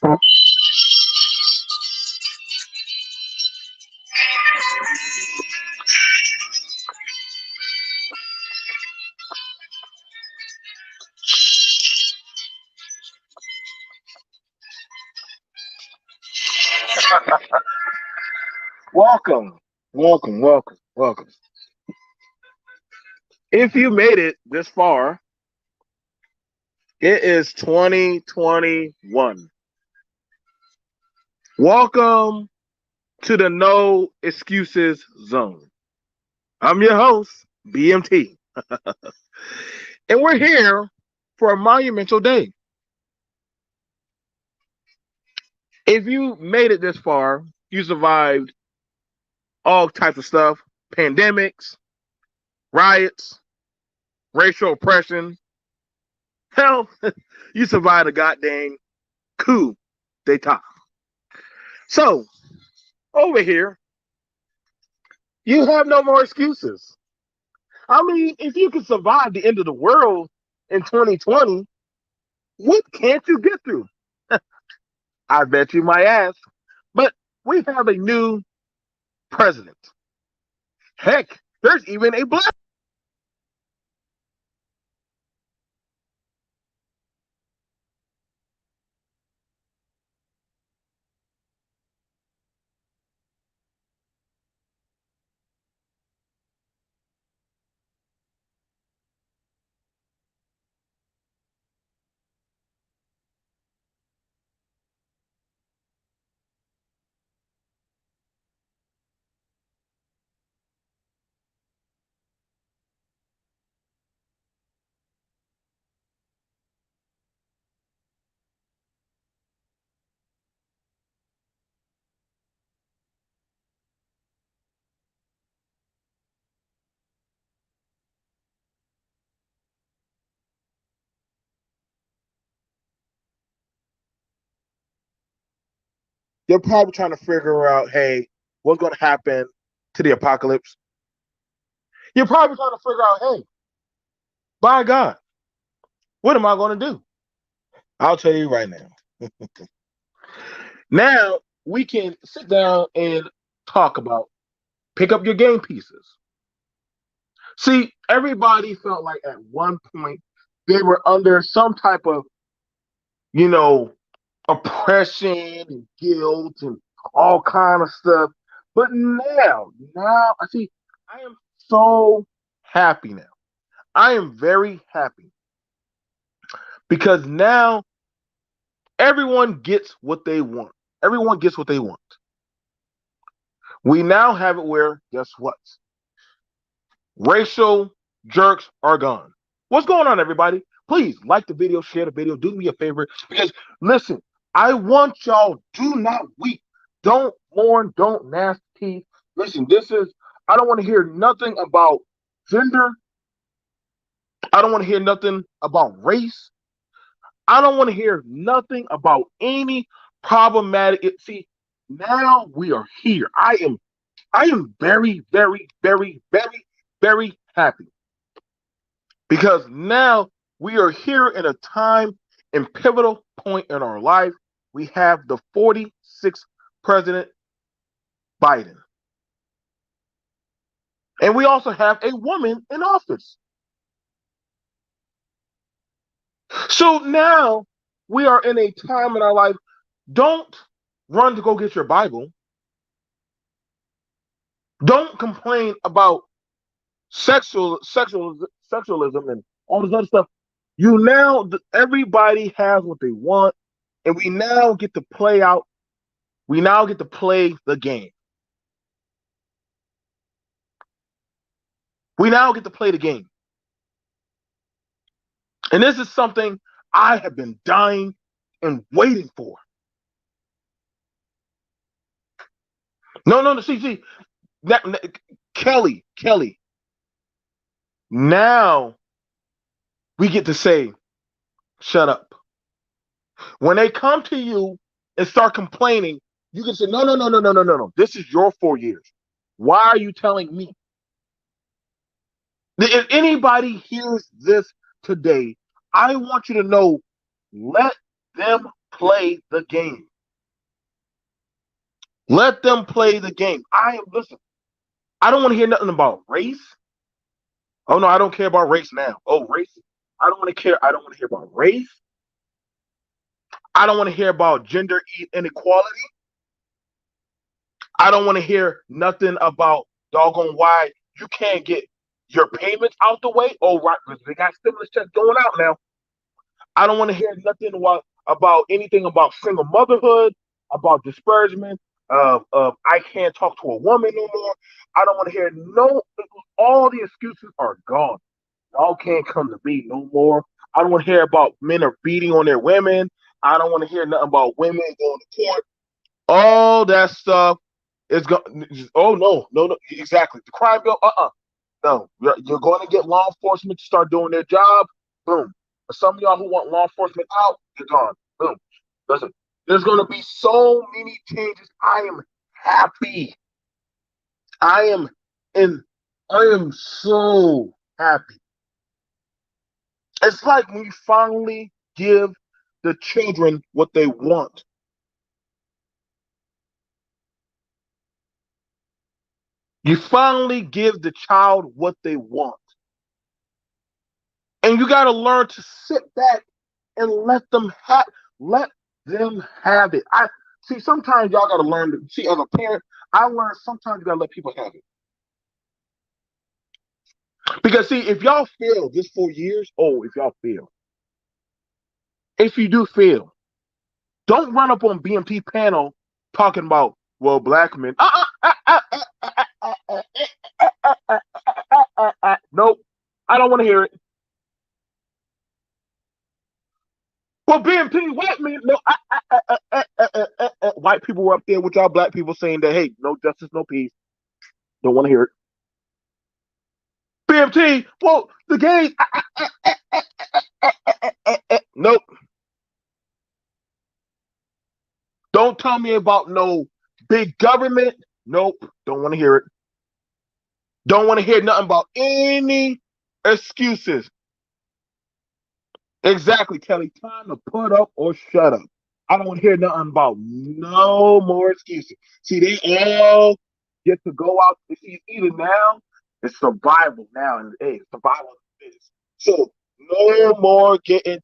Welcome, welcome. If you made it this far, it is 2021. Welcome to the No Excuses Zone. I'm your host, BMT, and we're here for a monumental day. If you made it this far, you survived all types of stuff, pandemics, riots, racial oppression. Hell, you survived a goddamn coup d'etat. So, over here, you have no more excuses. I mean, if you can survive the end of the world in 2020, what can't you get through? I bet you might ask. But we have a new president. Heck, there's even a black. They're probably trying to figure out, hey, what's going to happen to the apocalypse? You're probably trying to figure out, hey, by God, what am I going to do? I'll tell you right now. Now we can sit down and talk about pick up your game pieces. See, everybody felt like at one point they were under some type of, you know, oppression and guilt and all kind of stuff. But now I see I am so happy now. I am very happy because now everyone gets what they want. Everyone gets what they want. We now have it where, guess what? Racial jerks are gone. What's going on, everybody? Please like the video, share the video, do me a favor. Because listen, I want y'all do not weep. Don't mourn, don't nasty. Listen, I don't want to hear nothing about gender. I don't want to hear nothing about race. I don't want to hear nothing about any problematic. See, now we are here. I am very, very, very, very, very happy because now we are here in a time and pivotal point in our life. We have the 46th President Biden. And we also have a woman in office. So now we are in a time in our life. Don't run to go get your Bible. Don't complain about sexualism and all this other stuff. Everybody has what they want, and we now get to play out. We now get to play the game. We now get to play the game. And this is something I have been dying and waiting for. No. See, Kelly. Now we get to say, shut up. When they come to you and start complaining, you can say, no. This is your 4 years. Why are you telling me? If anybody hears this today, I want you to know, let them play the game. Let them play the game. Listen. I don't want to hear nothing about race. Oh no, I don't care about race now. Oh, race. I don't want to care. I don't want to hear about race. I don't want to hear about gender inequality. I don't want to hear nothing about doggone why you can't get your payments out the way. Oh, right, because they got stimulus checks going out now. I don't want to hear nothing about anything about single motherhood, about disparagement of I can't talk to a woman no more. I don't want to hear no. All the excuses are gone. Y'all can't come to me no more. I don't want to hear about men are beating on their women. I don't want to hear nothing about women going to court. All that stuff is going. Oh no, no, no, exactly. The crime bill. No, you're going to get law enforcement to start doing their job. Boom. For some of y'all who want law enforcement out, you're gone. Boom. Listen, there's going to be so many changes. I am happy. I am in. I am so happy. It's like when you finally give the children what they want. You finally give the child what they want. And you got to learn to sit back and let them have it. I see sometimes y'all got to learn to see as a parent, I learned sometimes you got to let people have it. Because see, if y'all fail this 4 years, oh, if y'all fail. If you do fail, don't run up on BMT panel talking about, well, black men. Nope. I don't want to hear it. Well, BMT, white men, no. White people were up there with y'all black people saying that, hey, no justice, no peace. Don't want to hear it. BMT, well, the gays. Nope. Don't tell me about no big government. Nope. Don't want to hear it. Don't want to hear nothing about any excuses. Exactly, Kelly. Time to put up or shut up. I don't want to hear nothing about no more excuses. See, they all get to go out. See, either now, it's survival now, and hey, survival is. So no more get to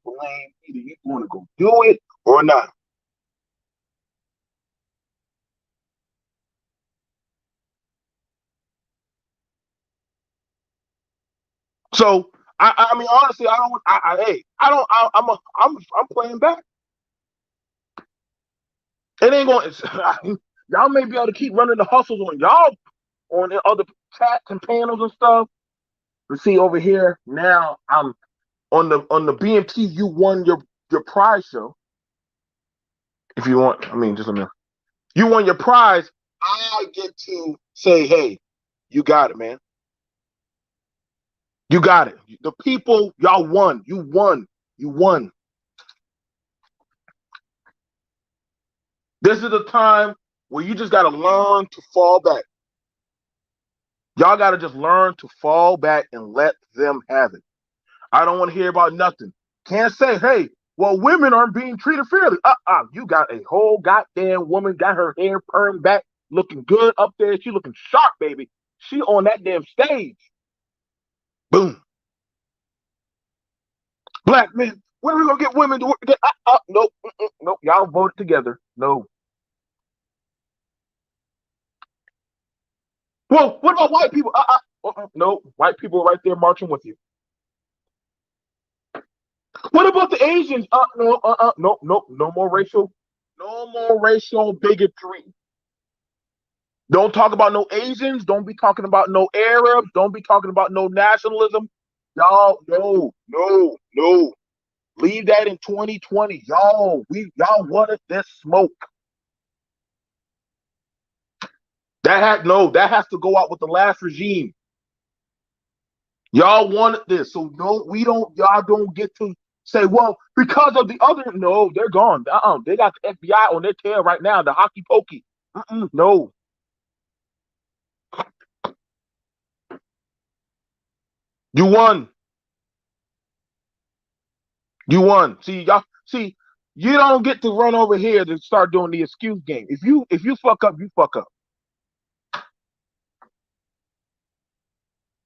blame. Either you're going to go do it or not. So I mean, honestly, I don't. Hey, I don't. I'm playing back. It ain't going. Y'all may be able to keep running the hustles on y'all on the other chats and panels and stuff. But see over here now, I'm on the BMT. You won your prize show. If you want, I mean, just a minute. You won your prize. I get to say, hey, you got it, man. You got it. The people, y'all won. You won. You won. This is the time where you just got to learn to fall back. Y'all got to just learn to fall back and let them have it. I don't want to hear about nothing. Can't say, hey, well, women aren't being treated fairly. You got a whole goddamn woman, got her hair permed back, looking good up there. She looking sharp, baby. She on that damn stage. Boom. Black men. When are we gonna get women to work? Nope, nope. Y'all voted together. No. Well, what about white people? No. White people are right there marching with you. What about the Asians? No. No. No. No more racial. No more racial bigotry. Don't talk about no Asians. Don't be talking about no Arabs. Don't be talking about no nationalism. Y'all, no, no, no. Leave that in 2020. Y'all wanted this smoke. That has to go out with the last regime. Y'all wanted this. So no, y'all don't get to say, well, because of the other, no, they're gone. They got the FBI on their tail right now, the hockey pokey. No. You won. You won. See, y'all. See, You don't get to run over here to start doing the excuse game. If you fuck up, you fuck up.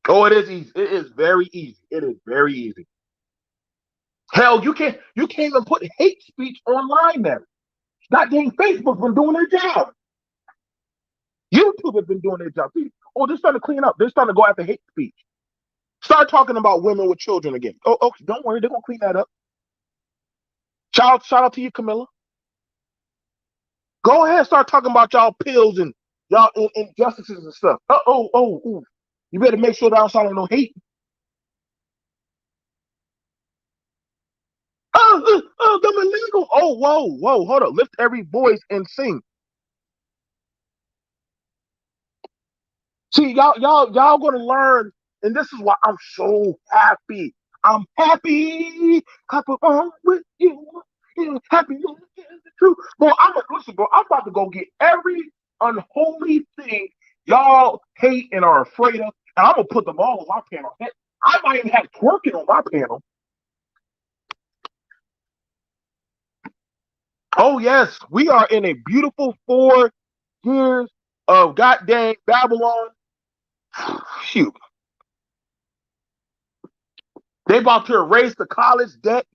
Oh, it is easy. It is very easy. It is very easy. Hell, you can't even put hate speech online now. Goddamn Facebook's been doing their job. YouTube has been doing their job. See, oh, they're starting to clean up. They're starting to go after hate speech. Start talking about women with children again. Oh, okay, don't worry, they're gonna clean that up. Shout out to you, Camilla. Go ahead, start talking about y'all pills and y'all injustices and stuff. Oh. You better make sure that I don't sound like no hate. Them illegal. Oh, whoa, hold up. Lift every voice and sing. See, y'all gonna learn, and this is why I'm so happy. I'm happy. Couple on with you. Happy is the truth. Bro, listen, bro. I'm about to go get every unholy thing y'all hate and are afraid of, and I'm gonna put them all on my panel. I might even have twerking on my panel. Oh yes, we are in a beautiful 4 years of goddamn Babylon. Shoot, they about to erase the college debt.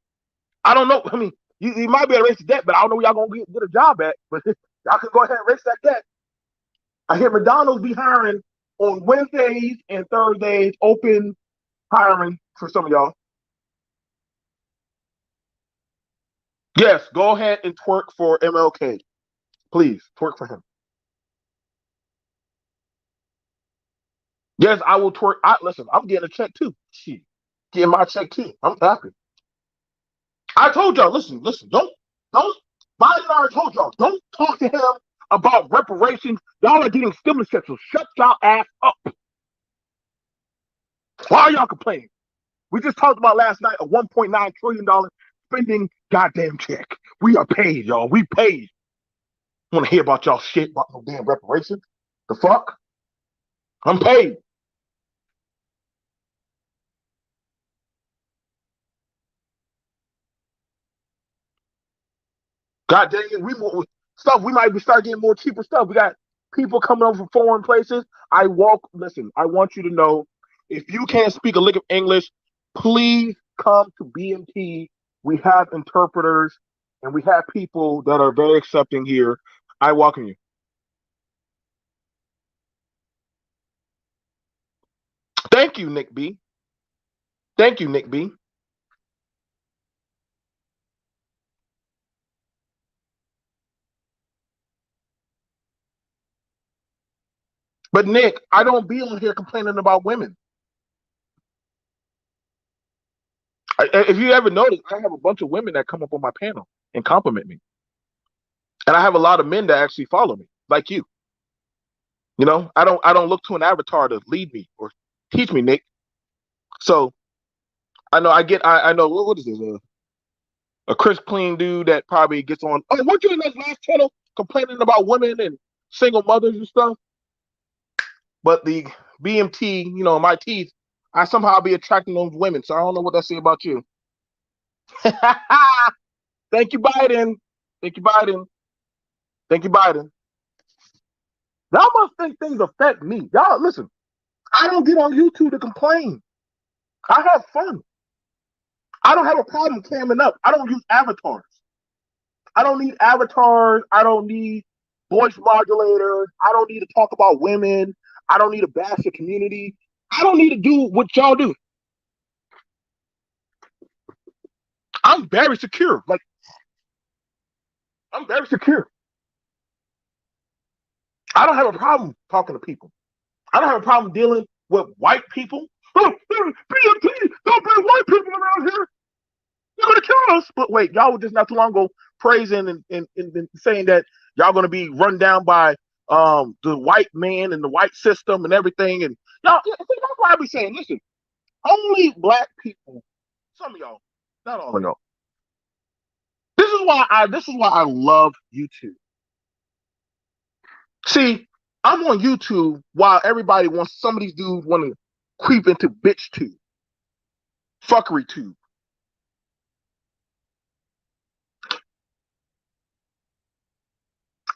I don't know. I mean, you might be able to erase the debt, but I don't know where y'all gonna get a job at. But y'all can go ahead and erase that debt. I hear McDonald's be hiring on Wednesdays and Thursdays, open hiring for some of y'all. Yes, go ahead and twerk for MLK. Please, twerk for him. Yes, I will twerk. Listen, I'm getting a check too. Shit. Getting my check too. I'm happy. I told y'all, listen, don't, Biden already told y'all, don't talk to him about reparations. Y'all are getting stimulus checks, so shut y'all ass up. Why are y'all complaining? We just talked about last night a $1.9 trillion spending goddamn check. We are paid, y'all. We paid. Want to hear about y'all shit about no damn reparations? The fuck? I'm paid. God dang it, we might be start getting more cheaper stuff. We got people coming over from foreign places. Listen, I want you to know, if you can't speak a lick of English, please come to BMT. We have interpreters and we have people that are very accepting here. I welcome you. Thank you, Nick B. Thank you, Nick B. But Nick, I don't be on here complaining about women. If you ever notice, I have a bunch of women that come up on my panel and compliment me. And I have a lot of men that actually follow me, like you. I don't look to an avatar to lead me or teach me, Nick. So I know what is this? A Chris Clean dude that probably gets on. Oh, weren't you in that last channel complaining about women and single mothers and stuff? But the BMT, my teeth, I somehow be attracting those women. So I don't know what that say about you. Thank you, Biden. Thank you, Biden. Thank you, Biden. Y'all must think things affect me. Y'all, listen, I don't get on YouTube to complain. I have fun. I don't have a problem camming up. I don't use avatars. I don't need avatars. I don't need voice modulators. I don't need to talk about women. I don't need to bash the community. I don't need to do what y'all do. I'm very secure. Like, I'm very secure. I don't have a problem talking to people. I don't have a problem dealing with white people. Oh, BMT, don't bring white people around here. You're gonna kill us. But wait, y'all were just not too long ago praising and saying that y'all gonna be run down by the white man and the white system and everything. And y'all, that's why I be saying, listen, only black people, some of y'all, not all of y'all. This is why I love YouTube. See, I'm on YouTube while everybody wants, some of these dudes want to creep into bitch tube, fuckery tube.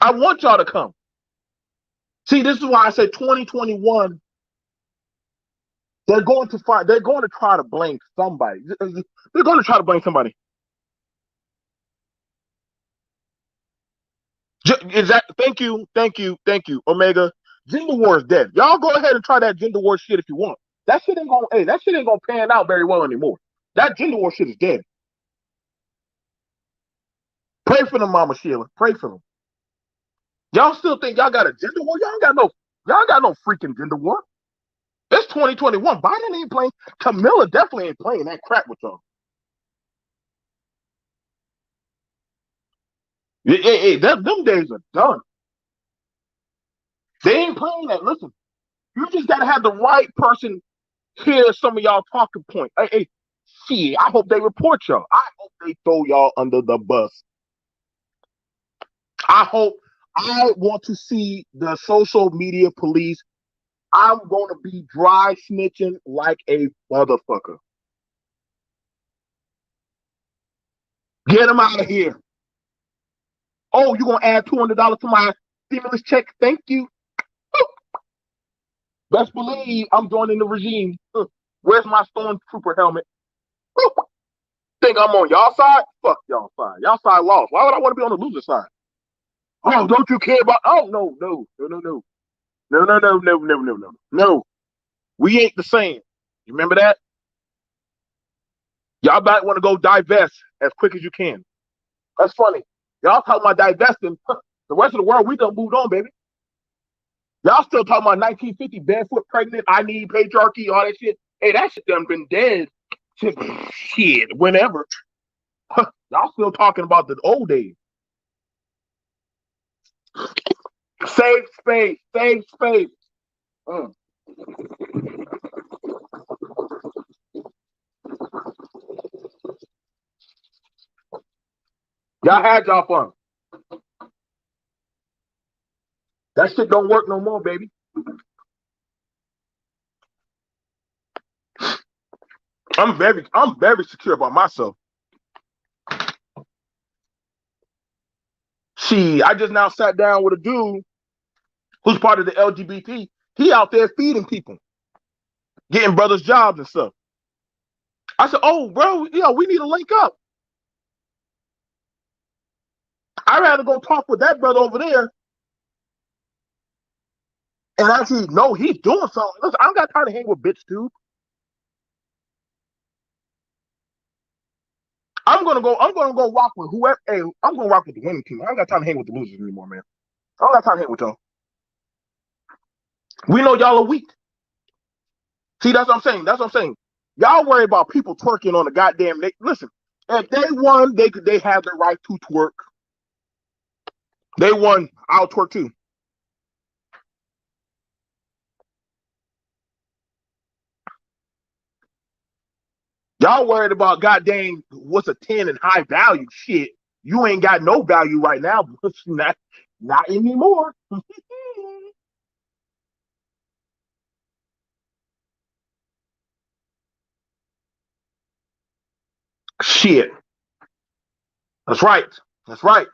I want y'all to come. See, this is why I say 2021. They're going to find. They're going to try to blame somebody. They're going to try to blame somebody. Exactly. Thank you, Omega. Gender war is dead. Y'all go ahead and try that gender war shit if you want. That shit ain't gonna. Hey, that shit ain't gonna pan out very well anymore. That gender war shit is dead. Pray for them, Mama Sheila. Pray for them. Y'all still think y'all got a gender war? Y'all ain't got no. Y'all got no freaking gender war. It's 2021. Biden ain't playing. Camilla definitely ain't playing that crap with y'all. Hey, them days are done. They ain't playing that. Listen, you just gotta have the right person hear some of y'all talking points. Hey, shit, I hope they report y'all. I hope they throw y'all under the bus. I want to see the social media police. I'm gonna be dry snitching like a motherfucker. Get them out of here. Oh, you gonna add $200 to my stimulus check? Thank you. Best believe I'm joining the regime. Where's my stormtrooper helmet? Think I'm on y'all side? Fuck y'all side. Y'all side lost. Why would I want to be on the loser side? Oh, don't you care about? Oh, no. We ain't the same. You remember that? Y'all might want to go divest as quick as you can. That's funny. Y'all talking about divesting. The rest of the world, we done moved on, baby. Y'all still talking about 1950, barefoot pregnant, I need patriarchy, all that shit. Hey, that shit done been dead since shit, whenever. Y'all still talking about the old days. Save space, save space. Mm. Y'all had y'all fun. That shit don't work no more, baby. I'm very secure about myself. See, I just now sat down with a dude who's part of the LGBT. He out there feeding people, getting brothers jobs and stuff. I said, "Oh, bro, we need to link up." I'd rather go talk with that brother over there and actually know he's doing something. Listen, I don't got time to hang with bitch dude. I'm gonna go rock with whoever. Hey, I'm gonna rock with the winning team. I don't got time to hang with the losers anymore, man. I don't got time to hang with y'all. We know y'all are weak. See, that's what I'm saying. That's what I'm saying. Y'all worry about people twerking on the goddamn. Listen, if they won, they have the right to twerk. They won. I'll twerk too. Y'all worried about goddamn what's a 10 and high value shit. You ain't got no value right now. Not anymore. Shit. That's right. That's right.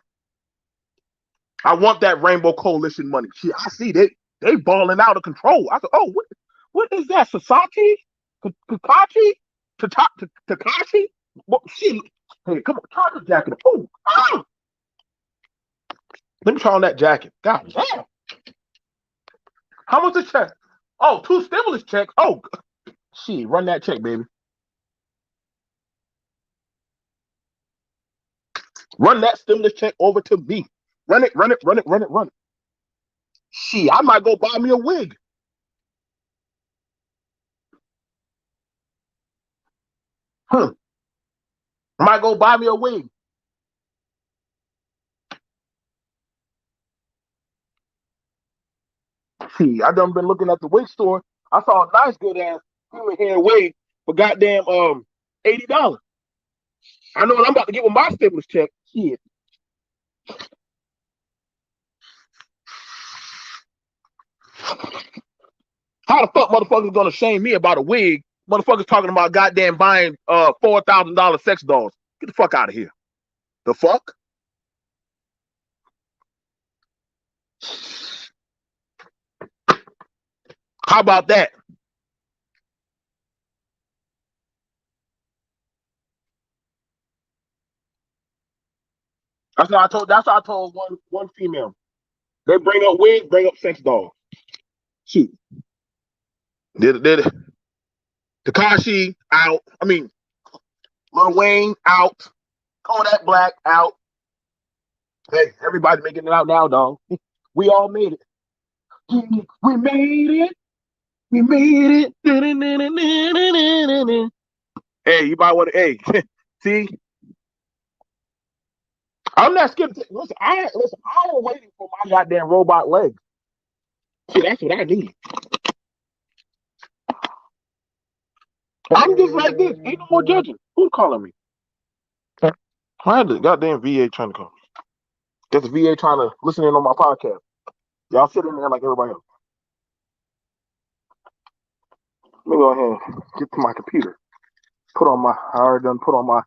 I want that Rainbow Coalition money. Shit, I see they balling out of control. I said, oh, what is that? Sasaki? Kakashi? Takashi? Well, shit. Hey, come on, try the jacket. Oh, ah! Let me try on that jacket. God damn. How much the check? Oh, two stimulus checks. Oh, shit, run that check, baby. Run that stimulus check over to me. Run it, run it, run it, run it, run it. Shit, I might go buy me a wig. Huh. I might go buy me a wig. See, I done been looking at the wig store. I saw a nice good ass human hair wig for goddamn $80. I know what I'm about to get with my stimulus check. Shit. How the fuck motherfuckers gonna shame me about a wig? Motherfuckers talking about goddamn buying $4,000 sex dolls. Get the fuck out of here. The fuck? How about that? That's what I told one female. They bring up wigs, bring up sex dolls. Shoot. Did Takashi out. I mean, Lil Wayne out. Kodak Black out. Hey, everybody's making it out now, dog. We all made it. We made it. We made it. Hey, you might want to. Hey, see, I'm not skipping. Listen. I am waiting for my goddamn robot legs. See, that's what I need. I'm just like this. Ain't no more judging. Who's calling me? I had the goddamn VA trying to call me. Get the VA trying to listen in on my podcast. Y'all sit in there like everybody else. Let me go ahead and get to my computer. I already done put on my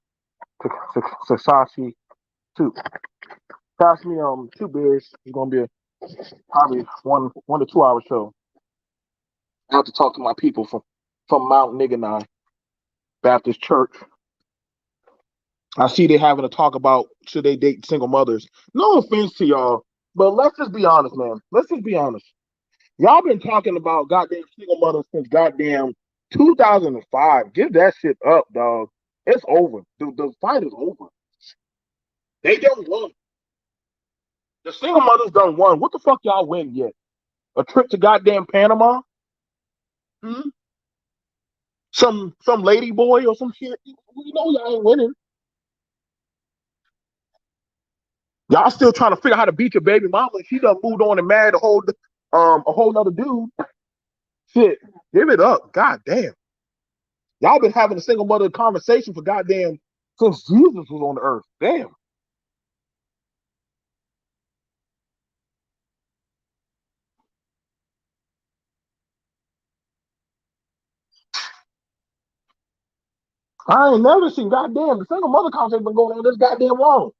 Sasashi suit. Pass me 2 beers. It's gonna be probably 1 to 2 hour show. I have to talk to my people from Mount Niganai Baptist Church. I see they having a talk about should they date single mothers. No offense to y'all, but let's just be honest, man. Let's just be honest. Y'all been talking about goddamn single mothers since goddamn 2005. Give that shit up, dog. It's over. The fight is over. They done won. The single mothers done won. What the fuck y'all win yet? A trip to goddamn Panama? Hmm? Some lady boy or some shit? You know y'all ain't winning. Y'all still trying to figure out how to beat your baby mama. She done moved on and married a whole nother dude. Shit, give it up. God damn. Y'all been having a single mother conversation for goddamn since Jesus was on the earth. Damn. I ain't never seen goddamn the single mother conversation been going on this goddamn long.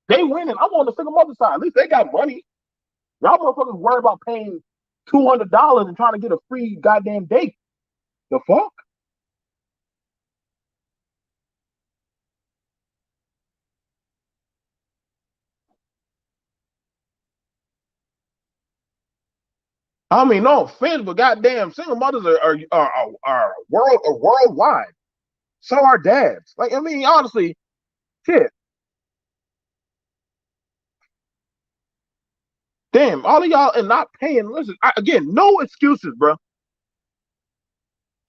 They winning. I'm on the single mother side. At least they got money. Y'all motherfuckers worry about paying $200 and trying to get a free goddamn date. The fuck? I mean, no offense, but goddamn, single mothers are worldwide. So are dads. Like, I mean, honestly, shit. Damn, all of y'all and not paying. Listen, again, no excuses, bro.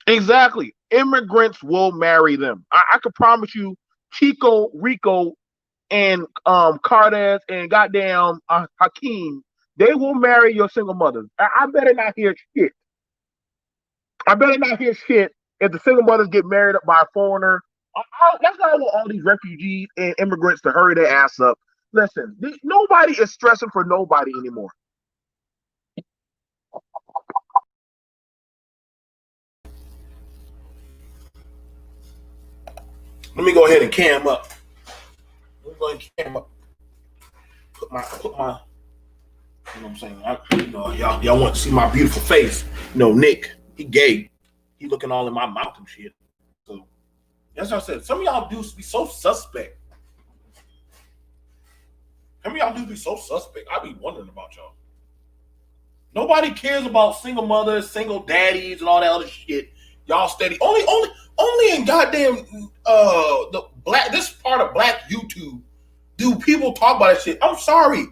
Exactly. Immigrants will marry them. I can promise you, Chico, Rico, and Cardes and goddamn Hakeem, they will marry your single mothers. I better not hear shit. I better not hear shit if the single mothers get married up by a foreigner. That's why I want all these refugees and immigrants to hurry their ass up. Listen, nobody is stressing for nobody anymore. Let me go ahead and cam up. Let me go ahead and cam up. Put my. You know what I'm saying? Y'all want to see my beautiful face? Nick, he gay. He looking all in my mouth and shit. So that's what I said. Some of y'all dudes be so suspect. Some of y'all dudes be so suspect. I be wondering about y'all. Nobody cares about single mothers, single daddies, and all that other shit. Y'all steady. Only in goddamn the black this part of black YouTube do people talk about that shit. I'm sorry.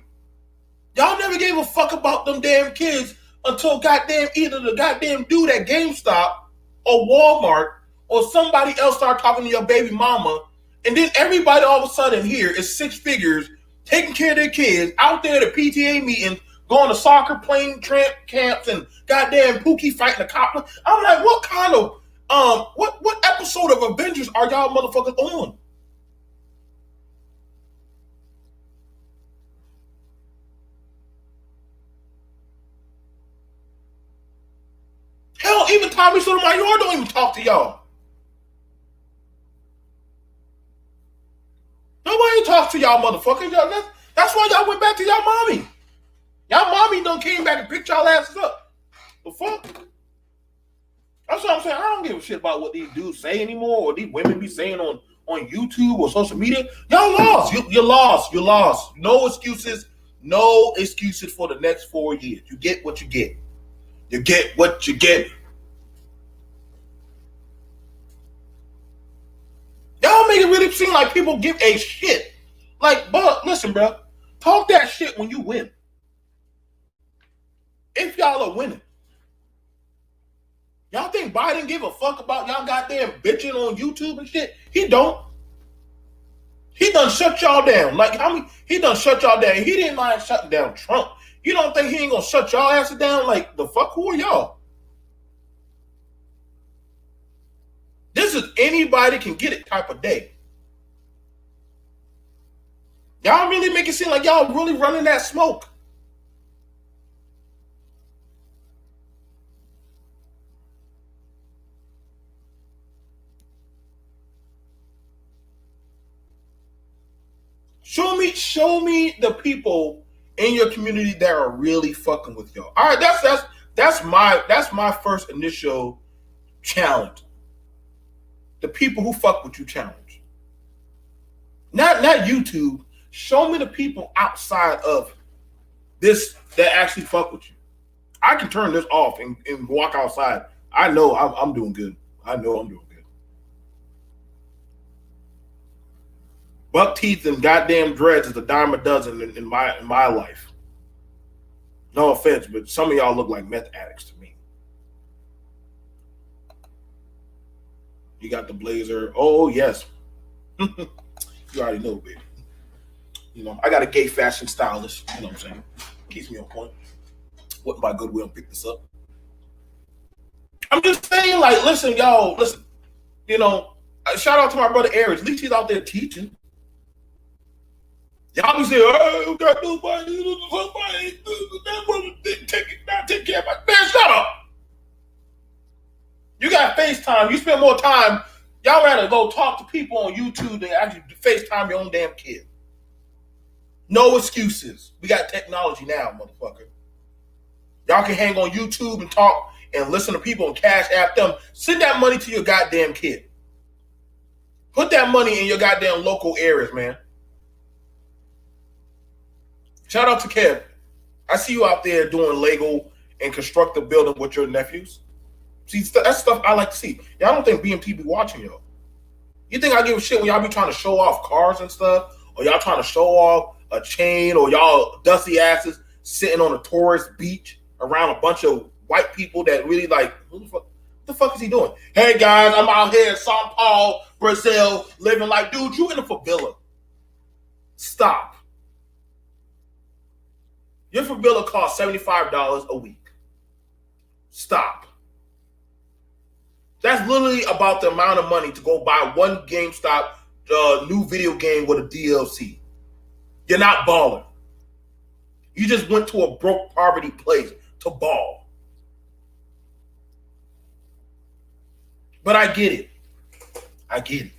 Y'all never gave a fuck about them damn kids until goddamn either the goddamn dude at GameStop or Walmart or somebody else start talking to your baby mama, and then everybody all of a sudden here is 6 figures taking care of their kids out there at a PTA meeting, going to soccer playing camps and goddamn Pookie fighting a cop. I'm like, what kind of what episode of Avengers are y'all motherfuckers on? Hell, even Tommy Sotomayor don't even talk to y'all. Nobody talks to y'all motherfuckers. That's why y'all went back to y'all mommy. Y'all mommy done came back and picked y'all asses up. The fuck? That's what I'm saying. I don't give a shit about what these dudes say anymore, or these women be saying on YouTube or social media. Y'all lost. You're lost. You're lost. No excuses. No excuses for the next 4 years. You get what you get. You get what you get. Y'all make it really seem like people give a shit. Like, but listen, bro. Talk that shit when you win. If y'all are winning. Y'all think Biden give a fuck about y'all goddamn bitching on YouTube and shit? He don't. He done shut y'all down. Like, how many? He done shut y'all down. He didn't mind shutting down Trump. You don't think he ain't gonna shut y'all asses down? Like, the fuck? Who are y'all? This is anybody can get it type of day. Y'all really make it seem like y'all really running that smoke. Show me the people in your community that are really fucking with y'all. All right, that's my first initial challenge. The people who fuck with you challenge. Not YouTube. Show me the people outside of this that actually fuck with you. I can turn this off and walk outside. I know I'm doing good. I know I'm doing good. Buck teeth and goddamn dreads is a dime a dozen in my life. No offense, but some of y'all look like meth addicts to me. You got the blazer. Oh, yes. You already know, baby. You know, I got a gay fashion stylist. You know what I'm saying? Keeps me on point. Wouldn't by goodwill pick this up. I'm just saying, like, listen, y'all, listen. You know, shout out to my brother Eric. At least he's out there teaching. Y'all be saying, oh, got nobody, somebody, not take care of my man. Shut up. You got FaceTime. You spend more time. Y'all rather go talk to people on YouTube than actually FaceTime your own damn kid. No excuses. We got technology now, motherfucker. Y'all can hang on YouTube and talk and listen to people and cash app them. Send that money to your goddamn kid. Put that money in your goddamn local areas, man. Shout out to Kev. I see you out there doing Lego and construct a building with your nephews. See, that's stuff I like to see. Y'all don't think BMT be watching y'all. You think I give a shit when y'all be trying to show off cars and stuff? Or y'all trying to show off a chain? Or y'all dusty asses sitting on a tourist beach around a bunch of white people that really like, what the fuck is he doing? Hey guys, I'm out here in Sao Paulo, Brazil, living like, dude, you in a favela. Stop. Your favela costs $75 a week. Stop. That's literally about the amount of money to go buy one GameStop new video game with a DLC. You're not balling. You just went to a broke poverty place to ball. But I get it. I get it.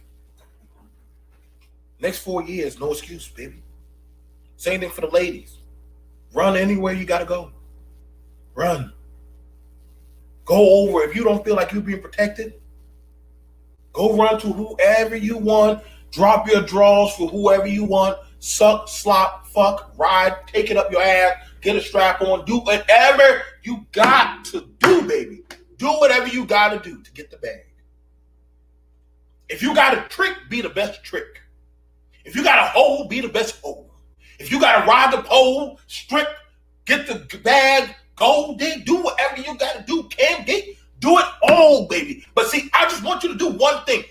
Next 4 years, no excuse, baby. Same thing for the ladies. Run anywhere you got to go. Run. Go over. If you don't feel like you're being protected, go run to whoever you want. Drop your draws for whoever you want. Suck, slop, fuck, ride, take it up your ass, get a strap on. Do whatever you got to do, baby. Do whatever you got to do to get the bag. If you got a trick, be the best trick. If you got a hole, be the best hole. If you got to ride the pole, strip, get the bag, go, then do whatever you got to do. Do it all, baby. But see, I just want you to do one thing.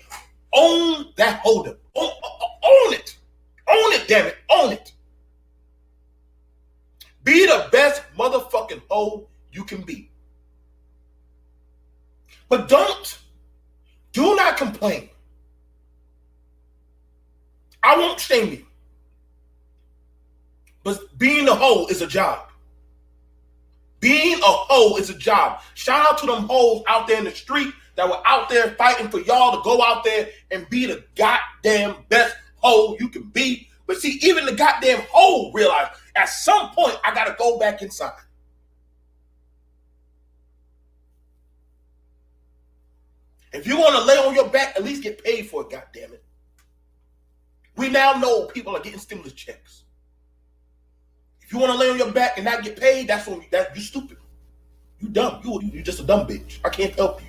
Own that holder. Own it. Own it, damn it. Own it. Be the best motherfucking hoe you can be. But do not complain. I won't shame you. But being a hoe is a job. Being a hoe is a job. Shout out to them hoes out there in the street that were out there fighting for y'all to go out there and be the goddamn best hoe you can be. But see, even the goddamn hoe realized at some point I gotta go back inside. If you're going to lay on your back, at least get paid for it, goddammit. We now know people are getting stimulus checks. If you want to lay on your back and not get paid, that's you stupid. You dumb. You just a dumb bitch. I can't help you.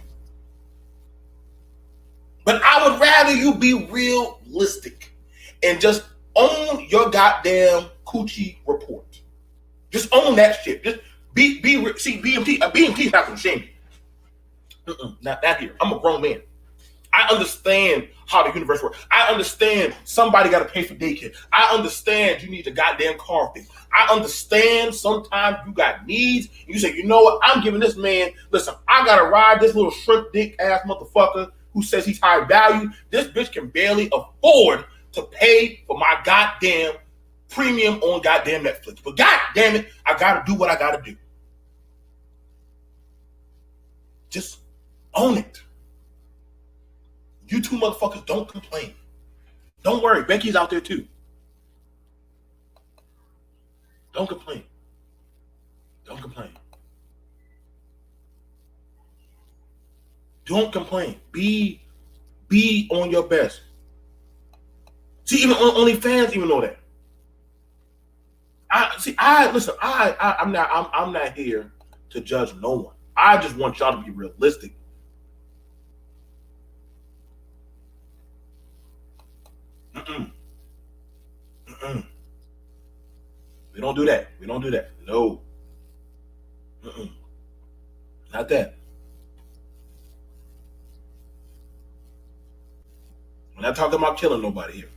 But I would rather you be realistic and just own your goddamn coochie report. Just own that shit. Just see BMT. BMT is not gonna shame you. Not here. I'm a grown man. I understand how the universe works. I understand somebody got to pay for daycare. I understand you need a goddamn car fix. I understand sometimes you got needs. And you say, you know what? I'm giving this man, listen, I got to ride this little shrimp dick ass motherfucker who says he's high value. This bitch can barely afford to pay for my goddamn premium on goddamn Netflix. But goddamn it, I got to do what I got to do. Just own it. You two motherfuckers don't complain. Don't worry, Becky's out there too. Don't complain. Don't complain. Don't complain. Be on your best. See, even OnlyFans even know that. I'm not here to judge no one. I just want y'all to be realistic. We don't do that. We don't do that. No. Not that. We're not talking about killing nobody here.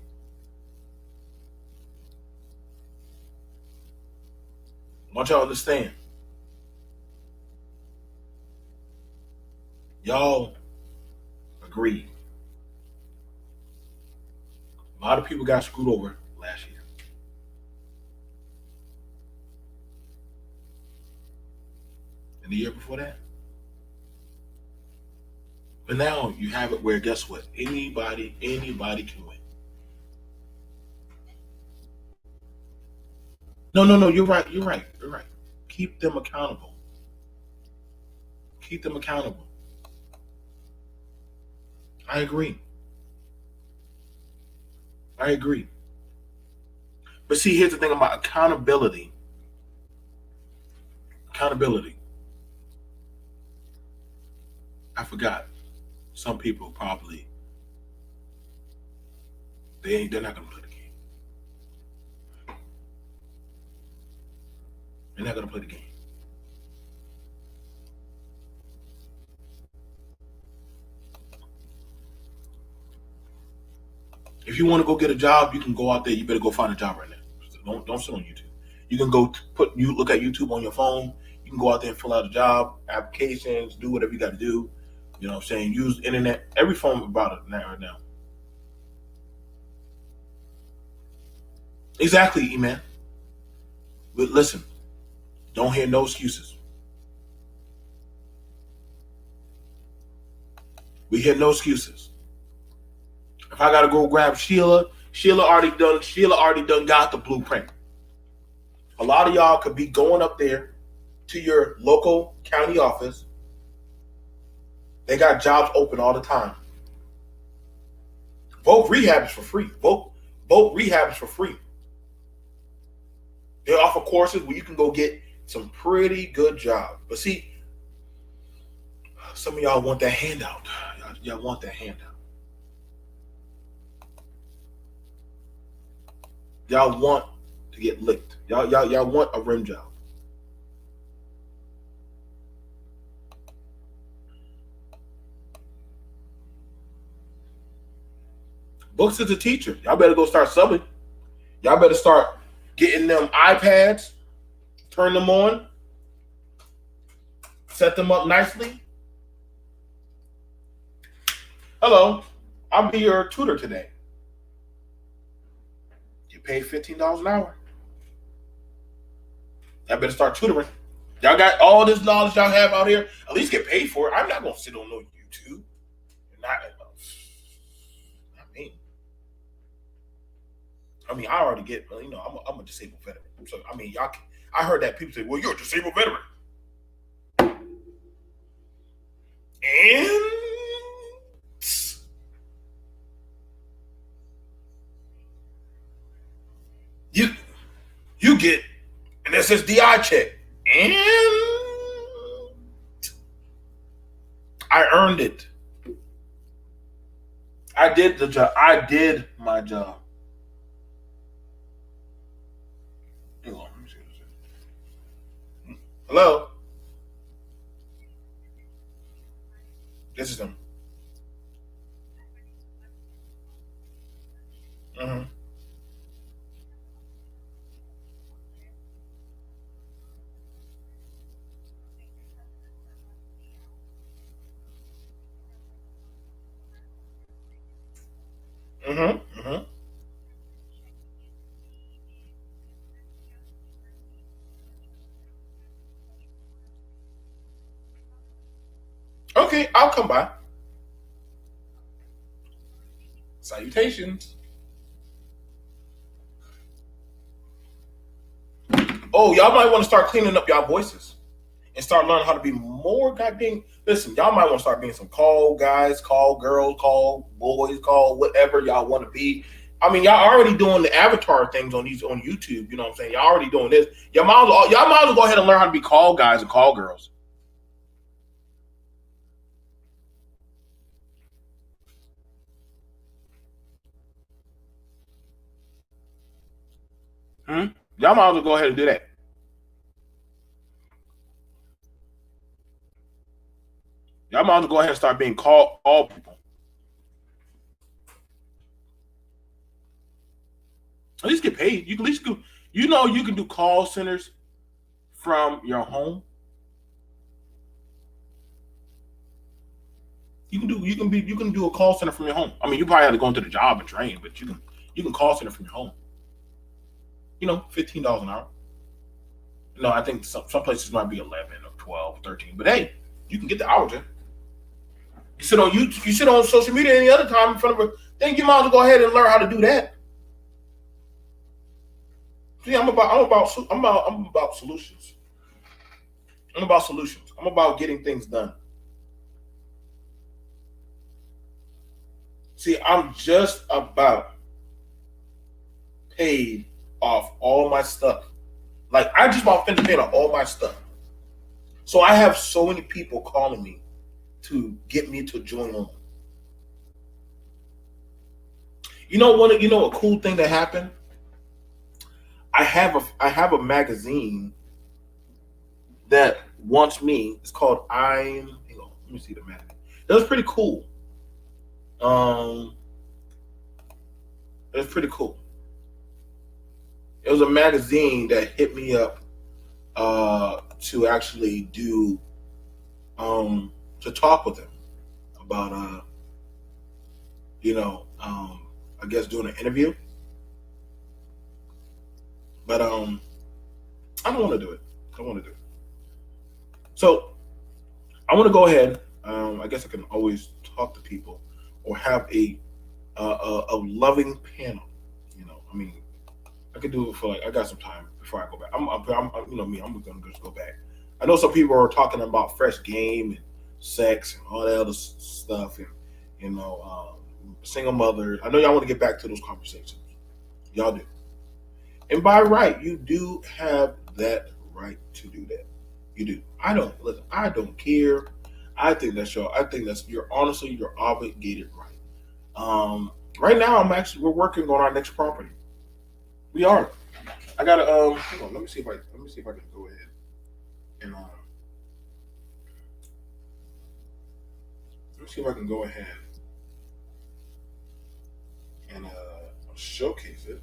I want y'all to understand. Y'all agreed. A lot of people got screwed over last year. And the year before that. But now you have it where, guess what? Anybody can win. No, you're right. Keep them accountable. I agree. But see, here's the thing about accountability. I forgot. Some people probably they're not gonna play the game. They're not gonna play the game. If you want to go get a job, you can go out there. You better go find a job right now. So don't sit on YouTube. You can go look at YouTube on your phone. You can go out there and fill out a job applications, do whatever you got to do. You know what I'm saying? Use the internet. Every phone about it right now. Exactly, E-Man. But listen, don't hear no excuses. We hear no excuses. If I gotta go grab Sheila already done got the blueprint. A lot of y'all could be going up there to your local county office. They got jobs open all the time. Vote rehab is for free. Vote rehab is for free. They offer courses where you can go get some pretty good jobs. But see, some of y'all want that handout. Y'all want that handout. Y'all want to get licked. Y'all want a rim job. Books is a teacher. Y'all better go start subbing. Y'all better start getting them iPads, turn them on, set them up nicely. Hello, I'll be your tutor today. You pay $15 an hour. Y'all better start tutoring. Y'all got all this knowledge y'all have out here. At least get paid for it. I'm not gonna sit on no YouTube. I already get. I'm a disabled veteran. So y'all. I heard that people say, "Well, you're a disabled veteran," and get, and it says DI check, and I earned it. I did the job. I did my job. Hang on, let me see what it says. Hello, this is them. Mm-hmm. Mm-hmm. Mm-hmm. Okay, I'll come by. Salutations. Oh, y'all might want to start cleaning up y'all voices and start learning how to be more goddamn. Listen, y'all might want to start being some call guys, call girls, call boys, call whatever y'all want to be. I mean, y'all already doing the avatar things on these on YouTube. You know what I'm saying? Y'all already doing this. Y'all might as well go ahead and learn how to be call guys and call girls. Hmm? Y'all might as well go ahead and do that. Y'all might as well go ahead and start being call people. At least get paid. You can at least do. You know you can do call centers from your home. You can do a call center from your home. I mean, you probably have to go into the job and train, but you can call center from your home. You know, $15 an hour. No, I think some places might be 11 or 12 or 13. But hey, you can get the hours in. You sit on social media any other time in front of a thing, you might as well go ahead and learn how to do that. See, I'm about solutions. I'm about solutions. I'm about getting things done. See, I'm just about paid off all my stuff. Like I just about finished paying off all my stuff. So I have so many people calling me to get me to join on. You know a cool thing that happened? I have a magazine that wants me. It's called I'm hang on, let me see the magazine. That was pretty cool. Um it was pretty cool. It was a magazine that hit me up to actually do to talk with them about you know, I guess doing an interview. But I don't want to do it. I don't want to do it. So I want to go ahead. I guess I can always talk to people or have a loving panel. You know, I mean, I could do it for like I got some time before I go back. You know me. I'm gonna just go back. I know some people are talking about fresh game and sex and all that other stuff, and you know, single mothers. I know y'all want to get back to those conversations. Y'all do, and by right, you do have that right to do that. You do. I don't listen. I don't care. I think that's you're honestly you're obligated right. Right now, we're working on our next property. We are. I gotta hang on. Let me see if I can go ahead and let me see if I can go ahead and showcase it.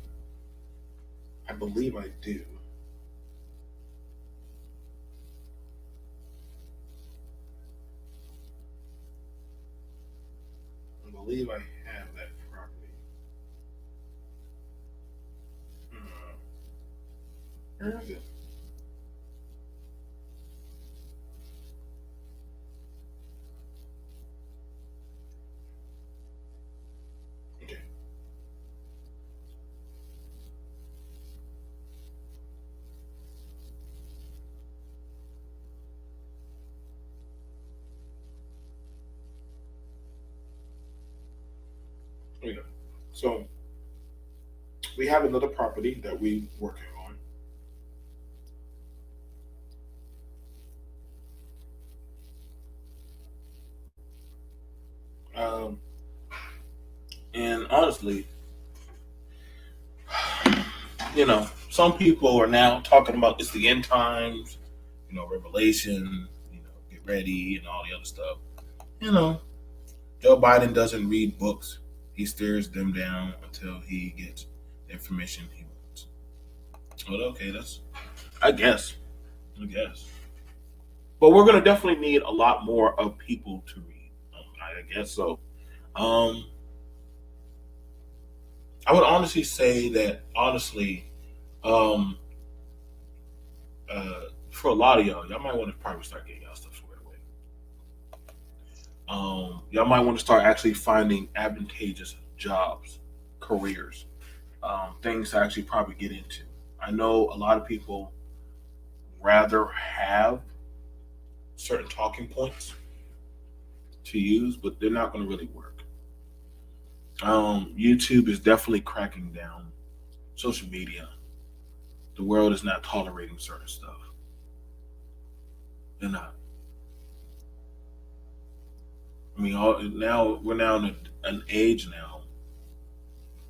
I believe I do. I believe I have that property. Where is it? Okay. Here we go. So we have another property that we working on. Um, and honestly, some people are now talking about it's the end times, Revelation, get ready and all the other stuff. You know, Joe Biden doesn't read books. He stares them down until he gets the information he wants. But okay, that's I guess. I guess. But we're gonna definitely need a lot more of people to read. I guess so. Um, I would honestly say that um, for a lot of y'all might want to probably start getting y'all stuff squared away. Y'all might want to start actually finding advantageous jobs, careers, things to actually probably get into. I know a lot of people rather have certain talking points to use, but they're not going to really work. YouTube is definitely cracking down. Social media, the world is not tolerating certain stuff. They're not. I mean, now we're now in an age now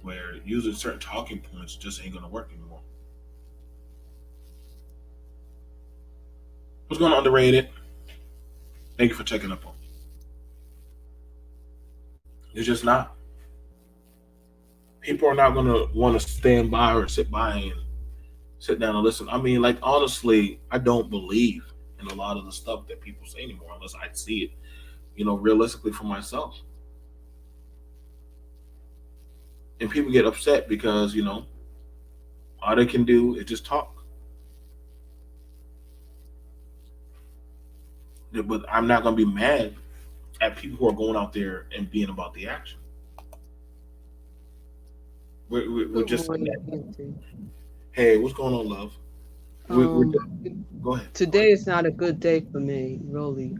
where using certain talking points just ain't gonna work anymore. What's going on, underrated? Thank you for checking up on me. It's just not. People are not gonna want to stand by or sit by and sit down and listen. I mean, like honestly, I don't believe in a lot of the stuff that people say anymore unless I see it, realistically for myself. And people get upset because, all they can do is just talk. But I'm not gonna be mad at people who are going out there and being about the action. We're Good just saying morning, that. Auntie. Hey, what's going on, love? We're Um, just, go ahead. Today is not a good day for me, really.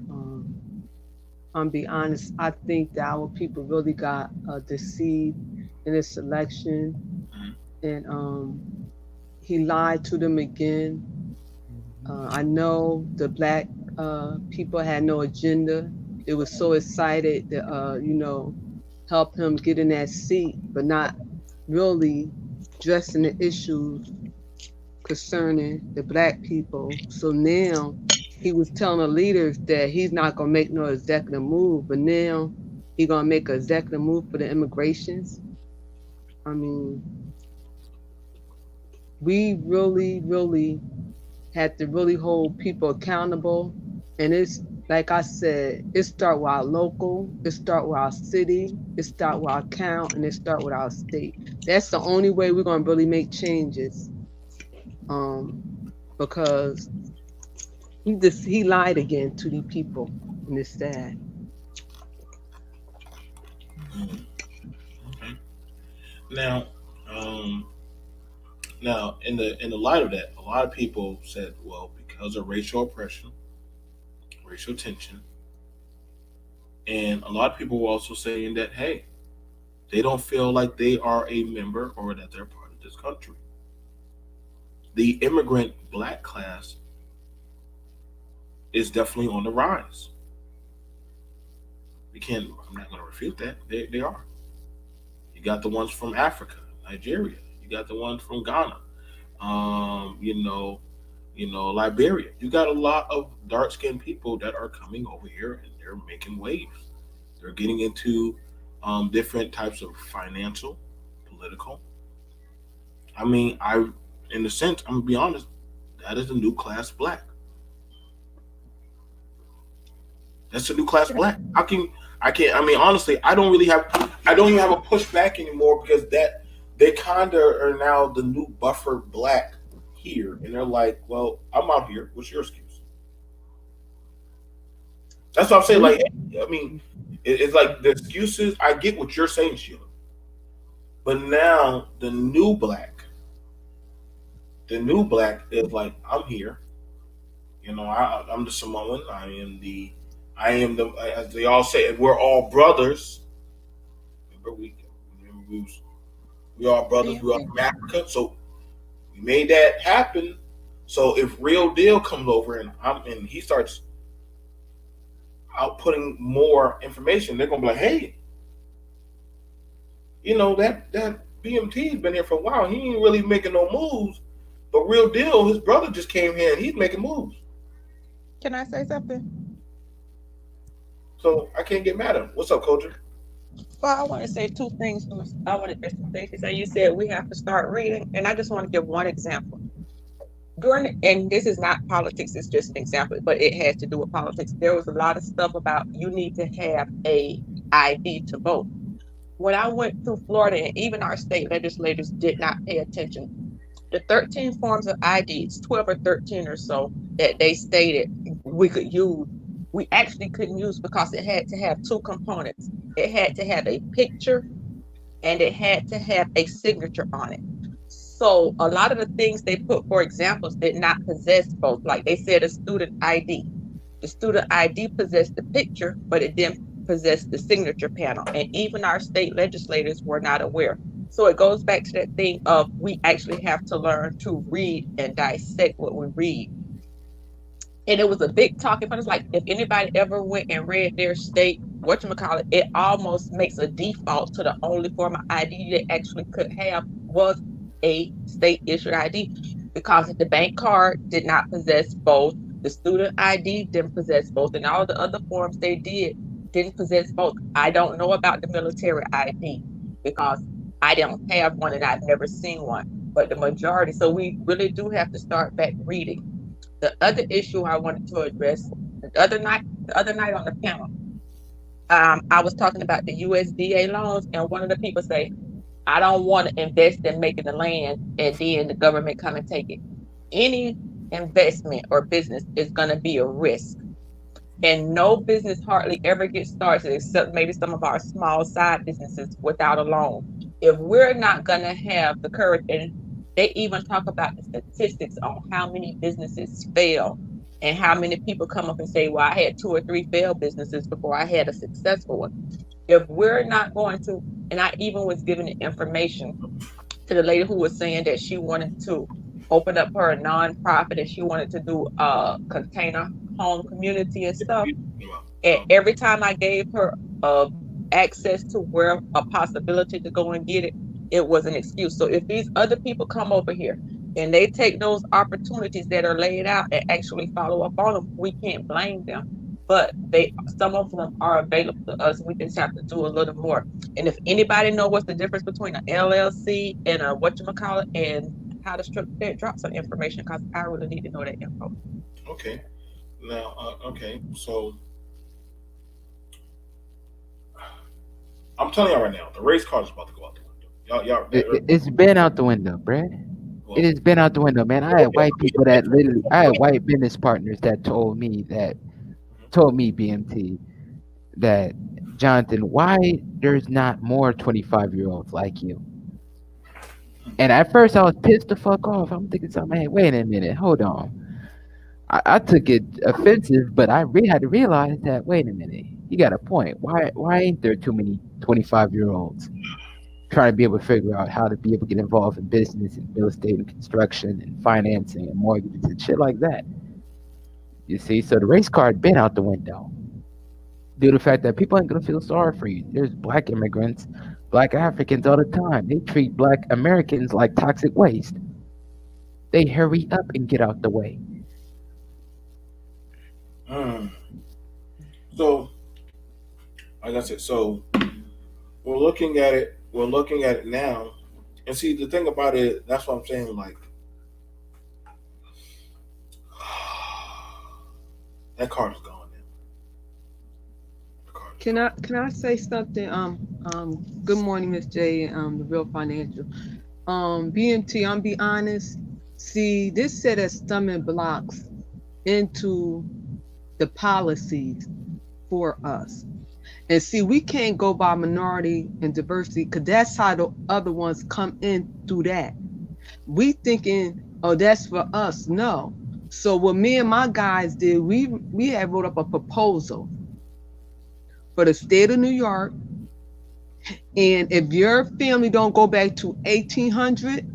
I'm be honest. I think that our people really got deceived in this election, Mhm. and he lied to them again. I know the black people had no agenda. They were so excited to, help him get in that seat, but not really addressing the issues concerning the black people. So now he was telling the leaders that he's not gonna make no executive move, but now he gonna make an executive move for the immigrations. I mean, we really, really had to really hold people accountable. And it's like I said, it start with our local, it start with our city, it start with our count, and it start with our state. That's the only way we're gonna really make changes. Um, because he lied again to the people, and it's sad. Mhm. Okay. Now, um, now in the light of that, a lot of people said, well, because of racial oppression, racial tension, and a lot of people were also saying that hey, they don't feel like they are a member or that they're part of this country. The immigrant black class is definitely on the rise. We can't. I'm not going to refute that. They are. You got the ones from Africa, Nigeria. You got the ones from Ghana. Um, you know, Liberia. You got a lot of dark skinned people that are coming over here and they're making waves. They're getting into different types of financial, political. I mean, in a sense, I'm gonna be honest. That is a new class black. That's a new class black. How can I can't? I mean, honestly, I don't really have. I don't even have a pushback anymore because that they kind of are now the new buffer black here, and they're like, "Well, I'm out here. What's your excuse?" That's what I'm saying. We Like, I mean, it's like the excuses. I get what you're saying, Sheila, but now the new black is like, "I'm here. I'm the Samoan. I am the, as they all say, we're all brothers. Remember, we all brothers. We are from Africa, so we made that happen. So if Real Deal comes over and he starts outputting more information, they're gonna be like, hey. That BMT's been here for a while. He ain't really making no moves. But real deal, his brother just came here and he's making moves. Can I say something? So I can't get mad at him. What's up, Culture? Well, I want to say two things. I wanted to say, you said we have to start reading, and I just want to give one example. And this is not politics, it's just an example, but it has to do with politics. There was a lot of stuff about you need to have a ID to vote. When I went through Florida, and even our state legislators did not pay attention. The 13 forms of IDs, 12 or 13 or so, that they stated we could use, we actually couldn't use because it had to have two components. It had to have a picture and it had to have a signature on it. So a lot of the things they put for examples did not possess both. Like they said, a student ID. The student ID possessed the picture, but it didn't possess the signature panel. And even our state legislators were not aware. So it goes back to that thing of we actually have to learn to read and dissect what we read. And it was a big talking point. It's like if anybody ever went and read their state, whatchamacallit, it almost makes a default to the only form of ID they actually could have was a state issued ID, because the bank card did not possess both, the student ID didn't possess both, and all the other forms they didn't possess both. I don't know about the military ID because I don't have one and I've never seen one, but the majority. So we really do have to start back reading. The other issue I wanted to address the other night on the panel, I was talking about the USDA loans, and one of the people say, I don't want to invest in making the land and then the government come and take it. Any investment or business is going to be a risk. And no business hardly ever gets started, except maybe some of our small side businesses, without a loan. If we're not going to have the courage, and they even talk about the statistics on how many businesses fail and how many people come up and say, well, I had two or three failed businesses before I had a successful one. If we're not going to, and I even was giving the information to the lady who was saying that she wanted to open up her nonprofit and she wanted to do a container home community and stuff. And every time I gave her access to where a possibility to go and get it, it was an excuse. So if these other people come over here and they take those opportunities that are laid out and actually follow up on them, we can't blame them. But some of them are available to us. We just have to do a little more. And if anybody know what's the difference between an LLC and a whatchamacallit and how to structure that, drop some information because I really need to know that info. Okay. Now, okay. So I'm telling y'all right now, the race card is about to go out the window. It's been out the window, Brad. Well, It has been out the window, man. I had white people that literally, I had white business partners that told me BMT that Jonathan, why there's not more 25-year-olds like you? And at first I was pissed the fuck off. I'm thinking something, hey, wait a minute, hold on. I took it offensive, but I really had to realize that, wait a minute, you got a point. Why ain't there too many 25-year-olds trying to be able to figure out how to be able to get involved in business and real estate and construction and financing and mortgages and shit like that? You see, so the race card been out the window due to the fact that people ain't gonna feel sorry for you. There's black immigrants, black Africans all the time. They treat black Americans like toxic waste. They hurry up and get out the way. so like I said, so we're looking at it. We're looking at it now, and see the thing about it. That's what I'm saying. Like that card is gone now. The card is gone. Can I say something? Good morning, Miss J. The Real Financial. BMT. I'm be honest. See, this set of stumbling blocks into the policies for us. And see, we can't go by minority and diversity because that's how the other ones come in through that. We thinking, oh, that's for us. No. So what me and my guys did, we had wrote up a proposal for the state of New York. And if your family don't go back to 1800,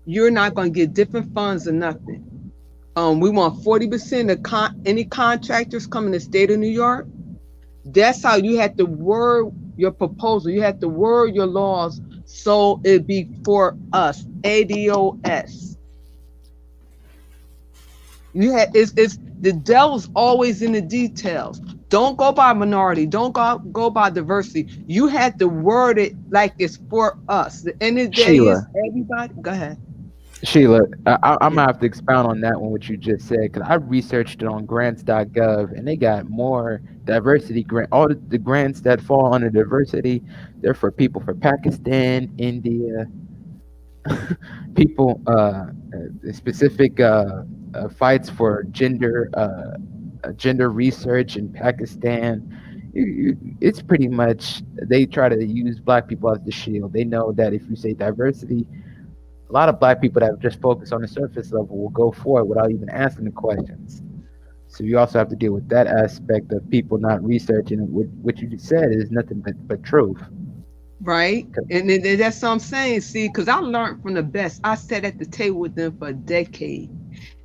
you're not going to get different funds or nothing. We want 40% of any contractors coming to the state of New York. That's how you have to word your proposal. You have to word your laws so it be for us. ADOS. You had it's the devil's always in the details. Don't go by minority. Don't go by diversity. You had to word it like it's for us. The end of the day is Sheila, everybody. Go ahead. Sheila, I'm Yeah. gonna have to expound on that one, what you just said, because I researched it on grants.gov, and they got more diversity grant. All the grants that fall under diversity, they're for people for Pakistan, India, people, specific fights for gender research in Pakistan. It's pretty much they try to use black people as the shield. They know that if you say diversity, a lot of black people that just focus on the surface level will go for it without even asking the questions. So you also have to deal with that aspect of people not researching what you just said is nothing but truth. Right. And that's what I'm saying. See, because I learned from the best. I sat at the table with them for a decade.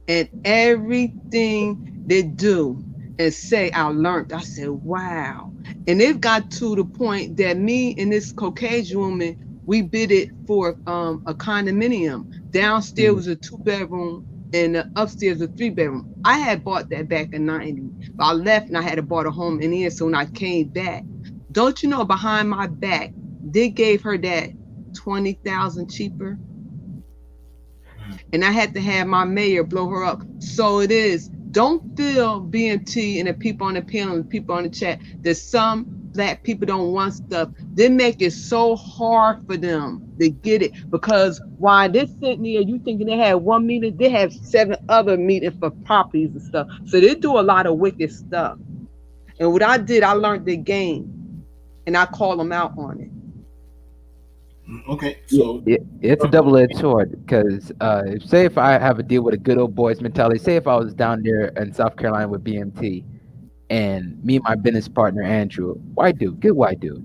And everything they do and say, I learned. I said, wow. And it got to the point that me and this Caucasian woman, we bid it for a condominium. Downstairs Mm. was a 2-bedroom and the upstairs a 3-bedroom. I had bought that back in '90, but I left and I had to bought a home in here. So when I came back, don't you know, behind my back, they gave her that 20,000 cheaper, and I had to have my mayor blow her up. So it is. Don't feel BMT and the people on the panel and the people on the chat that some black people don't want stuff. They make it so hard for them to get it, because while they're sitting there, you thinking they have one meeting, they have 7 other meetings for properties and stuff. So they do a lot of wicked stuff. And what I did, I learned the game, and I call them out on it. Okay, Yeah, so it's a double-edged sword because say if I have a deal with a good old boys mentality, say if I was down there in South Carolina with BMT and me and my business partner Andrew, white dude, good white dude,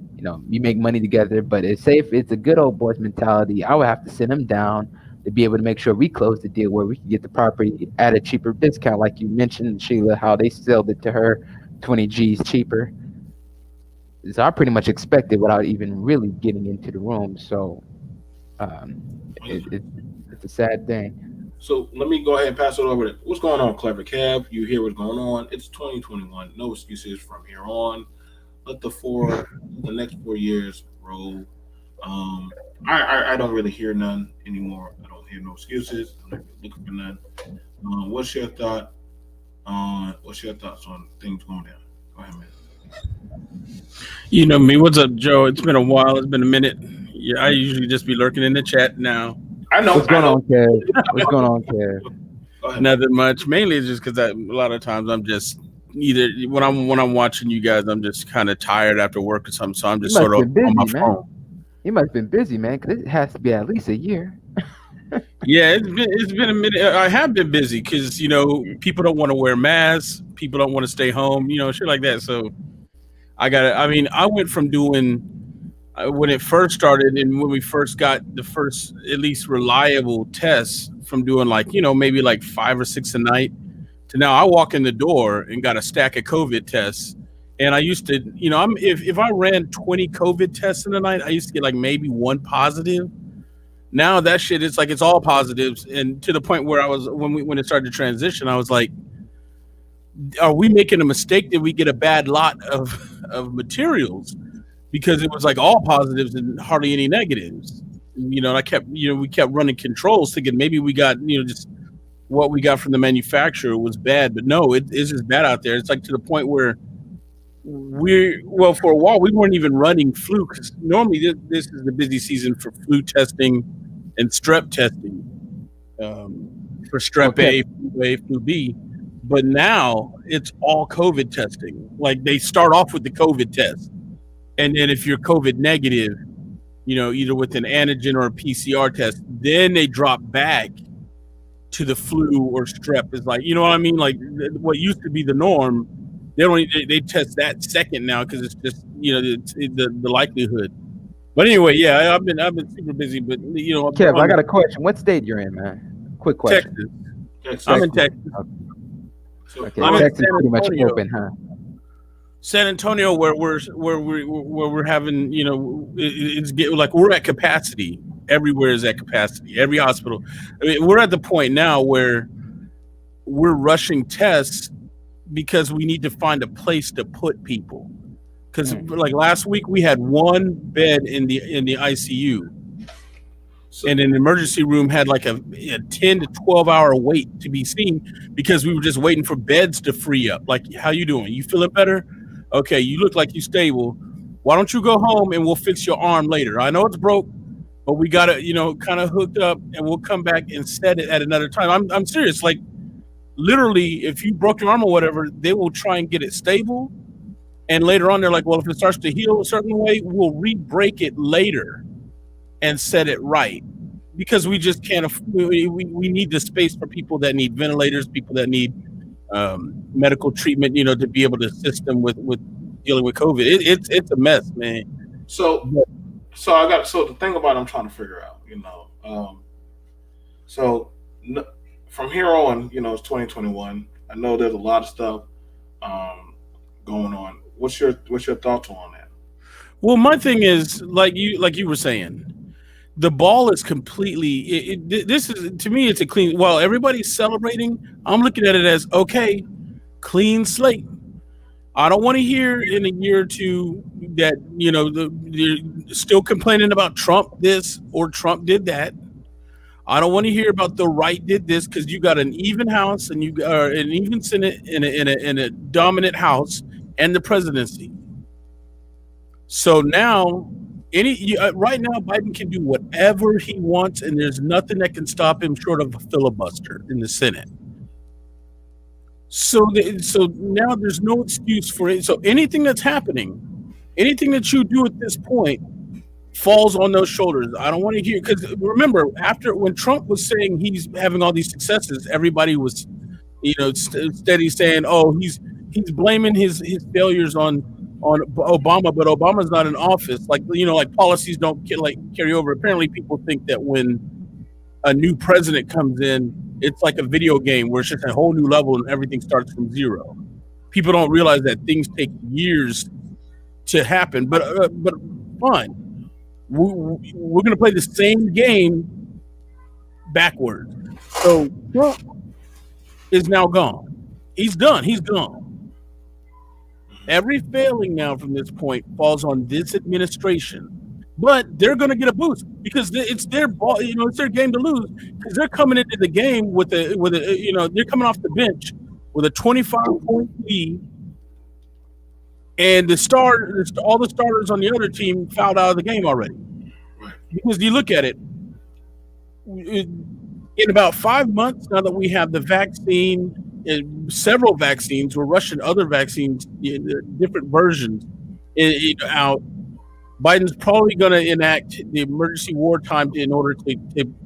you make money together, but say if it's a good old boys mentality, I would have to sit him down to be able to make sure we close the deal where we can get the property at a cheaper discount, like you mentioned, Sheila, how they sold it to her 20 G's cheaper. So I pretty much expected without even really getting into the room. So um, it's a sad thing. so let me go ahead and pass it over to what's going on, Clever Kev. You hear what's going on? It's 2021. No excuses from here on. Let the next 4 years roll. I don't really hear none anymore. I don't hear no excuses. I'm not looking for none. What's your thoughts on things going down? Go ahead, man. You know me. What's up, Joe? It's been a while. It's been a minute. Yeah, I usually just be lurking in the chat now. I know. What's going on, Kev? What's going on, Kev? Go ahead. Nothing much. Mainly it's just because a lot of times I'm just either when I'm watching you guys, I'm just kind of tired after work or something. So I'm You just must sort have of been on my busy, man. phone. You must have been busy, man, because it has to be at least a year. Yeah, it's been a minute. I have been busy because people don't want to wear masks. People don't want to stay home. Shit like that. So I went from doing when it first started and when we first got the first at least reliable tests from doing maybe like 5 or 6 a night to now I walk in the door and got a stack of COVID tests. And I used to, if I ran 20 COVID tests in a night, I used to get like maybe one positive. Now that shit, it's like it's all positives, and to the point where I was when it started to transition, I was like, are we making a mistake? Did we get a bad lot of materials? Because it was like all positives and hardly any negatives. And I kept, we kept running controls thinking maybe we got, just what we got from the manufacturer was bad. But no, it's just bad out there. It's like to the point where for a while, we weren't even running flu because normally this is the busy season for flu testing and strep testing for strep Okay. A, flu A, flu B. But now it's all COVID testing. Like they start off with the COVID test. And then if you're COVID negative, either with an antigen or a PCR test, then they drop back to the flu or strep. Is like, you know what I mean? Like what used to be the norm, they test that second now because it's just the likelihood. But anyway, yeah, I've been super busy, but Kev, I got a question. What state you're in, man? Quick question. Texas. I'm in Texas. So, Okay, I'm in Texas San pretty much Antonio. open, huh? San Antonio, where we're having, it's like we're at capacity. Everywhere is at capacity. Every hospital. I mean, we're at the point now where we're rushing tests because we need to find a place to put people. Because like last week we had one bed in the ICU, So, and an emergency room had like a 10 to 12 hour wait to be seen because we were just waiting for beds to free up. Like, how you doing? You feeling better? Okay, you look like you stable. Why don't you go home and we'll fix your arm later? I know it's broke, but we got it, kind of hooked up, and we'll come back and set it at another time. I'm serious. Like, literally, if you broke your arm or whatever, they will try and get it stable. And later on, they're like, well, if it starts to heal a certain way, we'll re-break it later and set it right, because we just can't we need the space for people that need ventilators, people that need medical treatment, to be able to assist them with dealing with COVID. It's a mess, man. so, so the thing about it, I'm trying to figure out, so from here on, it's 2021. I know there's a lot of stuff going on. What's your thoughts on that? Well, my thing is, like you were saying, the ball is completely this is, to me, it's a clean, while everybody's celebrating, I'm looking at it as, okay, clean slate. I don't want to hear in a year or two that they're still complaining about Trump this or Trump did that. I don't want to hear about the right did this, because you got an even House and you got an even Senate in a dominant House and the presidency. So now, right now, Biden can do whatever he wants, and there's nothing that can stop him short of a filibuster in the Senate. So now there's no excuse for it. So anything that's happening, anything that you do at this point, falls on those shoulders. I don't want to hear, because remember, after when Trump was saying he's having all these successes, everybody was, steady saying, oh, he's blaming his failures on Obama, but Obama's not in office. Like, like policies don't carry over. Apparently, people think that when a new president comes in, it's like a video game where it's just a whole new level and everything starts from zero. People don't realize that things take years to happen. But fine, we're going to play the same game backwards. So Trump is now gone. He's done. He's gone. Every failing now from this point falls on this administration, but they're going to get a boost because it's their ball. It's their game to lose, because they're coming into the game with they're coming off the bench with a 25-point lead, and all the starters on the other team fouled out of the game already. Right. Because you look at it, in about 5 months, now that we have the vaccine, several vaccines, we're rushing other vaccines, different versions out. Biden's probably going to enact the emergency wartime in order to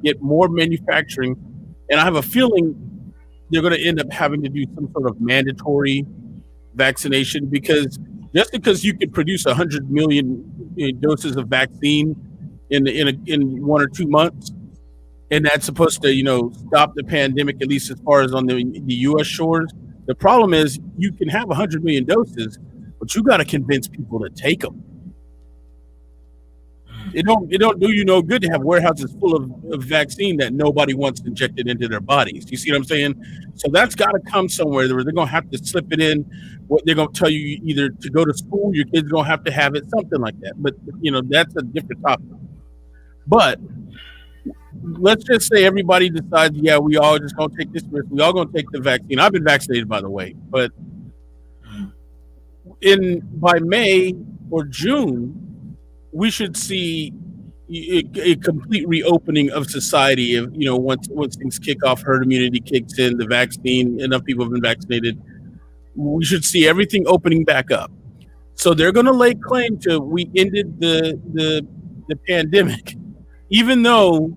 get more manufacturing. And I have a feeling they're going to end up having to do some sort of mandatory vaccination, because just because you could produce 100 million doses of vaccine in 1 or 2 months, and that's supposed to, stop the pandemic, at least as far as on the U.S. shores. The problem is you can have 100 million doses, but you got to convince people to take them. It don't do you no good to have warehouses full of vaccine that nobody wants injected into their bodies. You see what I'm saying? So that's got to come somewhere where they're going to have to slip it in. What they're going to tell you, either to go to school, your kids going to have to have it, something like that. But that's a different topic. But let's just say everybody decides, yeah, we all just going to take this risk. We all going to take the vaccine. I've been vaccinated, by the way, but by May or June, we should see a complete reopening of society. Once things kick off, herd immunity kicks in, the vaccine, enough people have been vaccinated, we should see everything opening back up. So they're going to lay claim to, we ended the pandemic, even though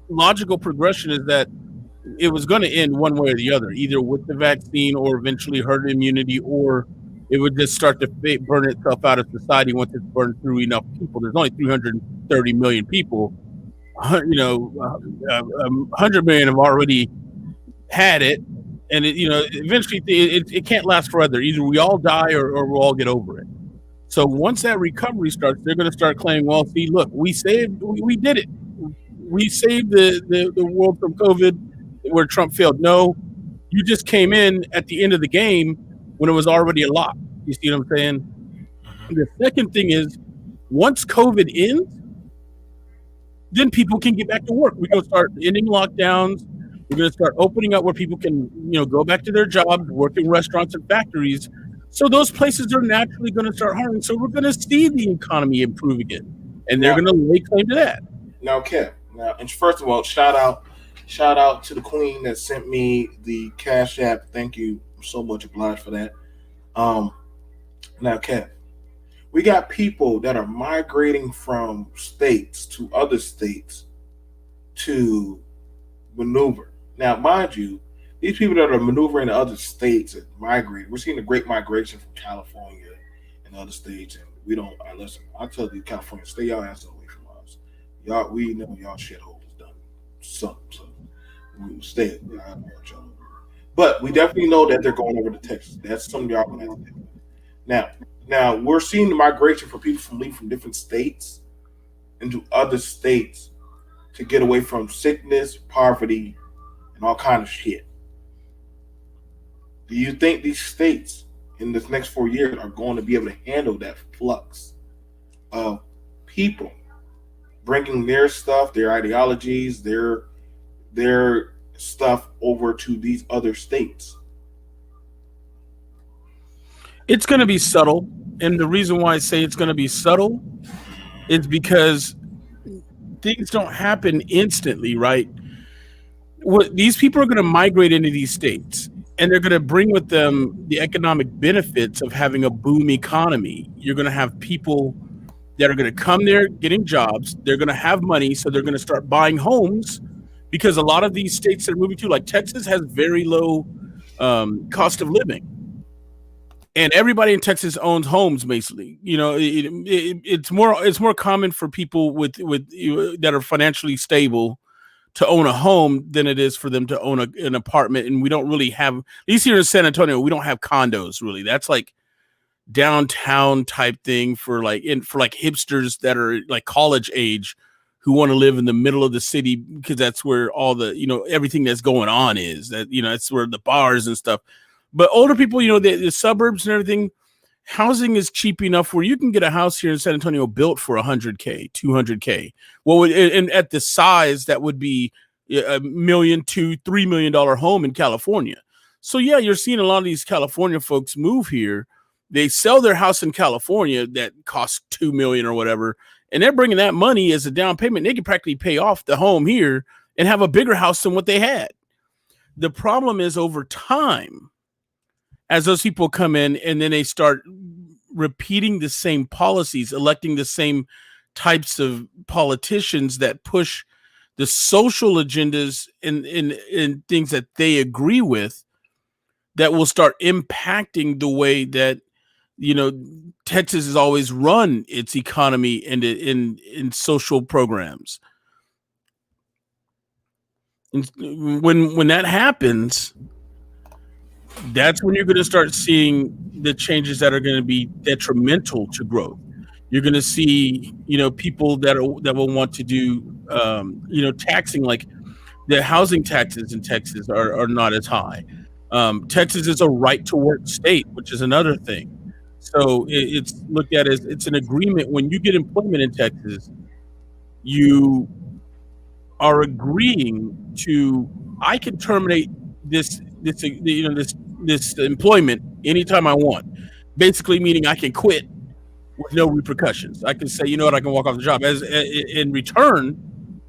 logical progression is that it was going to end one way or the other, either with the vaccine or eventually herd immunity, or it would just start to burn itself out of society once it's burned through enough people. There's only 330 million people. 100 million have already had it, and eventually it can't last forever. Either we all die or we'll all get over it. So once that recovery starts, they're going to start claiming, well, see, look, we did it. We saved the world from COVID where Trump failed. No, you just came in at the end of the game when it was already a lock. You see what I'm saying? And the second thing is, once COVID ends, then people can get back to work. We're going to start ending lockdowns. We're going to start opening up where people can, go back to their jobs, work in restaurants and factories. So those places are naturally going to start hiring. So we're going to see the economy improve again, and they're going to lay claim to that. Now, Kev. Now, and first of all, shout out to the queen that sent me the Cash App. Thank you, I'm so much obliged for that. Now, Kev, we got people that are migrating from states to other states to maneuver. Now, mind you, these people that are maneuvering to other states and migrating, we're seeing a great migration from California and other states. And we don't, listen, I tell you, California, stay y'all ass away from us. Y'all, we know y'all shitholes done something. So we stay. I don't want y'all. But we definitely know that they're going over to Texas. That's something y'all gonna have to do. Now we're seeing the migration for people from leaving from different states into other states to get away from sickness, poverty, and all kind of shit. Do you think these states in this next 4 years are going to be able to handle that flux of people bringing their stuff, their ideologies, their stuff over to these other states? It's going to be subtle. And the reason why I say it's going to be subtle is because things don't happen instantly, right? These people are going to migrate into these states, and they're going to bring with them the economic benefits of having a boom economy. You're going to have people that are going to come there getting jobs. They're going to have money, so they're going to start buying homes, because a lot of these states they're moving to, like Texas, has very low cost of living. And everybody in Texas owns homes, basically. It's more common for people with that are financially stable to own a home than it is for them to own an apartment. And we don't really have, at least here in San Antonio, we don't have condos really. That's like downtown type thing for hipsters that are like college age who want to live in the middle of the city, because that's where all the everything that's going on is. That's where the bars and stuff. But older people, the suburbs and everything, housing is cheap enough where you can get a house here in San Antonio built for $100K, $200K. Well, and at the size that would be $1 million to $3 million home in California. So yeah, you're seeing a lot of these California folks move here. They sell their house in California that costs $2 million or whatever, and they're bringing that money as a down payment. They can practically pay off the home here and have a bigger house than what they had. The problem is, over time, as those people come in and then they start repeating the same policies, electing the same types of politicians that push the social agendas and things that they agree with, that will start impacting the way that Texas has always run its economy and in social programs. And when that happens, that's when you're going to start seeing the changes that are going to be detrimental to growth. You're going to see, people that will want to do, taxing, like the housing taxes in Texas are not as high. Texas is a right to work state, which is another thing. So it's looked at as it's an agreement. When you get employment in Texas, you are agreeing to, I can terminate this employment anytime I want. Basically meaning I can quit with no repercussions. I can say, I can walk off the job. As in return,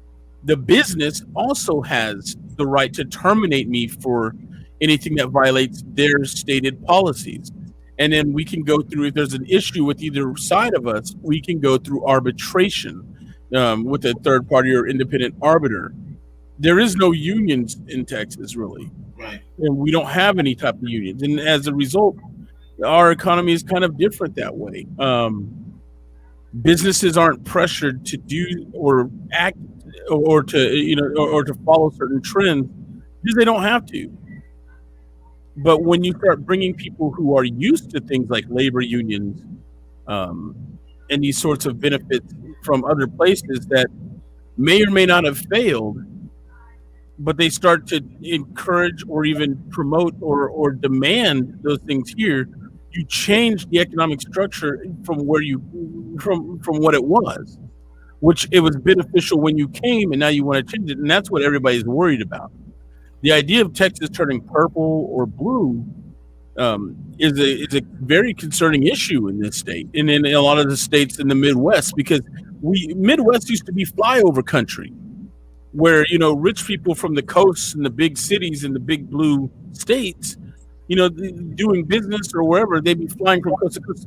the business also has the right to terminate me for anything that violates their stated policies. And then we can go through, if there's an issue with either side of us, we can go through arbitration with a third party or independent arbiter. There is no unions in Texas, really. Right. And we don't have any type of unions. And as a result, our economy is kind of different that way. Businesses aren't pressured to do or act or to follow certain trends because they don't have to. But when you start bringing people who are used to things like labor unions, um, and these sorts of benefits from other places that may or may not have failed, but they start to encourage or even promote or demand those things here, you change the economic structure from where you from what it was, which it was beneficial when you came, and now you want to change it, and that's what everybody's worried about. The idea of Texas turning purple or blue is a very concerning issue in this state, and in a lot of the states in the Midwest, because we Midwest used to be flyover country, where rich people from the coasts and the big cities and the big blue states, doing business or wherever, they'd be flying from coast to coast,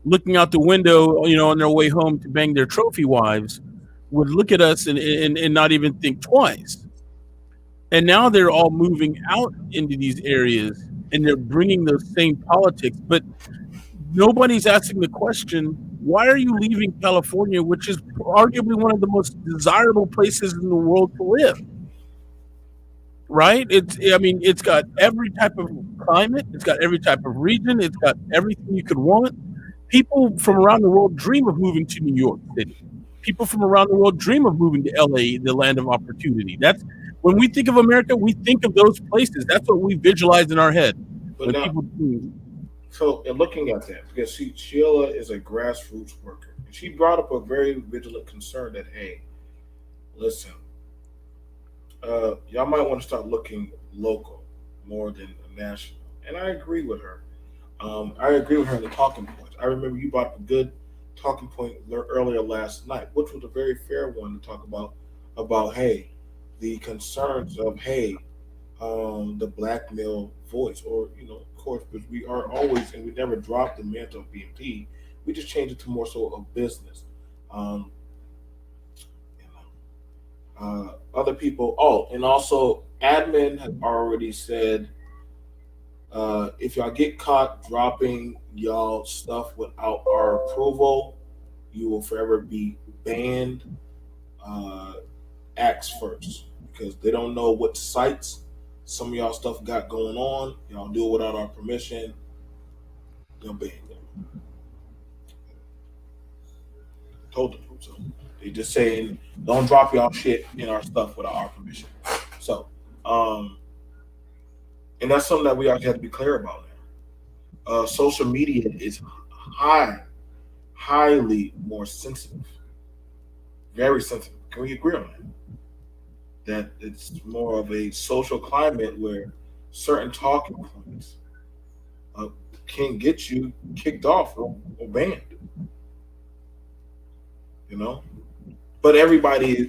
looking out the window, on their way home to bang their trophy wives, would look at us and not even think twice. And now they're all moving out into these areas and they're bringing those same politics, but nobody's asking the question, why are you leaving California, which is arguably one of the most desirable places in the world to live? Right? It's got every type of climate, it's got every type of region, it's got everything you could want. People from around the world dream of moving to New York City. People from around the world dream of moving to LA, the land of opportunity. That's when we think of America, we think of those places. That's what we visualize in our head. But When now, people so in looking at that, because Sheila is a grassroots worker, and she brought up a very vigilant concern that, hey, listen, y'all might want to start looking local more than national. And I agree with her. I agree with her in the talking points. I remember you brought up a good talking point earlier last night, which was a very fair one to talk about hey, the concerns of hey, the black male voice, or of course, but we are always and we never drop the mantle of BMT. We just change it to more so of business. Um, Other people. Oh, and also, admin had already said if y'all get caught dropping y'all stuff without our approval, you will forever be banned. Uh, Acts first because they don't know what sites some of y'all stuff got going on. Y'all do it without our permission. They'll ban them. Told them so. They just saying don't drop y'all shit in our stuff without our permission. So, um, and that's something that we actually have to be clear about now. Social media is highly more sensitive, very sensitive. Can we agree on that? That it's more of a social climate where certain talking points uh, can get you kicked off or banned, you know. But everybody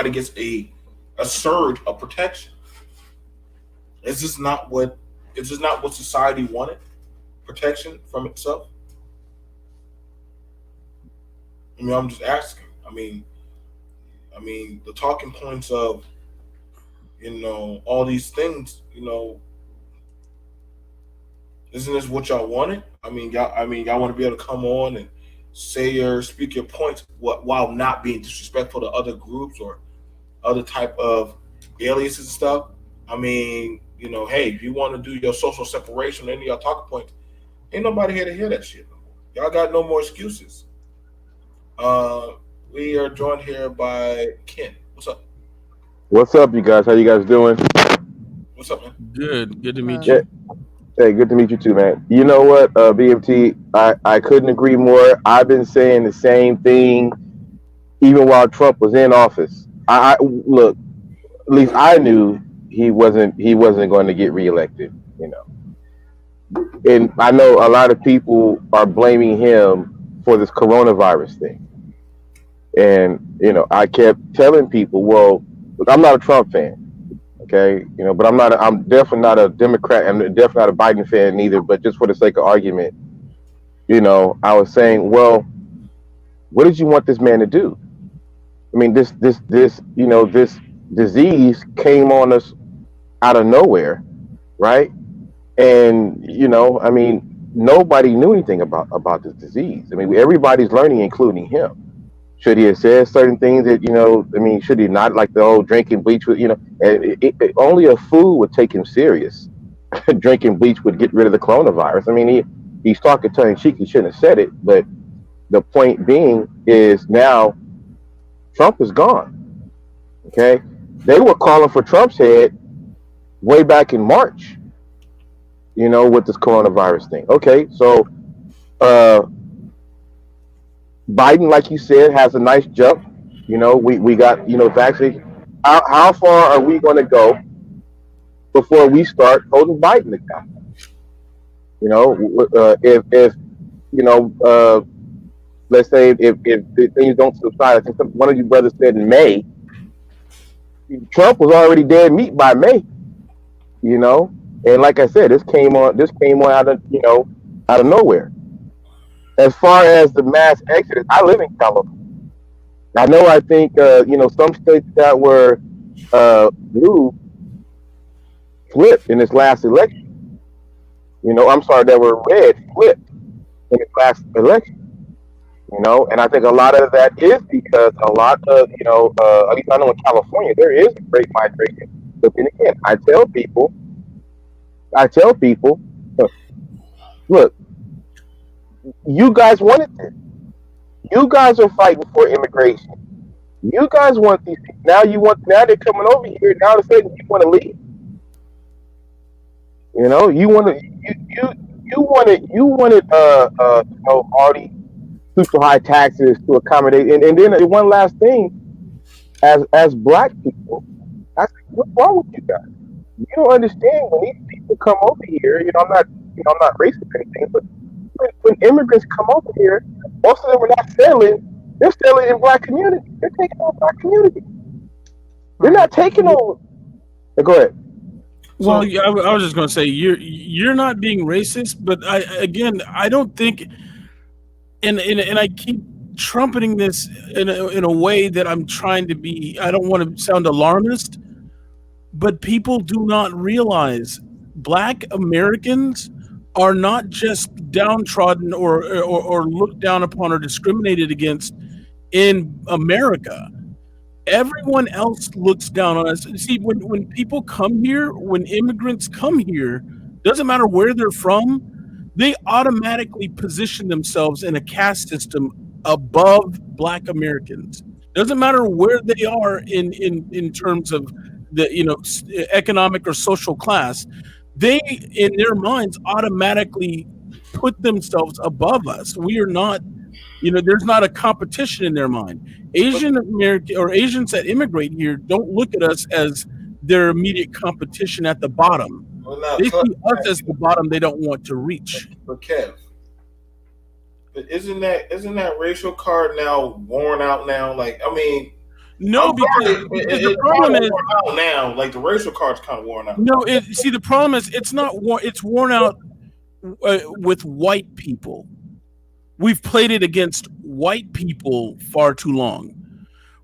gets a surge of protection. Is this not what society wanted? Protection from itself. I mean, I'm just asking. I mean, the talking points of all these things. Isn't this what y'all wanted? Y'all want to be able to come on and speak your points, while not being disrespectful to other groups or other type of aliases and stuff. Hey, if you want to do your social separation, any of y'all talking points, ain't nobody here to hear that shit no more. Y'all got no more excuses. Uh, we are joined here by Ken. What's up? What's up, you guys? How you guys doing? What's up, man? good to meet Uh, Yeah. you. Hey, good to meet you too, man. You know what, BMT, I couldn't agree more. I've been saying the same thing even while Trump was in office. I look, at least I knew he wasn't going to get reelected. And I know a lot of people are blaming him for this coronavirus thing. And I kept telling people, well, look, I'm not a Trump fan. Okay, but I'm definitely not a Democrat. I'm definitely not a Biden fan neither. But just for the sake of argument, I was saying, well, what did you want this man to do? I mean, this disease came on us out of nowhere, right? And nobody knew anything about this disease. I mean, everybody's learning, including him. Should he have said certain things that should he not, like the whole drinking bleach with, only a fool would take him serious. drinking bleach would get rid of the coronavirus. I mean, he's talking tongue in cheek. He shouldn't have said it, but the point being is now Trump is gone. Okay, they were calling for Trump's head way back in March. With this coronavirus thing. Okay, so uh, Biden, like you said, has a nice jump. We got vaccine. How far are we going to go before we start holding Biden accountable? If you know, let's say if things don't subside, I think one of you brothers said in May, Trump was already dead meat by May. And like I said, this came on out of nowhere. As far as the mass exodus, I live in California. I know. I think some states that were blue flipped in this last election. I'm sorry, that were red flipped in this last election. And I think a lot of that is because a lot of at least I know in California there is a great migration. But then again, I tell people, look, you guys wanted this. You guys are fighting for immigration. You guys want these people. Now they're coming over here. Now all of a sudden you want to leave. You want to you wanted all these super high taxes to accommodate. And then one last thing, as black people, I said, what's wrong with you guys? You don't understand when these people come over here. I'm not racist or anything, but when immigrants come over here, most of them are not settling. They're settling in black communities. They're taking over black communities. They're not taking over. Go ahead. Well, yeah, I was just going to say you're not being racist, but I don't think, and I keep trumpeting this in a way that I'm trying to be. I don't want to sound alarmist, but people do not realize Black Americans are not just downtrodden or looked down upon or discriminated against in America. Everyone else looks down on us. See, when people come here, when immigrants come here, doesn't matter where they're from, they automatically position themselves in a caste system above Black Americans. Doesn't matter where they are in terms of the economic or social class. They, in their minds, automatically put themselves above us. We are not, there's not a competition in their mind. Asian American or Asians that immigrate here don't look at us as their immediate competition at the bottom. Well, now, They see us as the bottom they don't want to reach. but Kev, but isn't that racial card now worn out now? Like, I mean, No, because the problem is worn out now. Like the racial card's kind of worn out. no. See, the problem is it's not. It's worn out with white people. We've played it against white people far too long.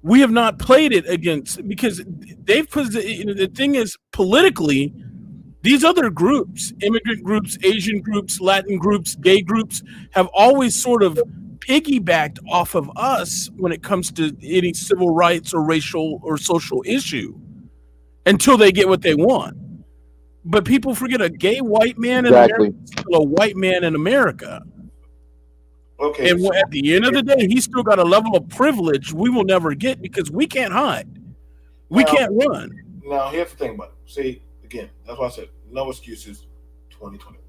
We have not played it against because the thing is politically, these other groups, immigrant groups, Asian groups, Latin groups, gay groups, have always sort of piggybacked off of us when it comes to any civil rights or racial or social issue until they get what they want. But people forget a gay white man in Exactly. America is still a white man in America. Okay, And so at the end of the day, he's still got a level of privilege we will never get because we can't hide. We Now- can't run. now here's the thing about it. See, again, that's why I said no excuses. 2021.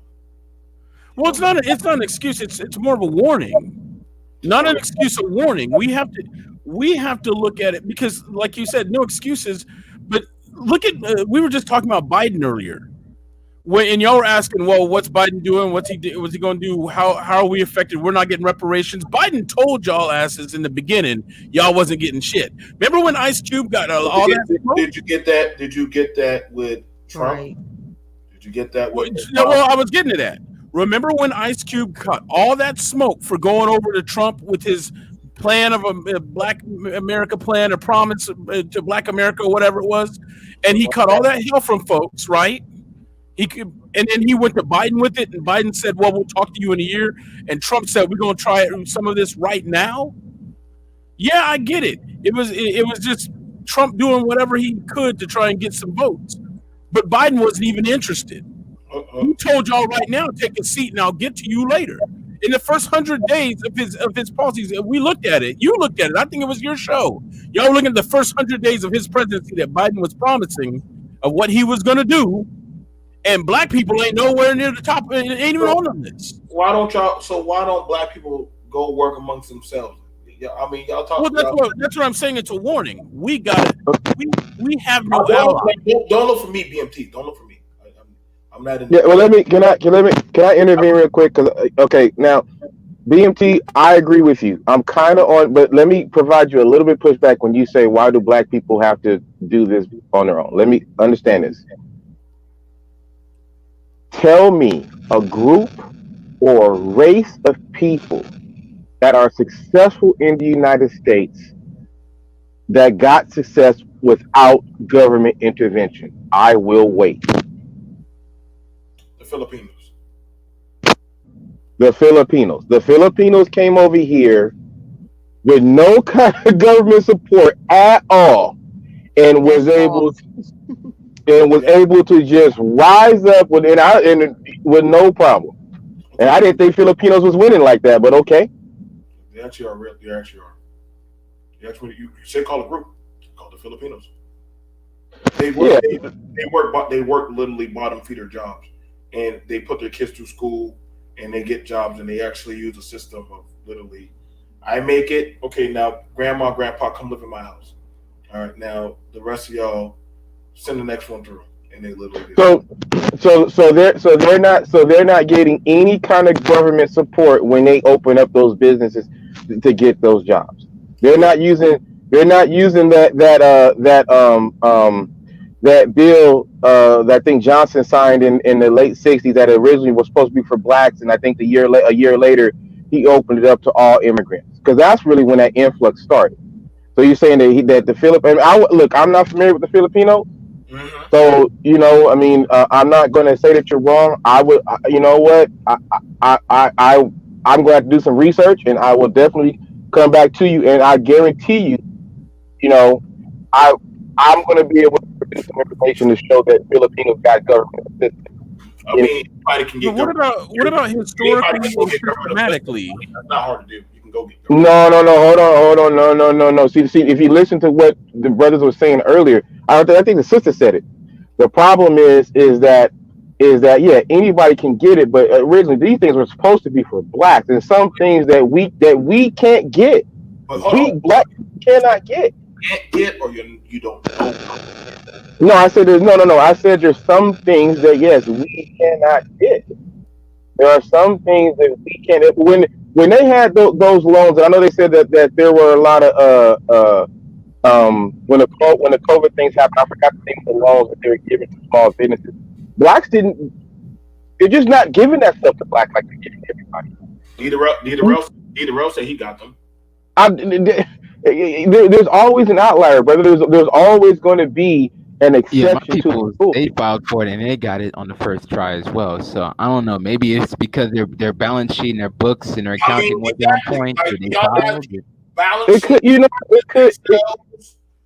Well, it's not an excuse. It's more of a warning. Not an excuse, a warning. We have to look at it because, like you said, no excuses. But look at we were just talking about Biden earlier, and y'all were asking, well, what's Biden doing? What's he going to do? How are we affected? We're not getting reparations. Biden told y'all asses in the beginning, y'all wasn't getting shit. Remember when Ice Cube got all that? Did you get that? Did you get that with Trump? Right. Did you get that with? No, well, I was getting to that. Remember when Ice Cube cut all that smoke for going over to Trump with his plan of a Black America plan, a promise to Black America, or whatever it was, and he cut all that hell from folks, right? And then he went to Biden with it, and Biden said, "Well, we'll talk to you in a year." And Trump said, "We're going to try some of this right now." Yeah, I get it. It was just Trump doing whatever he could to try and get some votes, but Biden wasn't even interested. He told y'all right now, take a seat, and I'll get to you later. In the first 100 days of his policies, we looked at it. You looked at it. I think it was your show. Y'all looking at the first 100 days of his presidency that Biden was promising of what he was going to do, and black people ain't nowhere near the top. Ain't even on the list. Why don't y'all? So why don't black people go work amongst themselves? Yeah, I mean, y'all talk. Well, that's what I'm saying. It's a warning. We got it. We have no Don't, ally. don't look for me, BMT. Don't look for me. I'm not in. Yeah, well, can I intervene real quick? Cause okay, now BMT, I agree with you. I'm kind of on, but let me provide you a little bit pushback when you say why do black people have to do this on their own? Let me understand this. Tell me a group or a race of people that are successful in the United States that got success without government intervention. I will wait. The Filipinos. The Filipinos. The Filipinos came over here with no kind of government support at all, and was able to just rise up with with no problem. And I didn't think Filipinos was winning like that, but okay. They actually are real. They actually are. You say call a group, call the Filipinos. They work. Yeah. They work literally bottom feeder jobs, and they put their kids through school, and they get jobs, and they actually use a system of literally, I make it. Okay, now grandma, grandpa, come live in my house. All right, now the rest of y'all send the next one through, and they literally. So they're not getting any kind of government support when they open up those businesses to get those jobs. They're not using that bill that I think Johnson signed in the late '60s that originally was supposed to be for blacks, and I think a year later he opened it up to all immigrants, because that's really when that influx started. So you're saying that the Philippines? Look, I'm not familiar with the Filipinos. Mm-hmm. So I mean, I'm not going to say that you're wrong. I would, you know what? I'm going to have to do some research, and I will definitely come back to you. And I guarantee you, I'm going to be able to produce some information to show that Filipinos got government assistance. I mean, anybody can get. But what about historically or systematically? That's not hard to do. You can go get. No. Hold on. No. See. If you listen to what the brothers were saying earlier, I think the sister said it. The problem is that yeah, anybody can get it, but originally these things were supposed to be for blacks, and some things that we can't get, black cannot get. Can't get, or you don't know. No, I said there's no. I said there's some things that yes we cannot get. There are some things that we can't. When they had those loans, and I know they said that there were a lot of when the COVID things happened, I forgot the name of the loans that they were giving to small businesses. Blacks didn't. They're just not giving that stuff to blacks like they're giving everybody. Neither else said he got them. There's always an outlier, brother. There's always going to be an exception. Yeah, my people, they filed for it and they got it on the first try as well. So I don't know. Maybe it's because their balance sheet and their books and their accounting was on point. Like, they filed it. It could.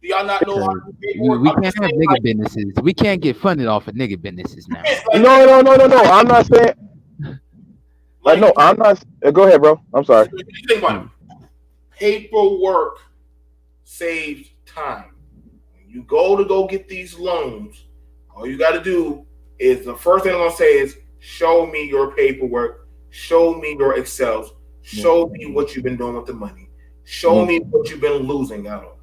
Do y'all not know how to we can't have nigga businesses. We can't get funded off of nigga businesses now. No. I'm not saying. No, I'm not. Go ahead, bro. I'm sorry. Think about it. Paperwork saves time. When you go get these loans, all you got to do is, the first thing I'm going to say is, show me your paperwork, show me your Excels, show me what you've been doing with the money, show me what you've been losing out on.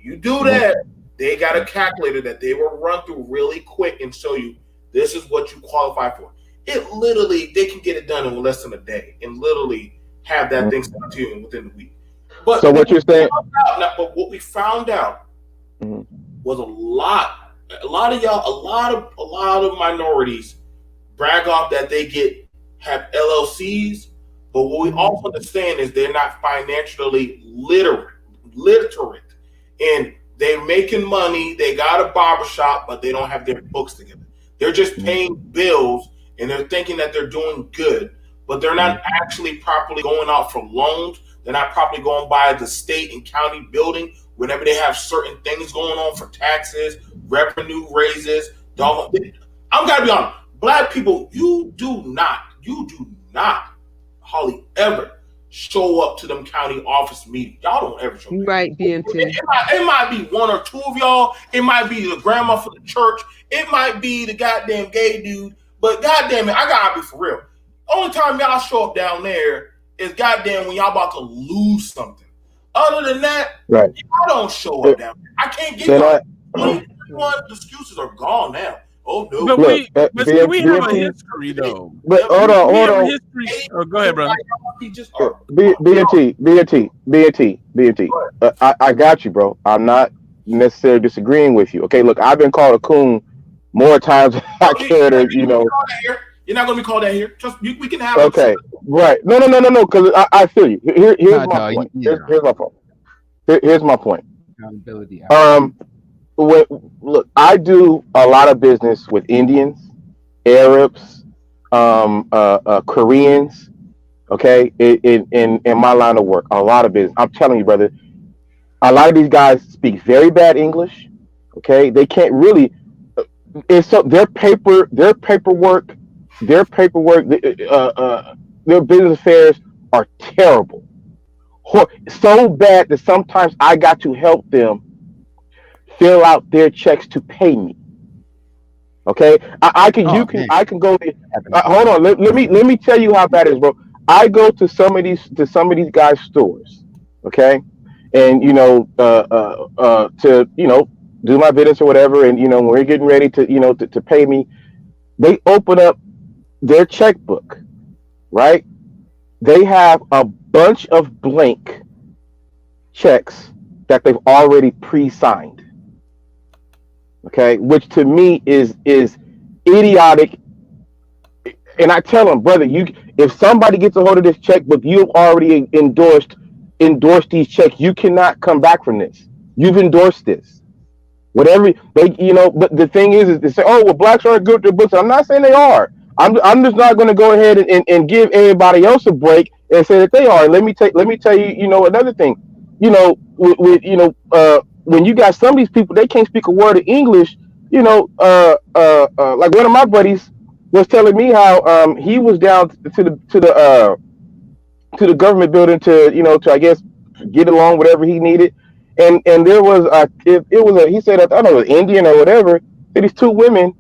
You do that, they got a calculator that they will run through really quick and show you this is what you qualify for. It literally, they can get it done in less than a day and literally have that thing sent to you within the week. But so what you're saying? But what we found out was a lot of minorities brag off that they have LLCs, but what we also understand is they're not financially literate, and they're making money. They got a barbershop, but they don't have their books together. They're just paying bills, and they're thinking that they're doing good, but they're not actually properly going out for loans. They're not properly going by the state and county building whenever they have certain things going on for taxes, revenue raises. I'm gotta be honest. black people, you do not, hardly ever show up to them county office meetings. Y'all don't ever show up. Right, BMT. It might be one or two of y'all. It might be the grandma for the church. It might be the goddamn gay dude. But goddamn it, I gotta be for real. Only time y'all show up down there is goddamn when y'all about to lose something. Other than that, right, y'all don't show up down there. I can't get y'all. 21 excuses are gone now. Oh no. But we have a history though. But hold on. History. Oh, go ahead, brother. BNT. I got you, bro. I'm not necessarily disagreeing with you. Okay, look, I've been called a coon more times than I care to, you know. You're not going to be called that here. Trust me, we can have. Okay, right. No. Because I feel you. Here's my point. Here's my point. Here's my point. Accountability. Look, I do a lot of business with Indians, Arabs, Koreans. Okay, in my line of work, a lot of business. I'm telling you, brother, a lot of these guys speak very bad English. Okay, they can't really. It's so their paperwork, their business affairs are terrible, so bad that sometimes I got to help them fill out their checks to pay me. Okay, I can go. Hold on, let me tell you how bad it is, bro. I go to some of these guys' stores, okay, and to do my business or whatever, and when we're getting ready to to pay me, they open up their checkbook, right? They have a bunch of blank checks that they've already pre-signed. Okay, which to me is idiotic. And I tell them, brother, if somebody gets a hold of this checkbook, you've already endorsed these checks. You cannot come back from this. You've endorsed this. Whatever they, but the thing is they say, oh, well, blacks aren't good with their books. I'm not saying they are. I'm just not going to go ahead and give everybody else a break and say that they are. And let me tell you, another thing, when you got some of these people, they can't speak a word of English. Like one of my buddies was telling me how he was down to the government building to I guess get along whatever he needed, and there was he said, I don't know, Indian or whatever. These two women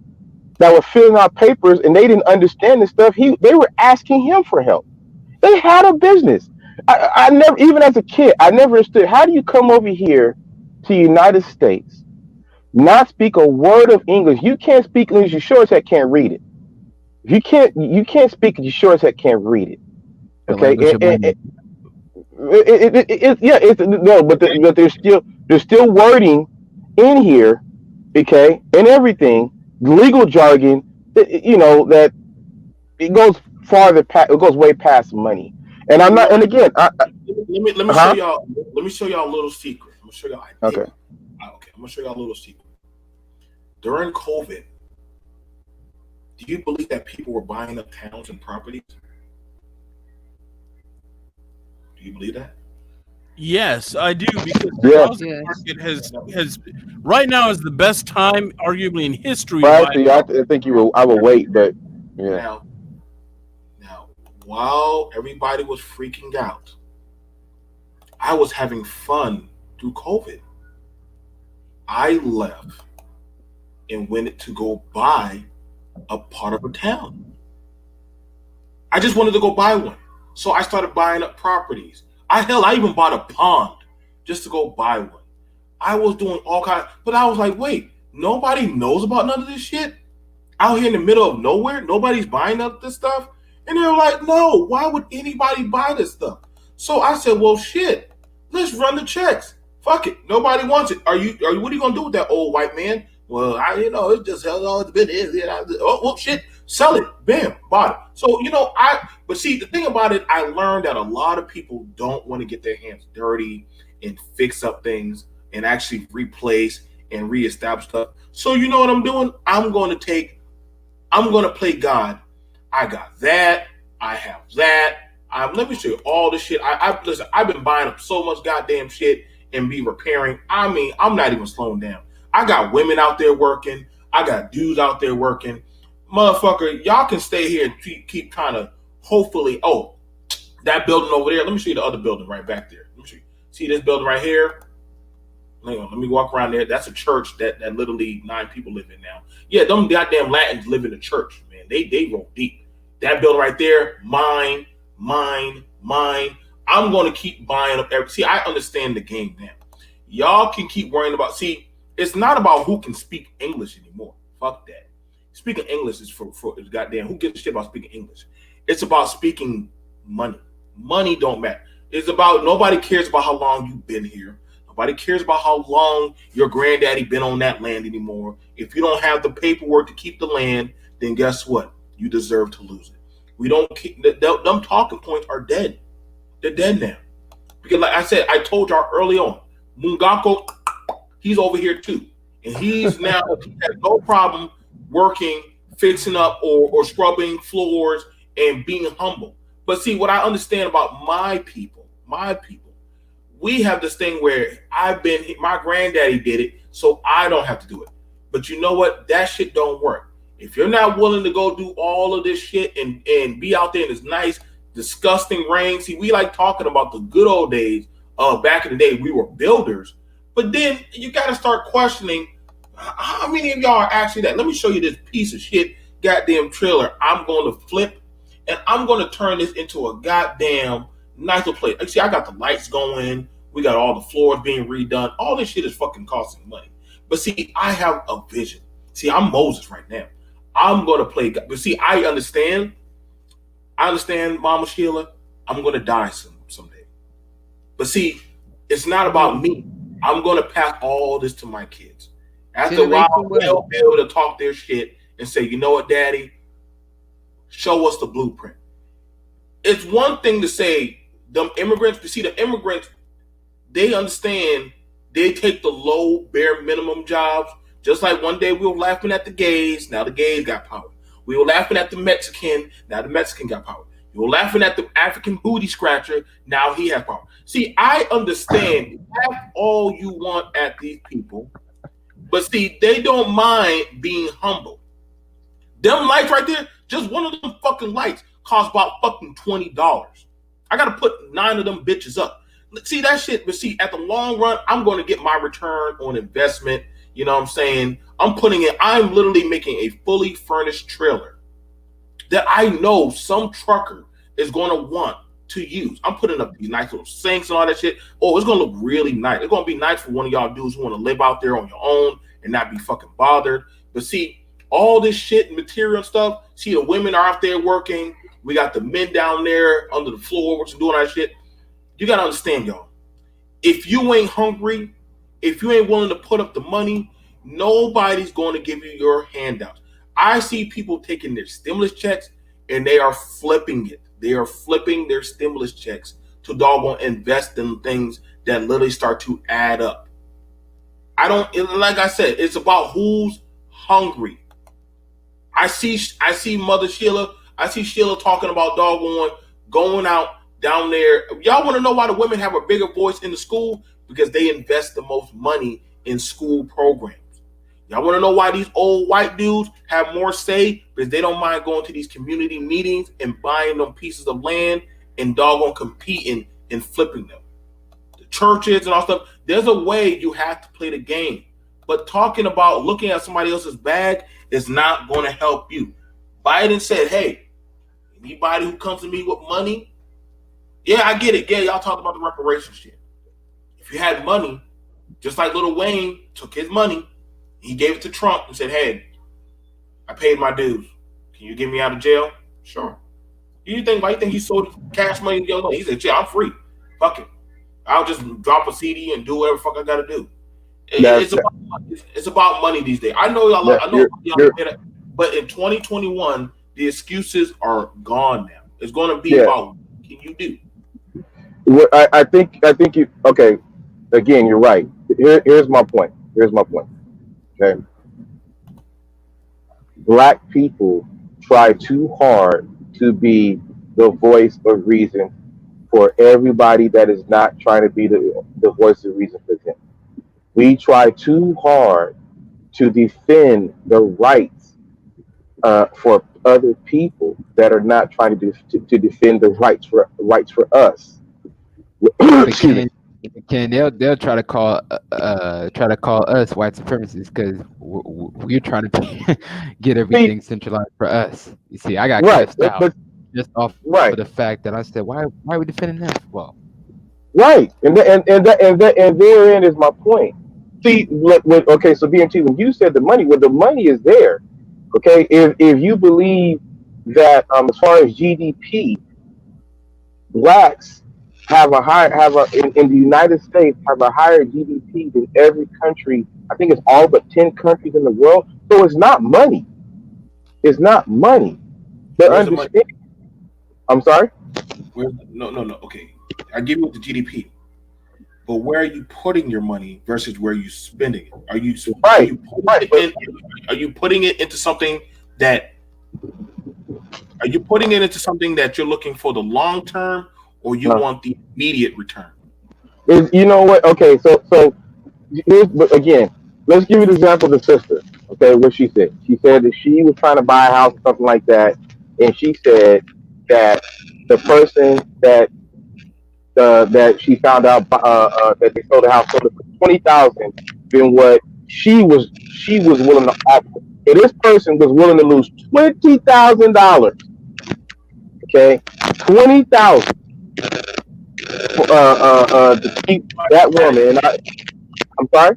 that were filling out papers and they didn't understand this stuff. They were asking him for help. They had a business. I never, even as a kid, I never understood, how do you come over here to the United States, not speak a word of English? You can't speak English, you sure as heck can't read it. If you can't speak it, you sure as heck can't read it. Okay, but there's still wording in here, okay, and everything, legal jargon, that it goes it goes way past money. And I'm not. And again, let me show y'all. Let me show y'all a little secret. I'm gonna show y'all. Okay. Okay. I'm gonna show y'all a little secret. During COVID, do you believe that people were buying up towns and properties? Do you believe that? Yes, I do, because the housing market has right now is the best time, arguably in history. Well, actually, I think I will wait, but yeah. Now, while everybody was freaking out, I was having fun through COVID. I left and went to go buy a part of a town. I just wanted to go buy one. So I started buying up properties. I even bought a pond just to go buy one. I was doing all kinds, but I was like, wait, nobody knows about none of this shit? Out here in the middle of nowhere, nobody's buying up this stuff? And they were like, no, why would anybody buy this stuff? So I said, well, shit, let's run the checks. Fuck it. Nobody wants it. What are you gonna do with that old white man? Well, it just has always been here. Oh, well, shit, sell it. Bam, bought it. So, but see, the thing about it, I learned that a lot of people don't want to get their hands dirty and fix up things and actually replace and reestablish stuff. So, you know what I'm doing? I'm going to play God. I got that. I have that. Let me show you all the shit. Listen, I've been buying up so much goddamn shit and be repairing. I mean, I'm not even slowing down. I got women out there working. I got dudes out there working. motherfucker, y'all can stay here and keep kind of hopefully. Oh, that building over there. Let me show you the other building right back there. Let me show you. See this building right here? Hang on, let me walk around there. That's a church that literally 9 people live in now. Yeah, them goddamn Latins live in the church, man. They roll deep. That building right there, mine, mine, mine. I'm going to keep buying up every. See, I understand the game now. Y'all can keep worrying about. See, it's not about who can speak English anymore. Fuck that. Speaking English is for goddamn. Who gives a shit about speaking English? It's about speaking money. Money don't matter. It's about nobody cares about how long you've been here. Nobody cares about how long your granddaddy been on that land anymore. If you don't have the paperwork to keep the land, then guess what? You deserve to lose it. We don't keep them talking points are dead. They're dead now. Because like I said, I told y'all early on, Mungako, he's over here too. And he's now he has no problem working, fixing up or scrubbing floors and being humble. But see, what I understand about my people, we have this thing where my granddaddy did it, so I don't have to do it. But you know what? That shit don't work. If you're not willing to go do all of this shit and be out there in this nice, disgusting rain, see, we like talking about the good old days. Back in the day, we were builders. But then you got to start questioning how many of y'all are actually that. Let me show you this piece of shit goddamn trailer I'm going to flip, and I'm going to turn this into a goddamn nicer place. See, I got the lights going. We got all the floors being redone. All this shit is fucking costing money. But see, I have a vision. See, I'm Moses right now. I'm going to play. But see, I understand, Mama Sheila. I'm going to die someday. But see, it's not about me. I'm going to pass all this to my kids. After a while, they'll be able to talk their shit and say, you know what, Daddy? Show us the blueprint. It's one thing to say them immigrants, but see, the immigrants, they understand they take the low, bare minimum jobs. Just like one day we were laughing at the gays, now the gays got power. We were laughing at the Mexican, now the Mexican got power. You were laughing at the African booty scratcher, now he has power. See, I understand that's all you want at these people, but see, they don't mind being humble. Them lights right there, just one of them fucking lights cost about fucking $20. I gotta put 9 of them bitches up. See that shit, but see, at the long run, I'm going to get my return on investment. You know what I'm saying? I'm literally making a fully furnished trailer that I know some trucker is going to want to use. I'm putting up these nice little sinks and all that shit. Oh, it's going to look really nice. It's going to be nice for one of y'all dudes who want to live out there on your own and not be fucking bothered. But see, all this shit and material stuff, see, the women are out there working. We got the men down there under the floor, which are doing that shit. You got to understand, y'all. If you ain't hungry, if you ain't willing to put up the money, nobody's going to give you your handouts. I see people taking their stimulus checks and they are flipping it. They are flipping their stimulus checks to doggone invest in things that literally start to add up. Like I said, it's about who's hungry. I see Mother Sheila. I see Sheila talking about doggone going out down there. Y'all want to know why the women have a bigger voice in the school? Because they invest the most money in school programs. Y'all want to know why these old white dudes have more say? Because they don't mind going to these community meetings and buying them pieces of land and doggone competing and flipping them. The churches and all stuff. There's a way you have to play the game. But talking about looking at somebody else's bag is not going to help you. Biden said, hey, anybody who comes to me with money, yeah, I get it. Yeah, y'all talk about the reparations shit. If you had money, just like Lil Wayne took his money, he gave it to Trump and said, hey, I paid my dues. Can you get me out of jail? Sure. Why you think he sold cash money to Young Money? He said, yeah, I'm free. Fuck it. I'll just drop a CD and do whatever the fuck I got to do. It's about money these days. I know y'all. But in 2021, the excuses are gone now. It's going to be about what can you do. I think you okay. Again, you're right. Here's my point. Okay, Black people try too hard to be the voice of reason for everybody that is not trying to be the voice of reason for them. We try too hard to defend the rights for other people that are not trying to defend the rights for us. But Excuse me. Ken, they'll try to call us white supremacists because we're trying to get See, everything centralized for us. You see, I got right, cussed out but just off right, of the fact that I said, why are we defending them? Well, right, and therein is my point. See, okay, so BMT, when you said the money, well, the money is there. Okay, if you believe that as far as GDP, blacks in the United States have a higher GDP than every country. I think it's all but 10 countries in the world. So it's not money. It's not money. But Where's the money? understand. I'm sorry. No. Okay, I give you the GDP, but where are you putting your money versus where you spending it? Are you Right. Right. are you putting it into something that you're looking for the long term, or you No. want the immediate return? You know what? Okay. So but again, let's give you the example of the sister. Okay, what she said. She said that she was trying to buy a house or something like that, and she said that the person that she found out that they sold the house sold it for 20,000 than what she was willing to offer. And this person was willing to lose $20,000. Okay, 20,000 to keep that woman. And I'm sorry.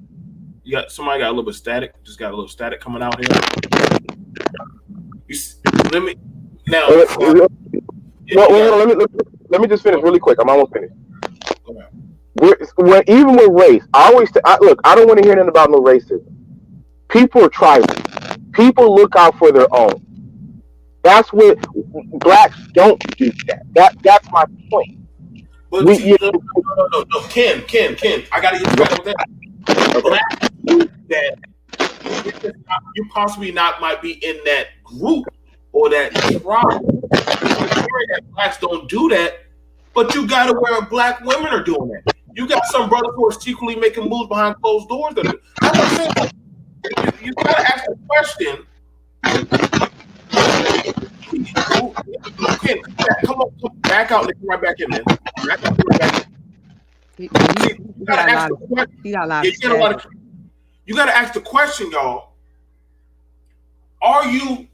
Somebody got a little bit static. Just got a little static coming out here. Let me now. Well, let me just finish really quick. I'm almost finished. Even with race, look. I don't want to hear anything about no racism. People are tribal. People look out for their own. That's what blacks don't do. That's my point. But We, see, no, Ken, I gotta get right with that. Blacks do that. You possibly not might be in that group or that tribe. That blacks don't do that, but you got to where black women are doing that. You got some brothers who are secretly making moves behind closed doors. That's what I'm saying. You got to ask the question. Okay, come back out and come right back in, man. He got a lot of static. You got to ask the question, y'all. Are you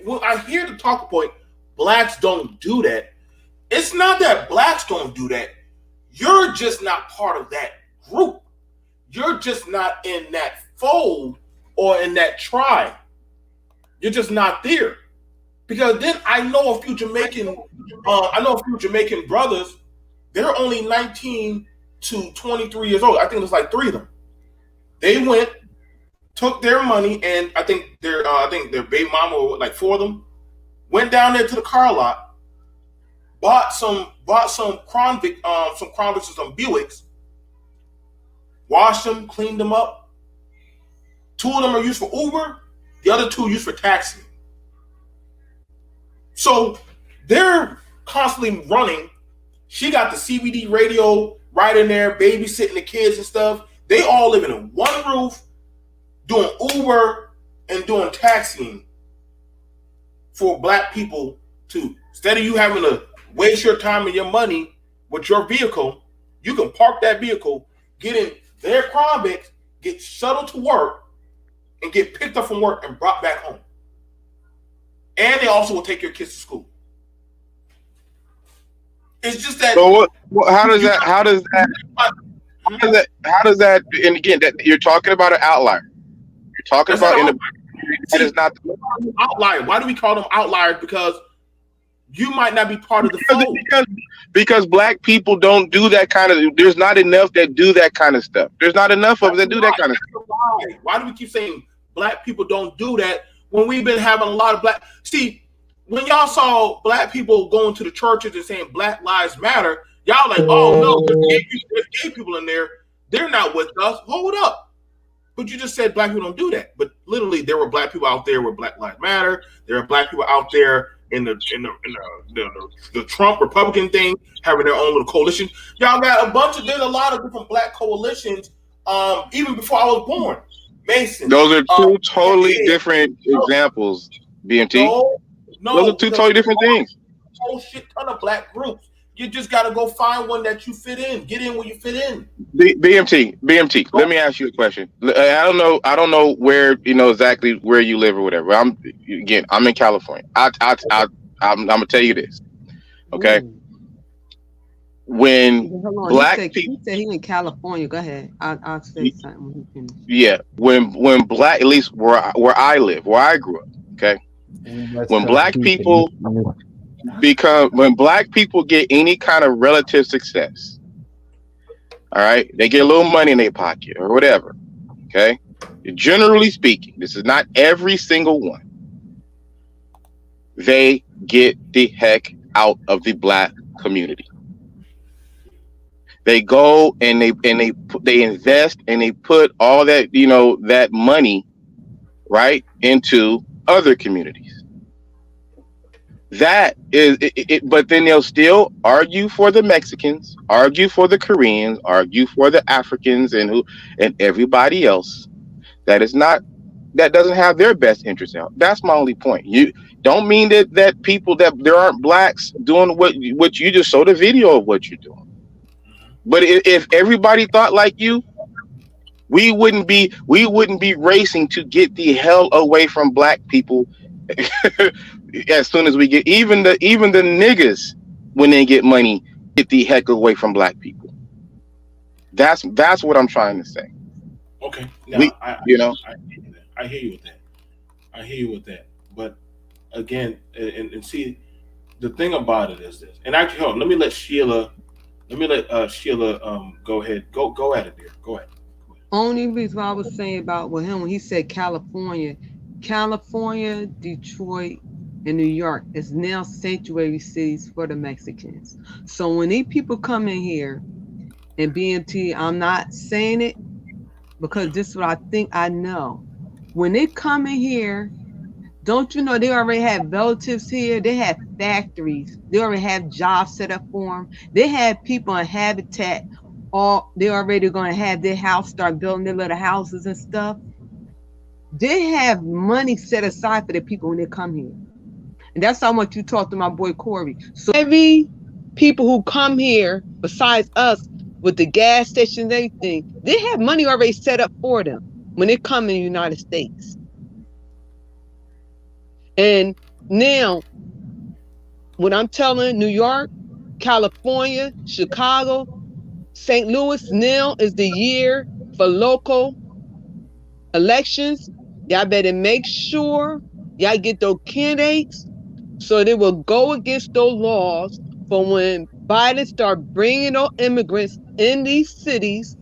when I hear the talk point, blacks don't do that. It's not that blacks don't do that. You're just not part of that group. You're just not in that fold or in that tribe. You're just not there. Because then I know a few Jamaican brothers. They're only 19 to 23 years old. I think there's like 3 of them. They went, took their money, and I think their baby mama, or like 4 of them, went down there to the car lot, bought some Crown Vics and some Buicks, washed them, cleaned them up. 2 of them are used for Uber. The other 2 are used for taxi. So they're constantly running. She got the CBD radio right in there, babysitting the kids and stuff. They all living in one roof, doing Uber and doing taxiing for black people to, instead of you having to waste your time and your money with your vehicle, you can park that vehicle, get in their Crown Vics, get shuttled to work, and get picked up from work and brought back home. And they also will take your kids to school. It's just that. So how does that? And again, that you're talking about an outlier. You're talking about that is not the outlier. Why do we call them outliers? Because you might not be part of the fold. Because black people don't do that kind of. There's not enough that do that kind of stuff. There's not enough of them that do that kind of stuff. Why do we keep saying black people don't do that when we've been having a lot of black? See, when y'all saw black people going to the churches and saying Black Lives Matter, y'all like, oh no, there's gay people in there. They're not with us. Hold up. But you just said black people don't do that. But literally, there were black people out there with Black Lives Matter. There are black people out there in the Trump Republican thing, having their own little coalition. Y'all got there's a lot of different black coalitions. Even before I was born, Mason. Those are 2 totally different examples. BMT. No, Those are no, two because totally different things. whole shit ton of black groups. You just got to go find one that you fit in. Get in where you fit in. BMT. Let me ask you a question. I don't know where exactly where you live or whatever. I'm in California. I'm gonna tell you this. Okay, Ooh. when Hold on. black people, He said he in California. Go ahead. I'll say something when he finishes. yeah, when black, at least where I live, where I grew up. Okay, Let's when go black deep in people when black people get any kind of relative success, all right, they get a little money in their pocket or whatever. Okay, generally speaking, this is not every single one. They get the heck out of the black community. They go and they invest and they put all that that money right into other communities. That is but then they'll still argue for the Mexicans, argue for the Koreans, argue for the Africans and everybody else that is not that doesn't have their best interests out. That's my only point. You don't mean that people that there aren't blacks doing what you just showed a video of what you're doing. But if everybody thought like you, we wouldn't be racing to get the hell away from black people as soon as we get even the niggas when they get money get the heck away from black people. That's what I'm trying to say. Okay, We now you know I hear you with that. I hear you with that. But again, and see, the thing about it is this. And actually, hold on. Let me let Sheila. Sheila go ahead. Go at it, dear. Go ahead. Only reason why I was saying about with him when he said California, Detroit, and New York is now sanctuary cities for the Mexicans. So when these people come in here and BMT, I'm not saying it because this is what I think I know. When they come in here, don't you know they already have relatives here? They have factories. They already have jobs set up for them. They have people in Habitat. Or they're already going to have their house, start building their little houses and stuff. They have money set aside for the people when they come here. And that's how much you talk to my boy Corey. So every people who come here, besides us, with the gas stations and everything, they have money already set up for them when they come in the United States. And now, what I'm telling New York, California, Chicago, St. Louis, now is the year for local elections. Y'all better make sure y'all get those candidates so they will go against those laws for when Biden start bringing those immigrants in these cities.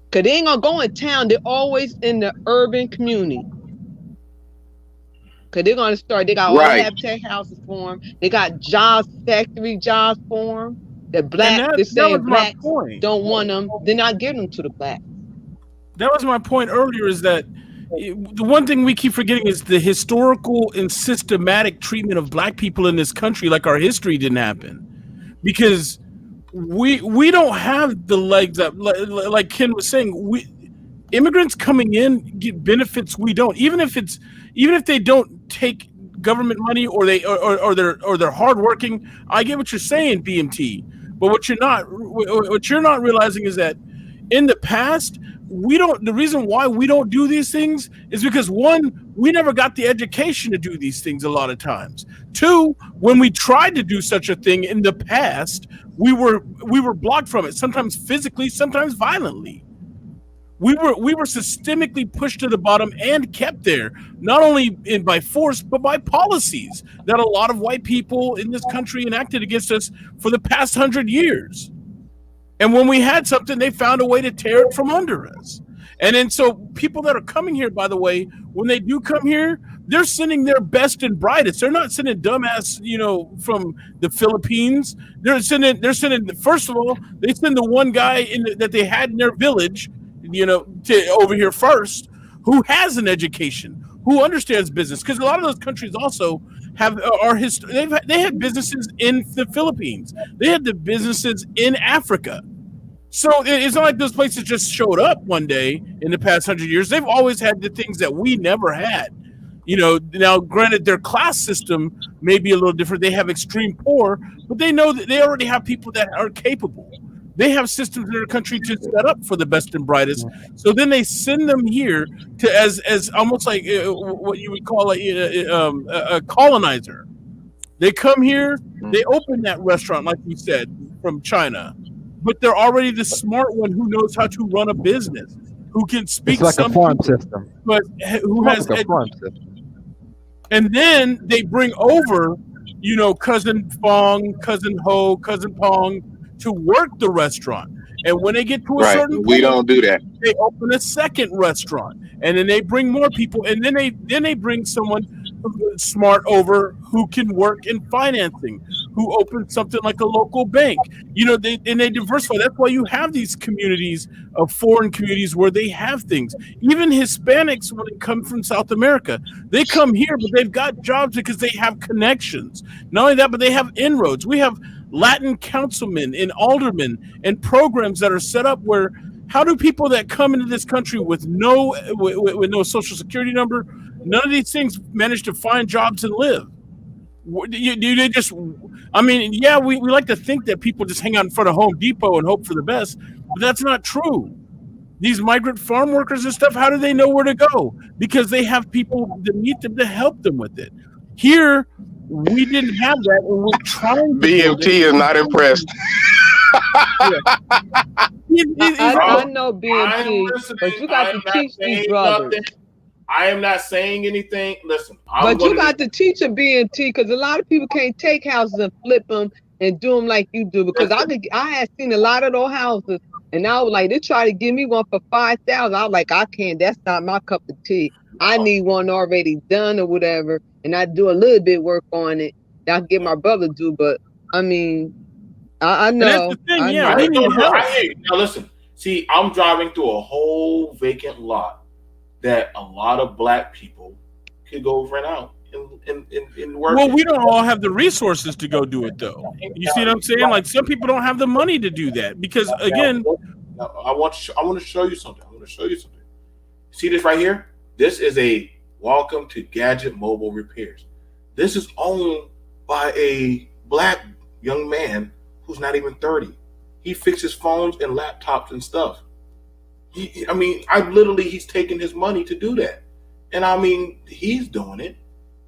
Because they ain't going to go in town. They're always in the urban community. Because they're going to start, they got all right. Habitat houses for them. They got jobs, factory jobs for them. The And black, they're that was saying my blacks point. don't want them. They're not giving them to the black. That was my point earlier. Is that the one thing we keep forgetting is the historical and systematic treatment of black people in this country, like our history didn't happen, because we don't have the legs up. Like Ken was saying, immigrants coming in get benefits we don't. Even if they don't take government money or they're hardworking. I get what you're saying, BMT. But what you're not realizing is that in the past, the reason why we don't do these things is because one, we never got the education to do these things a lot of times. Two, when we tried to do such a thing in the past, we were blocked from it, sometimes physically, sometimes violently. We were systemically pushed to the bottom and kept there, not only by force, but by policies that a lot of white people in this country enacted against us for the past 100 years. And when we had something, they found a way to tear it from under us. And then so people that are coming here, by the way, when they do come here, they're sending their best and brightest. They're not sending dumbass, from the Philippines. They're sending first of all, they send the one guy that they had in their village, to over here first, who has an education, who understands business. Because a lot of those countries also they had businesses in the Philippines. They had the businesses in Africa. So it's not like those places just showed up one day in the past 100 years. They've always had the things that we never had. Now granted, their class system may be a little different. They have extreme poor, but they know that they already have people that are capable. They have systems in their country to set up for the best and brightest. So then they send them here to as almost like what you would call a colonizer. They come here, they open that restaurant, like you said, from China, but they're already the smart one who knows how to run a business, who can It's speak like a some farm people, system. but who More has like a farm system. and then they bring over, cousin Fong, cousin Ho, cousin Pong to work the restaurant. And when they get to a Right. certain We point, don't do that. they open a second restaurant, and then they bring more people, and then they bring someone smart over who can work in financing, who opens something like a local bank. They diversify. That's why you have these communities of foreign communities where they have things. Even Hispanics, when they come from South America, they come here, but they've got jobs because they have connections. Not only that, but they have inroads. We have Latin councilmen and aldermen and programs that are set up where how do people that come into this country with with no social security number, none of these things manage to find jobs and live? Do they just? I mean, yeah, we like to think that people just hang out in front of Home Depot and hope for the best, but that's not true. These migrant farm workers and stuff, how do they know where to go? Because they have people that need them to help them with it. Here, we didn't have that, and we're trying to build it. BMT is not impressed. Yeah. I Oh, know I'm BMT, listening. but you I got am to not teach these saying brothers. nothing. I am not saying anything. Listen, But you got to teach a BMT because a lot of people can't take houses and flip them and do them like you do. Because I had seen a lot of those houses, and I was like, they try to give me one for 5,000. I was like, I can't. That's not my cup of tea. I need one already done or whatever, and I do a little bit work on it. That I can get my brother to do. But I mean, I And that's know, the thing, I yeah, I know. we no, need no, help. I hear you. Now listen. See, I'm driving through a whole vacant lot that a lot of black people could go rent out and work Well, in. we don't all have the resources to go do it, though. You see what I'm saying? Like some people don't have the money to do that because, again, Now, I want to show you something. I want to show you something. See this right here? This is a Welcome to Gadget Mobile Repairs. This is owned by a black young man who's not even 30. He fixes phones and laptops and stuff. I mean, he's taking his money to do that. And I mean, he's doing it.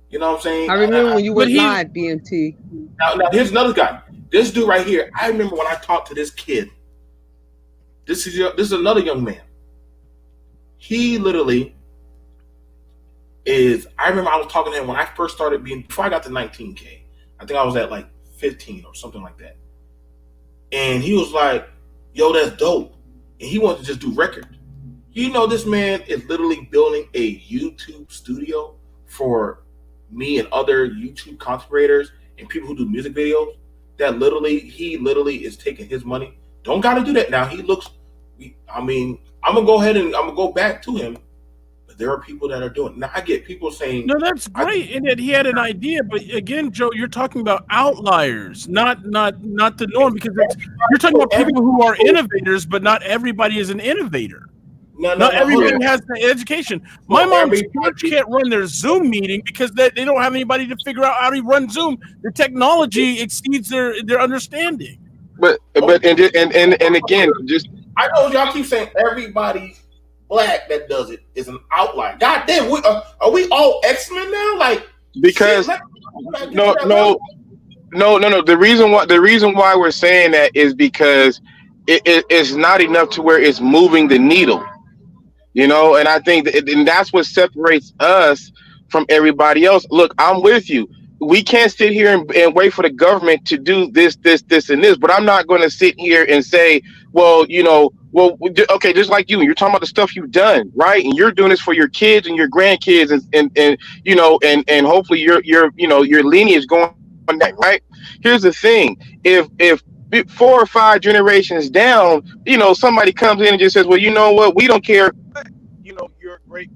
You know what I'm saying? I remember when you but went he, live, BMT. Now, here's another guy. This dude right here. I remember when I talked to this kid. This is another young man. He literally is. I remember I was talking to him when I first started before I got to 19K. I think I was at like 15 or something like that. And he was like, "Yo, that's dope." And he wanted to just do records. This man is literally building a YouTube studio for me and other YouTube content creators and people who do music videos. He literally is taking his money. Don't got to do that now. I mean, I'm gonna go ahead and I'm gonna go back to him. But there are people that are doing. Now I get people saying, no, that's great, and that he had an idea. But again, Joe, you're talking about outliers, not the norm, because you're talking about people who are innovators, but not everybody is an innovator. no, Not everybody hold on. has the education. My mom's church can't run their Zoom meeting because they don't have anybody to figure out how to run Zoom. The technology exceeds their understanding. But and again, just I know y'all keep saying everybody black that does it is an outlier. God damn, are we all X-Men now? Like because shit, no. The reason why we're saying that is because it's not enough to where it's moving the needle. And I think and that's what separates us from everybody else. Look, I'm with you. We can't sit here and wait for the government to do this, and this. But I'm not going to sit here and say, well, okay, just like you're talking about the stuff you've done, right? And you're doing this for your kids and your grandkids, and hopefully your lineage going on that, right? Here's the thing: if 4 or 5 generations down, somebody comes in and just says, well, you know what, we don't care. Your great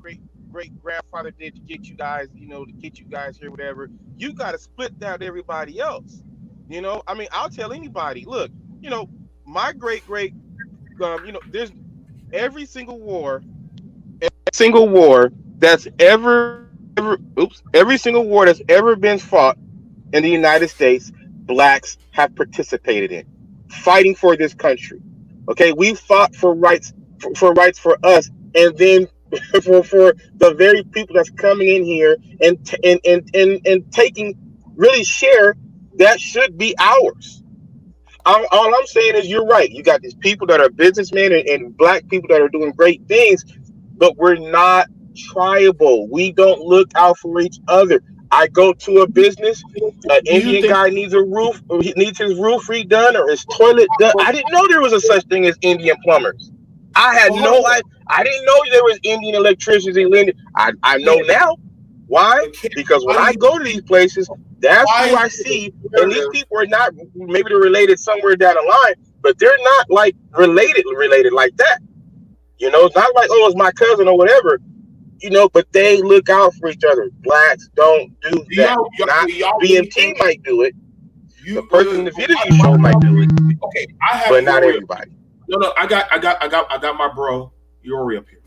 grandfather did to get you guys, here, whatever. You got to split down everybody else. I mean, I'll tell anybody, look, my great, there's every single war that's ever every single war that's ever been fought in the United States, blacks have participated in, fighting for this country. Okay, we fought for rights for rights for us, and then for the very people that's coming in here and taking really share that should be ours. All I'm saying is you're right. You got these people that are businessmen and black people that are doing great things, but we're not triable. We don't look out for each other. I go to a business, an Do you Indian think? guy needs a roof, or he needs his roof redone or his toilet done. I didn't know there was a such thing as Indian plumbers. I had Well, hold no, on. I didn't know there was Indian electricians in Linden. I know Yeah, now. Why? but Kim, Because when why do I you? go to these places, that's Why who is I it see. And these imperative? people are not, maybe they're related somewhere down the line, but they're not like related like that. It's not like, oh, it's my cousin or whatever, but they look out for each other. Blacks don't do Do that. do Not y'all really BMT think might do it. The you? person in the video you show might do it, Okay, I have but not Yori. everybody. No, no, I got my bro Yori up here,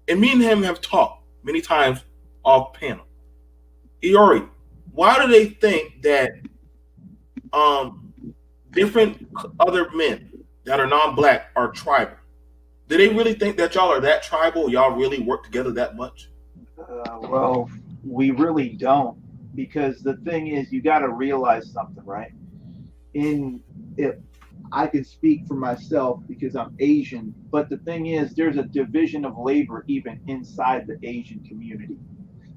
and me and him have talked many times off panel. Yori, why do they think that um different other men that are non-black are tribal? Do they really think that y'all are that tribal? Y'all really work together that much? Well, we really don't, because the thing is, you got to realize something, right? In if I can speak for myself because I'm Asian, but the thing is, there's a division of labor even inside the Asian community.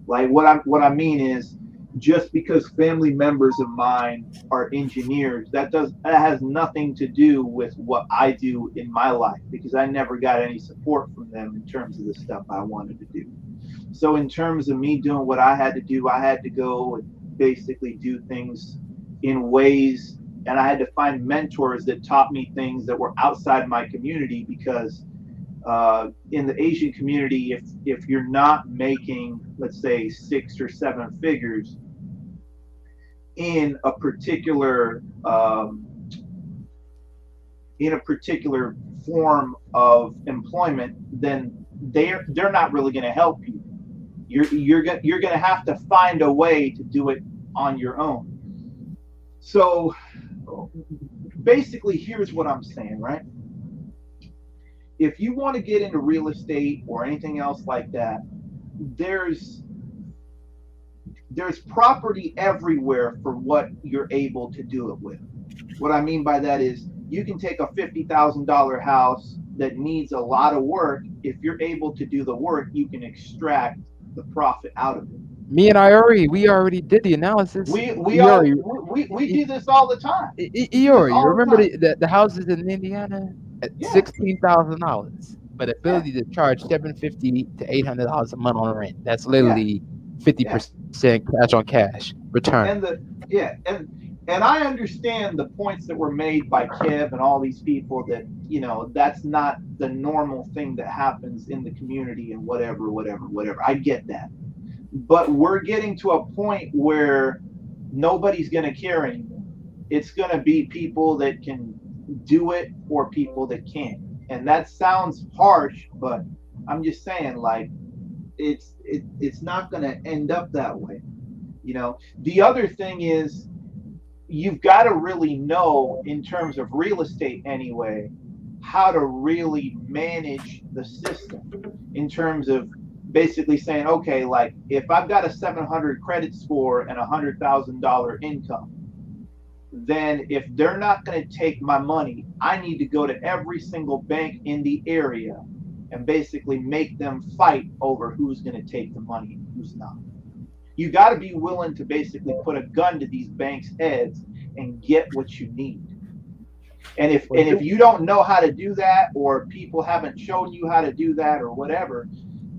Like what I mean is, just because family members of mine are engineers, that has nothing to do with what I do in my life, because I never got any support from them in terms of the stuff I wanted to do. So in terms of me doing what I had to do, I had to go and basically do things in ways, and I had to find mentors that taught me things that were outside my community, because in the Asian community, if you're not making, let's say, 6 or 7 figures in a particular form of employment, then they're not really going to help you. You're going to have to find a way to do it on your own. So basically, here's what I'm saying, right? If you want to get into real estate or anything else like that, there's property everywhere for what you're able to do it with. What I mean by that is, you can take a $50,000 house that needs a lot of work. If you're able to do the work, you can extract the profit out of it. Me and we already did the analysis. Iori, We do this all the time. We do this Iori, you all the remember time. the houses in Indiana at Yeah, $16,000, but yeah, ability to charge $750 to $800 a month on rent. That's yeah, literally 50% cash on cash return. and the yeah, and I understand the points that were made by Kev and all these people, that that's not the normal thing that happens in the community and whatever. I get that, but we're getting to a point where nobody's going to care anymore. It's going to be people that can do it or people that can't. And that sounds harsh, but I'm just saying, like, it's not going to end up that way. The other thing is, you've got to really know, in terms of real estate anyway, how to really manage the system, in terms of basically saying, okay, like, if I've got a 700 credit score and $100,000 income, then if they're not going to take my money, I need to go to every single bank in the area and basically make them fight over who's going to take the money and who's not. You got to be willing to basically put a gun to these banks' heads and get what you need. And if you don't know how to do that, or people haven't shown you how to do that, or whatever,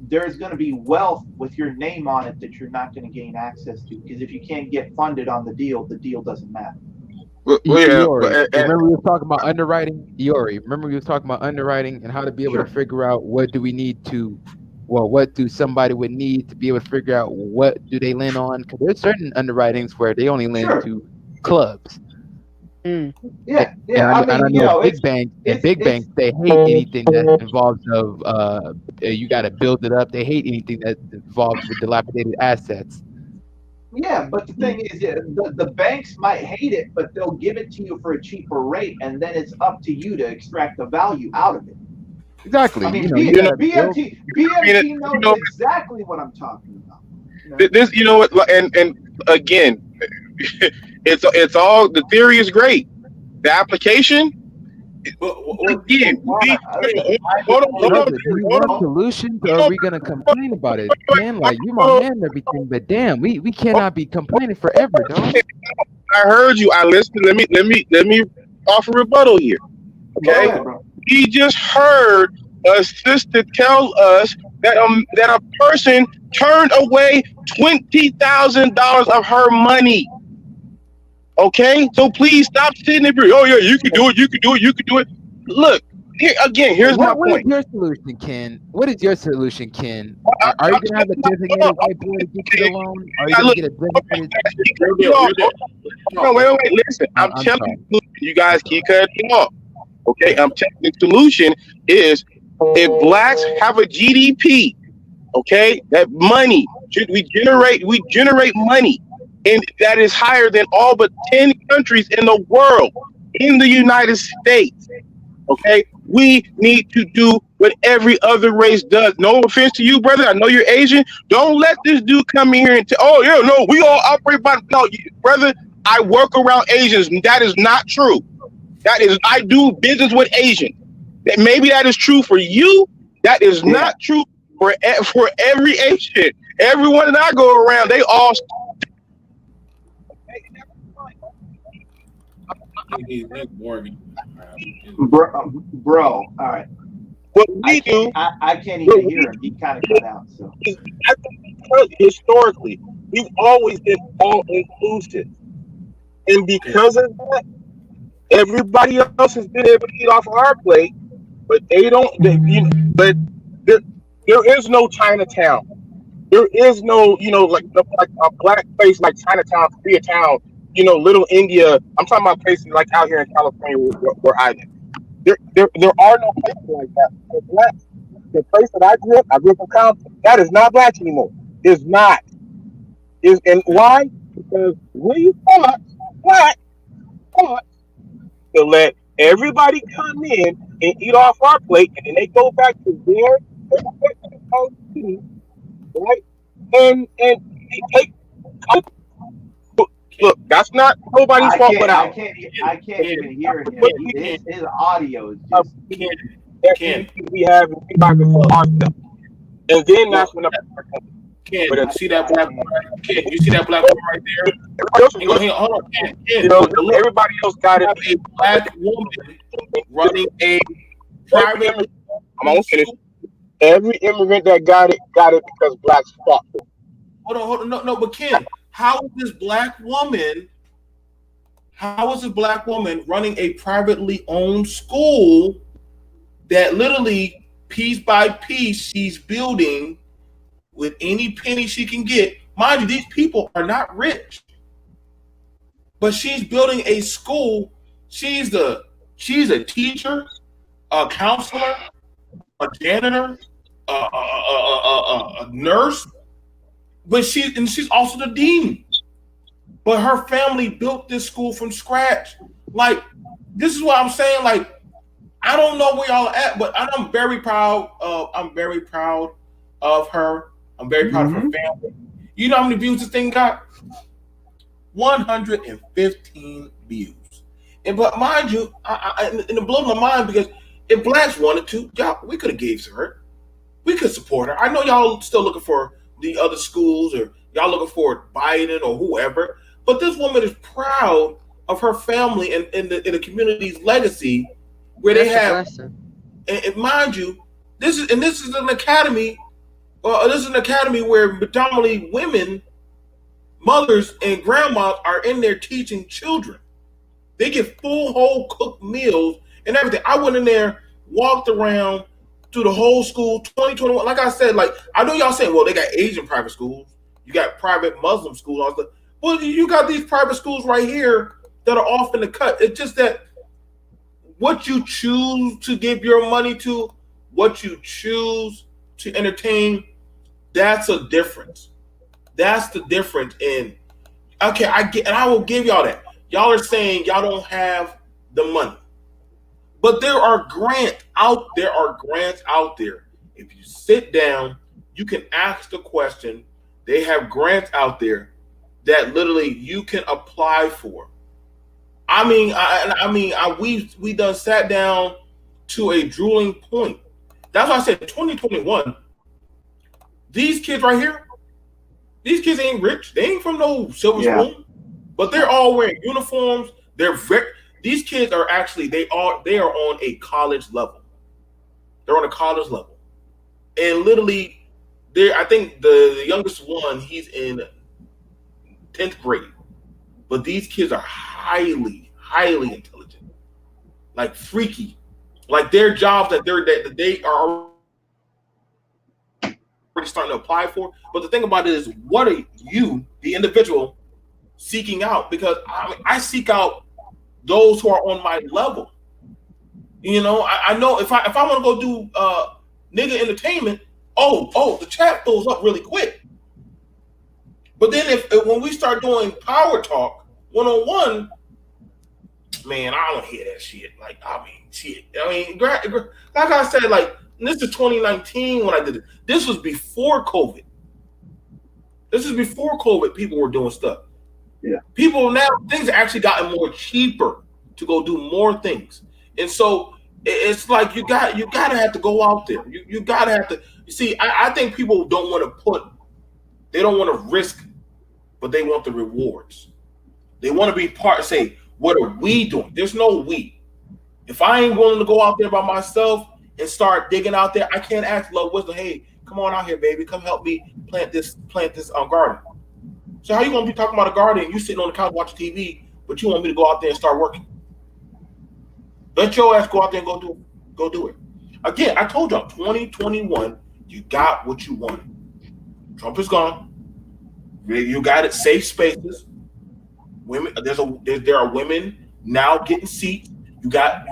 there's going to be wealth with your name on it that you're not going to gain access to, because if you can't get funded on the deal doesn't matter. Yeah, Iori, remember we were talking about underwriting? Iori, remember we were talking about underwriting and how to be able to Sure. figure out what do somebody would need to be able to figure out what do they lend on? Because there's certain underwritings where they only lend Sure. to clubs. Mm. Yeah, And yeah. I I mean, you know know, big banks it's they hate anything that involves of you got to build it up. They hate anything that involves with dilapidated assets. yeah. But the thing is, yeah, the banks might hate it, but they'll give it to you for a cheaper rate, and then it's up to you to extract the value out of it. Exactly. I You mean, know, you You know, got to build. BMT you knows know, exactly what I'm talking about. You know? this, you know what, and again, it's all the theory is great. The application, But again, why? we Why hold on, hold did on, Brother, do you hold want on, solutions or are hold we gonna on, complain about it? Ken, hold like you my on, man and everything, but damn, we hold cannot be complaining forever, dog. on. I heard you. I listened. Let me offer rebuttal here. Go Okay, ahead, bro. we just heard a sister tell us that a person turned away $20,000 of her money. Okay, so please stop sitting there. Oh yeah, you can do it. You can do it. You can do it. Look, here again. Here's my What is point. your solution, Ken? What is your solution, Ken? Are you I'm gonna have a telling you, designated white boy to get you the loan? Are you now, gonna look, get a designated? keep real cutting me deal, off. real deal. No, wait. Listen, I'm I'm telling sorry. you, you I'm guys sorry. keep cutting me off. Okay, I'm telling you, the solution is if blacks have a GDP, okay, that money we generate money, and that is higher than all but 10 countries in the world in the United States. Okay, we need to do what every other race does. No offense to you, brother. I know you're Asian. Don't let this dude come in here and tell, oh yeah, no, we all operate by no, brother. I work around Asians. That is not true. That is, I do business with Asians. That maybe that is true for you. That is Yeah. not true for every Asian. Everyone that I go around, they all. He's Morgan. Bro. All right. What we do, I can't what even we hear him. He kind of cut out. So do is, historically, we've always been all inclusive, and because of that, everybody else has been able to eat off our plate, but they don't. But there, there is no Chinatown. There is no, like a black place like Chinatown, Koreatown, Little India. I'm talking about places like out here in California where I live. There are no places like that for blacks. The place that I grew up in Compton. That is not blacks anymore. It's not. And why? Because we black fought to let everybody come in and eat off our plate, and then they go back to their city, right? And they take. Look, that's not nobody's fault but ours. I can't even hear him. But His audio is of just. Ken, we have in private for ourselves. And then that's look, when the Ken, but you see that black boy? Ken, you see that black boy right there? everybody else, Hang on, hold on, Ken. everybody else got it. A black woman running a private. I'm almost finished. Every immigrant that got it because blacks fought for it. Hold on, no, but Ken, how is this black woman? How is this black woman running a privately owned school that literally piece by piece she's building with any penny she can get? Mind you, these people are not rich, but she's building a school. She's a teacher, a counselor, a janitor, a nurse, but she's also the dean. But her family built this school from scratch. Like, this is what I'm saying. Like, I don't know where y'all are at, but I'm very proud of. I'm very proud of her. I'm very proud of her family. You know how many views this thing got? 115 views. But mind you, and it blows my mind because if blacks wanted to, y'all, we could have gave to her. We could support her. I know y'all still looking for the other schools or y'all looking for Biden or whoever, but this woman is proud of her family and in the community's legacy, where That's they a have. blessing. And mind you, this is an academy. This is an academy where predominantly women, mothers, and grandmas are in there teaching children. They get full whole cooked meals and everything. I went in there, walked around through the whole school, 2021. Like I said, like I know y'all saying, well, they got Asian private schools, you got private Muslim schools, all stuff. Well, you got these private schools right here that are off in the cut. It's just that what you choose to give your money to, what you choose to entertain, that's a difference. That's the difference. And okay, I get, and I will give y'all that. Y'all are saying y'all don't have the money, but there are grants out there. If you sit down, you can ask the question. They have grants out there that literally you can apply for. We done sat down to a drooling point. That's why I said 2021. These kids right here, these kids ain't rich. They ain't from no silver Yeah. spoon, but they're all wearing uniforms. These kids are actually they are on a college level. They're on a college level, and literally, I think the youngest one, he's in 10th grade. But these kids are highly, highly intelligent, like freaky, like their jobs that they are already starting to apply for. But the thing about it is, what are you, the individual, seeking out? Because I seek out those who are on my level. I know if I want to go do nigga entertainment, the chat fills up really quick. But then if when we start doing power talk 101, man, I don't hear that shit. Like, shit. Like I said, like, this is 2019 when I did it. This was before COVID. This is before COVID. People were doing stuff. Yeah. People now, things have actually gotten more cheaper to go do more things, and so it's like you gotta have to go out there. You gotta have to. You see, I think people they don't want to risk, but they want the rewards. They want to be part. Say, what are we doing? There's no we. If I ain't willing to go out there by myself and start digging out there, I can't ask love wisdom. Hey, come on out here, baby. Come help me plant this garden. So how you gonna be talking about a garden? And you sitting on the couch watching TV, but you want me to go out there and start working? Let your ass go out there and go do it. Again, I told y'all, 2021, you got what you wanted. Trump is gone. You got it. Safe spaces. Women. There are women now getting seats. You got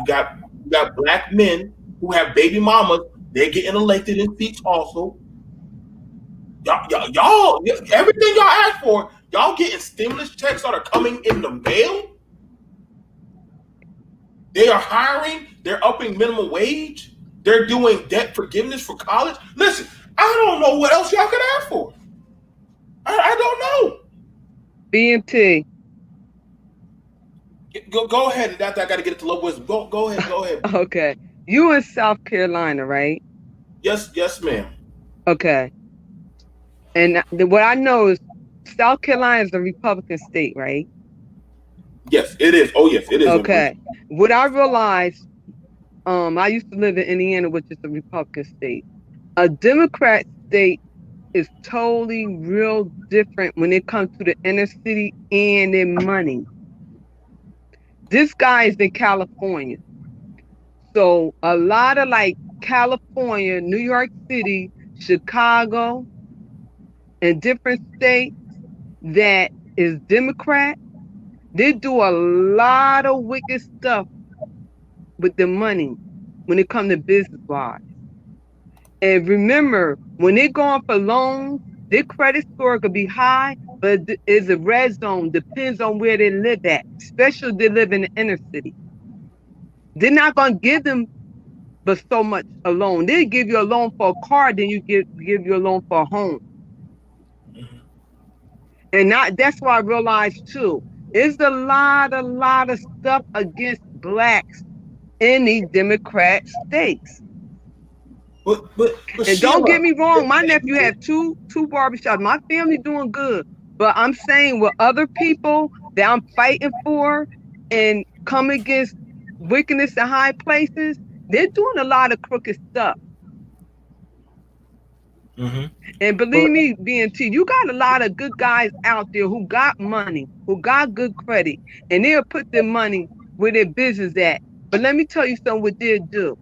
black men who have baby mamas. They're getting elected in seats also. Y'all, everything y'all asked for, y'all getting stimulus checks that are coming in the mail. They are hiring. They're upping minimum wage. They're doing debt forgiveness for college. Listen, I don't know what else y'all could ask for. I don't know. BMT. Go ahead. And after I got to get it to low wisdom. Go ahead. Okay. You in South Carolina, right? Yes, ma'am. Okay. And what I know is South Carolina is a Republican state, right? Yes, it is. Oh, yes, it is. Okay. What I realized, I used to live in Indiana, which is a Republican state. A Democrat state is totally real different when it comes to the inner city and their money. This guy is in California. So a lot of like California, New York City, Chicago, and different states that is Democrat, they do a lot of wicked stuff with the money when it comes to business wise. And remember, when they're going for loans, their credit score could be high, but it's a red zone. Depends on where they live at, especially if they live in the inner city. They're not going to give them but so much a loan. They'll give you a loan for a car, then you give you a loan for a home. And that's why I realized too, there's a lot of stuff against blacks in these Democrat states. But and don't get me wrong, my nephew have two barbershops. My family doing good. But I'm saying with other people that I'm fighting for and come against wickedness in high places, they're doing a lot of crooked stuff. Mm-hmm. And believe me, BNT, you got a lot of good guys out there who got money, who got good credit, and they'll put their money where their business at. But let me tell you something, what they do.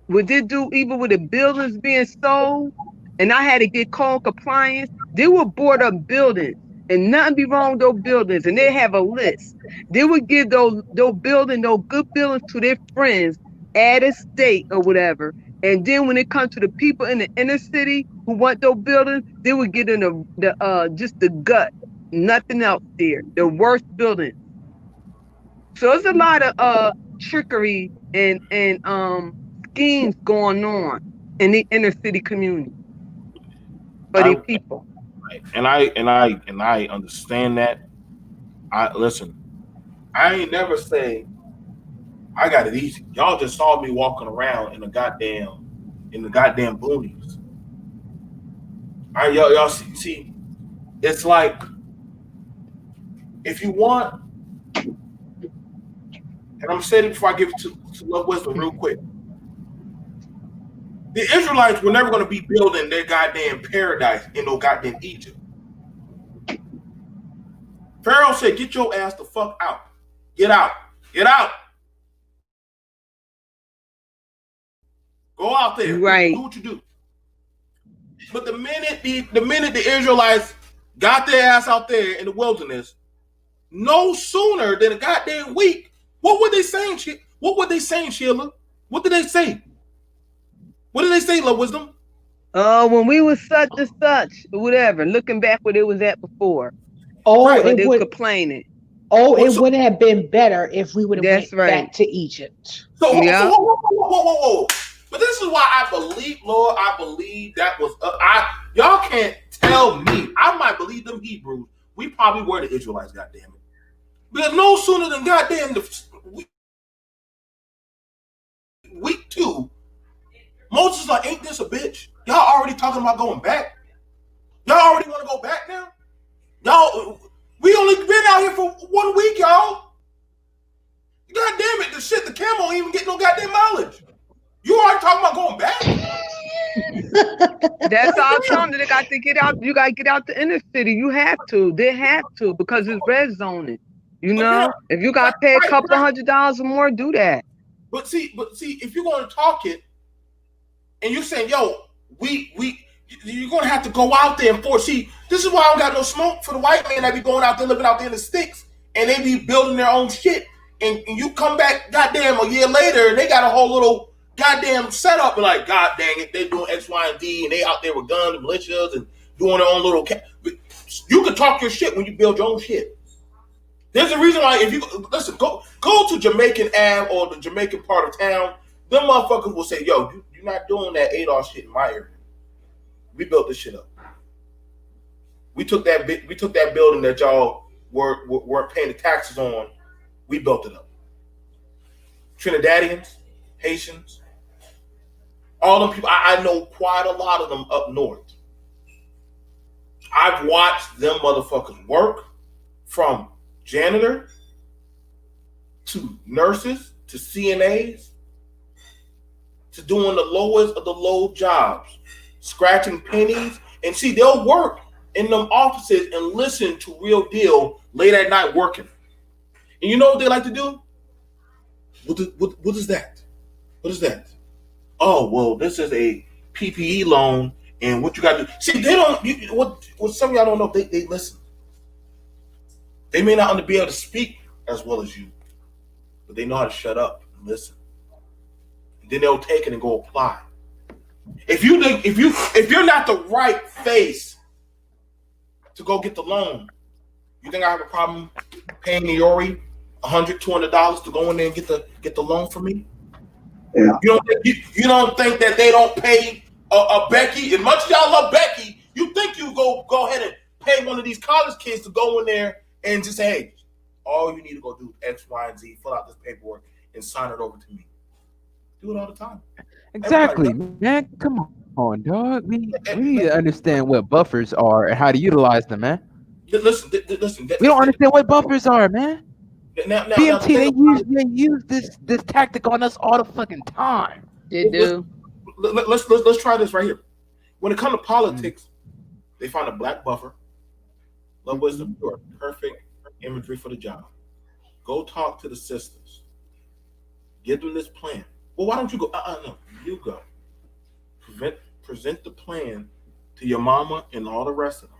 What they do, even with the buildings being sold, and I had to get code compliance, they will board up buildings and nothing be wrong with those buildings, and they have a list. They would give those good buildings to their friends at a state or whatever. And then when it comes to the people in the inner city who want those buildings, they would get in the just the gut, nothing else there. The worst building. So there's a lot of trickery and schemes going on in the inner city community for the I people. and I understand that. I listen. I ain't never say I got it easy. Y'all just saw me walking around in the goddamn boonies. Y'all see, it's like if you want, and I'm saying it before I give it to Love Wisdom real quick. The Israelites were never going to be building their goddamn paradise in no goddamn Egypt. Pharaoh said, "Get your ass the fuck out. Get out. Get out. Go out there. Right. Do what you do." But the minute the Israelites got their ass out there in the wilderness, no sooner than a goddamn week, what were they saying? What were they saying, Sheila? What did they say? What did they say, Love Wisdom? When we was such and such, or whatever, looking back where they was at before. Oh, Right. But it they would. complaining. Oh, Well, it so- would have been better if we would have That's went right. back to Egypt. So, Yeah. whoa. But this is why I believe, Lord, I believe that was, y'all can't tell me. I might believe them Hebrews. We probably were the Israelites, goddamn it. Because no sooner than goddamn week 2, Moses like, ain't this a bitch? Y'all already talking about going back? Y'all already want to go back now? Y'all, we only been out here for 1 week, y'all. God damn it, the camel ain't even get no goddamn mileage. You already talking about going back? That's all I'm telling them. They got to get out. You got to get out the inner city. You have to. They have to because it's red zoning. You know, if you got to pay a couple of $100 or more, do that. But see, if you're going to talk it, and you're saying, yo, you're going to have to go out there and force. See, this is why I don't got no smoke for the white man that be going out there, living out there in the sticks, and they be building their own shit. And you come back, goddamn, a year later, and they got a whole little goddamn setup, and like, god dang it, they doing X, Y, and D, and they out there with guns and militias and doing their own little. You can talk your shit when you build your own shit. There's a reason why if you listen, go to Jamaican Ave or the Jamaican part of town, them motherfuckers will say, yo, you're not doing that ADOS shit in my area. We built this shit up. We took that building that y'all weren't paying the taxes on. We built it up. Trinidadians, Haitians, all them people. I know quite a lot of them up north. I've watched them motherfuckers work from janitor to nurses to CNAs to doing the lowest of the low jobs, scratching pennies. And see, they'll work in them offices and listen to Real Deal late at night working. And you know what they like to do? What is that? What is that? Oh, well, this is a PPE loan, and what you got to do. See, they don't, what some of y'all don't know, they listen. They may not be able to speak as well as you, but they know how to shut up and listen. And then they'll take it and go apply. If you're not the right face to go get the loan, you think I have a problem paying Niori $100, $200 to go in there and get the loan for me? Yeah. You don't think that they don't pay a Becky? As much as y'all love Becky, you think you go ahead and pay one of these college kids to go in there and just say, hey, all you need to go do X, Y, and Z, fill out this paperwork and sign it over to me. Do it all the time. Exactly, man. Come on, dog. We need to understand what buffers are and how to utilize them, man. Listen. We don't understand what buffers are, man. Now, BMT, they use this tactic on us all the fucking time. They do. Let's try this right here. When it comes to politics, they find a black buffer. Love Wisdom, you are perfect imagery for the job. Go talk to the sisters. Give them this plan. Well, why don't you go? No, you go. Present the plan to your mama and all the rest of them.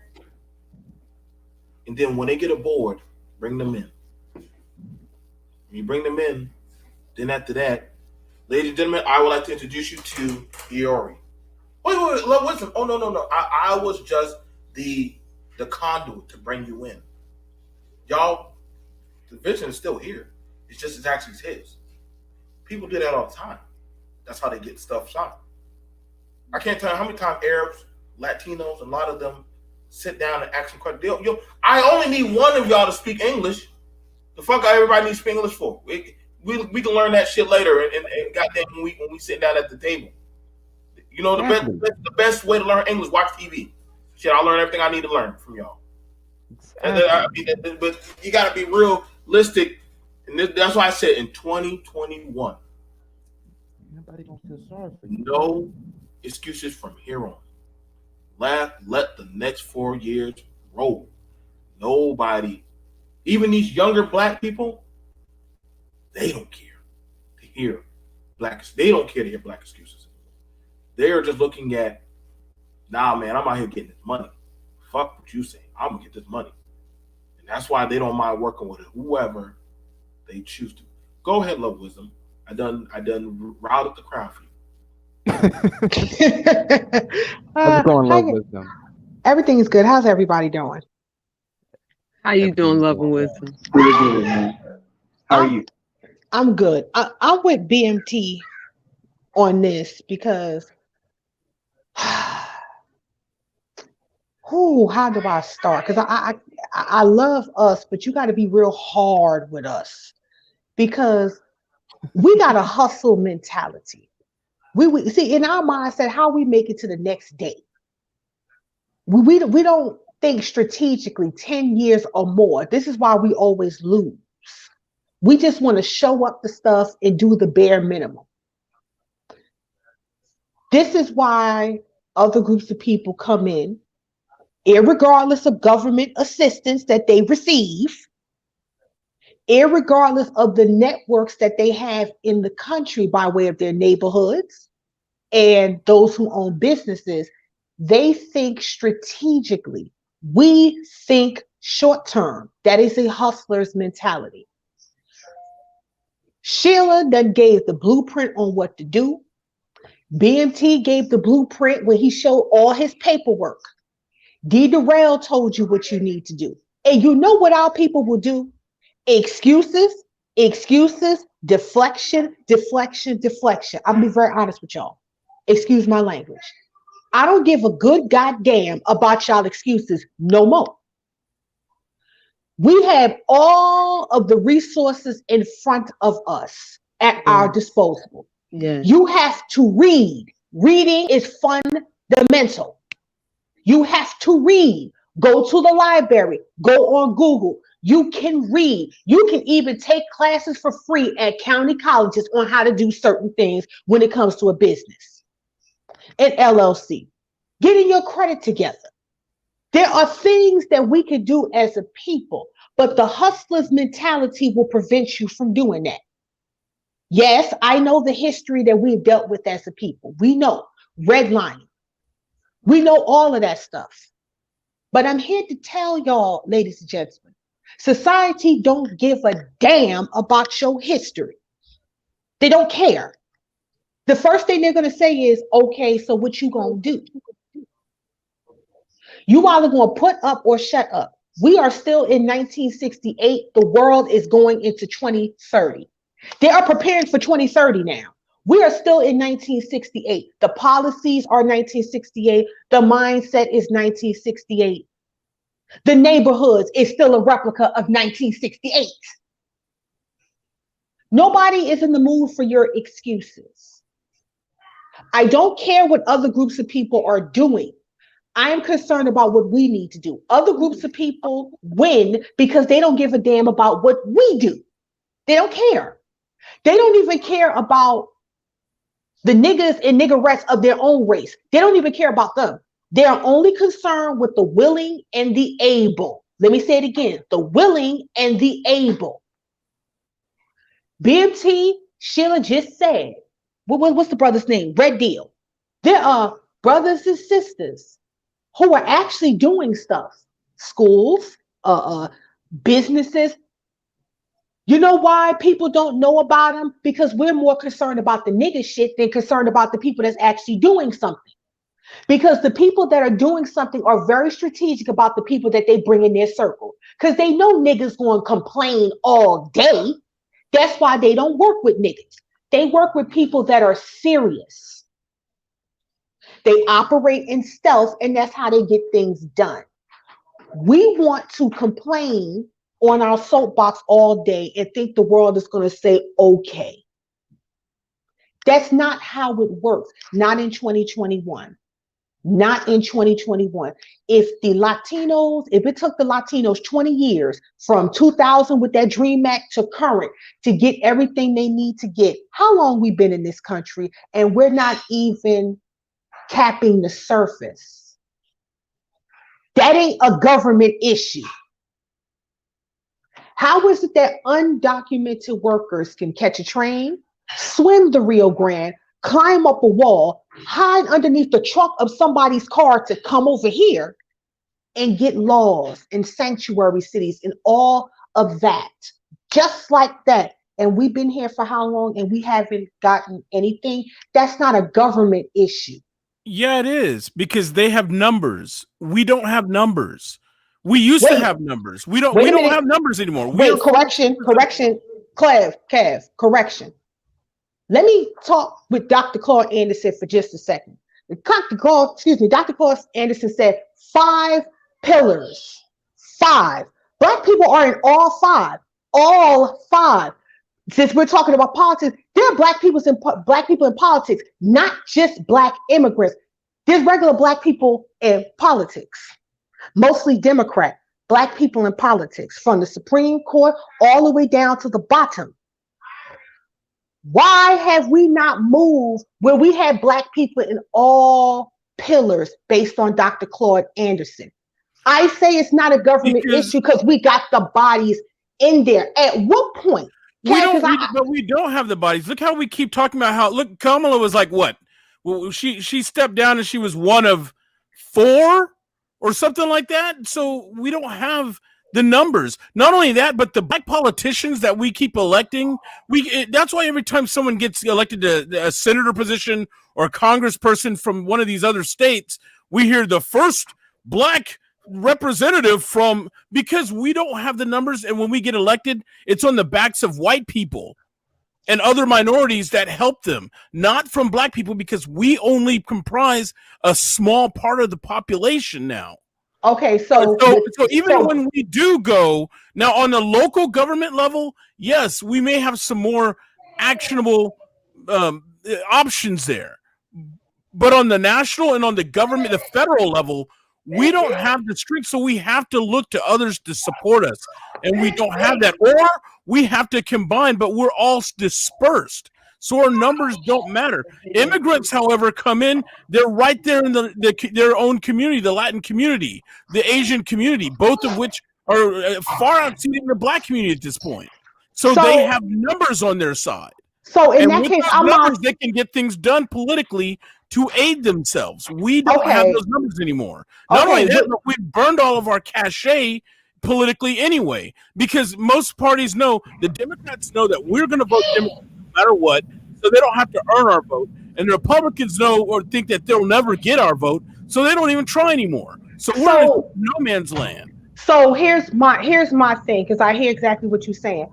And then when they get aboard, bring them in. When you bring them in, then after that, ladies and gentlemen, I would like to introduce you to Iori. Wait, listen. Oh no. I was just the conduit to bring you in. Y'all, the vision is still here. It's actually his. People do that all the time. That's how they get stuff shot. I can't tell you how many times Arabs, Latinos, a lot of them sit down and ask some questions. I only need one of y'all to speak English. The fuck everybody needs to speak English for? We can learn that shit later and goddamn when we sit down at the table. You know, the best way to learn English, watch TV. Shit, I'll learn everything I need to learn from y'all. But you got to be realistic. And that's why I said in 2021, Nobody gonna feel sorry for you. no excuses from here on. Let the next 4 years roll. Nobody, even these younger black people, they don't care to hear they don't care to hear black excuses. They are just looking at, nah, man, I'm out here getting this money. Fuck what you say. I'm gonna get this money. And that's why they don't mind working with whoever they choose to. Go ahead, Love Wisdom. I done routed the crowd for you. How's it going, Love Hi, Wisdom? everything's good. How's everybody doing? How you doing, Everything's Love and going well. Wisdom? Really good, man. How are I'm you? I'm good. I'm with BMT on this because who? How do I start? Because I love us, but you got to be real hard with us because we got a hustle mentality. We see in our mindset how we make it to the next day. We don't think strategically 10 years or more. This is why we always lose. We just want to show up the stuff and do the bare minimum. This is why other groups of people come in, irregardless of government assistance that they receive, irregardless of the networks that they have in the country by way of their neighborhoods and those who own businesses. They think strategically. We think short term. That is a hustler's mentality. Sheila done gave the blueprint on what to do. BMT gave the blueprint when he showed all his paperwork. D. Durrell told you what you need to do. And you know what our people will do? Excuses, excuses, deflection, deflection, deflection. I'm gonna be very honest with y'all. Excuse my language. I don't give a good goddamn about y'all excuses no more. We have all of the resources in front of us at our disposal. Yes. You have to read. Reading is fundamental. You have to read. Go to the library. Go on Google. You can read. You can even take classes for free at county colleges on how to do certain things when it comes to a business. An LLC. Getting your credit together. There are things that we can do as a people, but the hustler's mentality will prevent you from doing that. Yes, I know the history that we've dealt with as a people. We know redlining. We know all of that stuff. But I'm here to tell y'all, ladies and gentlemen, society don't give a damn about your history. They don't care. The first thing they're going to say is, okay, so what you going to do? You either going to put up or shut up. We are still in 1968. The world is going into 2030. They are preparing for 2030 now. We are still in 1968. The policies are 1968. The mindset is 1968. The neighborhoods is still a replica of 1968. Nobody is in the mood for your excuses. I don't care what other groups of people are doing. I am concerned about what we need to do. Other groups of people win because they don't give a damn about what we do. They don't care. They don't even care about the niggas and niggerettes of their own race. They don't even care about them. They are only concerned with the willing and the able. Let me say it again. The willing and the able. BMT, Sheila just said, what's the brother's name? Red Deal. There are brothers and sisters who are actually doing stuff. Schools, businesses. You know why people don't know about them? Because we're more concerned about the nigga shit than concerned about the people that's actually doing something. Because the people that are doing something are very strategic about the people that they bring in their circle. Because they know niggas going to complain all day. That's why they don't work with niggas. They work with people that are serious. They operate in stealth, and that's how they get things done. We want to complain on our soapbox all day and think the world is going to say, okay. That's not how it works. Not in 2021. Not in 2021. If it took the Latinos 20 years from 2000 with that Dream Act to current to get everything they need to get, how long we been in this country and we're not even capping the surface? That ain't a government issue. How is it that undocumented workers can catch a train, swim the Rio Grande, climb up a wall, hide underneath the trunk of somebody's car to come over here and get laws and sanctuary cities and all of that? Just like that. And we've been here for how long and we haven't gotten anything? That's not a government issue. Yeah, it is, because they have numbers. We don't have numbers. We used to have numbers. We don't have numbers anymore. Correction, Kev, correction. Let me talk with Dr. Claude Anderson for just a second. Dr. Claude Anderson said 5 pillars. 5. Black people are in all 5. All 5. Since we're talking about politics, there are black people in politics, not just black immigrants. There's regular black people in politics, mostly Democrat, black people in politics, from the Supreme Court all the way down to the bottom. Why have we not moved where we have black people in all pillars based on Dr. Claude Anderson? I say it's not a government issue because we got the bodies in there. At what point? But we don't have the bodies. Look how we keep talking about how, look, Kamala was like, what? Well, she stepped down and she was one of 4 or something like that. So we don't have the numbers. Not only that, but the black politicians that we keep electing, that's why every time someone gets elected to a senator position or a congressperson from one of these other states, we hear the first black representative from, because we don't have the numbers. And when we get elected, it's on the backs of white people and other minorities that help them, not from black people, because we only comprise a small part of the population now. Okay, so when we do go now on the local government level, yes, we may have some more actionable options there, but on the national and on the government, the federal level, we don't have the strength, so we have to look to others to support us, and we don't have that, or we have to combine, but we're all dispersed. So our numbers don't matter. Immigrants, however, come in, they're right there in their own community, the Latin community, the Asian community, both of which are far exceeding the black community at this point. So they have numbers on their side. So in that case, they can get things done politically to aid themselves. We don't have those numbers anymor. Not only that, but we've burned all of our cachet politically anyway, because most parties know, the Democrats know that we're going to vote Democrat no matter what, so they don't have to earn our vote. And the Republicans know or think that they'll never get our vote, so they don't even try anymore. So we're in no man's land. So here's my thing, because I hear exactly what you're saying.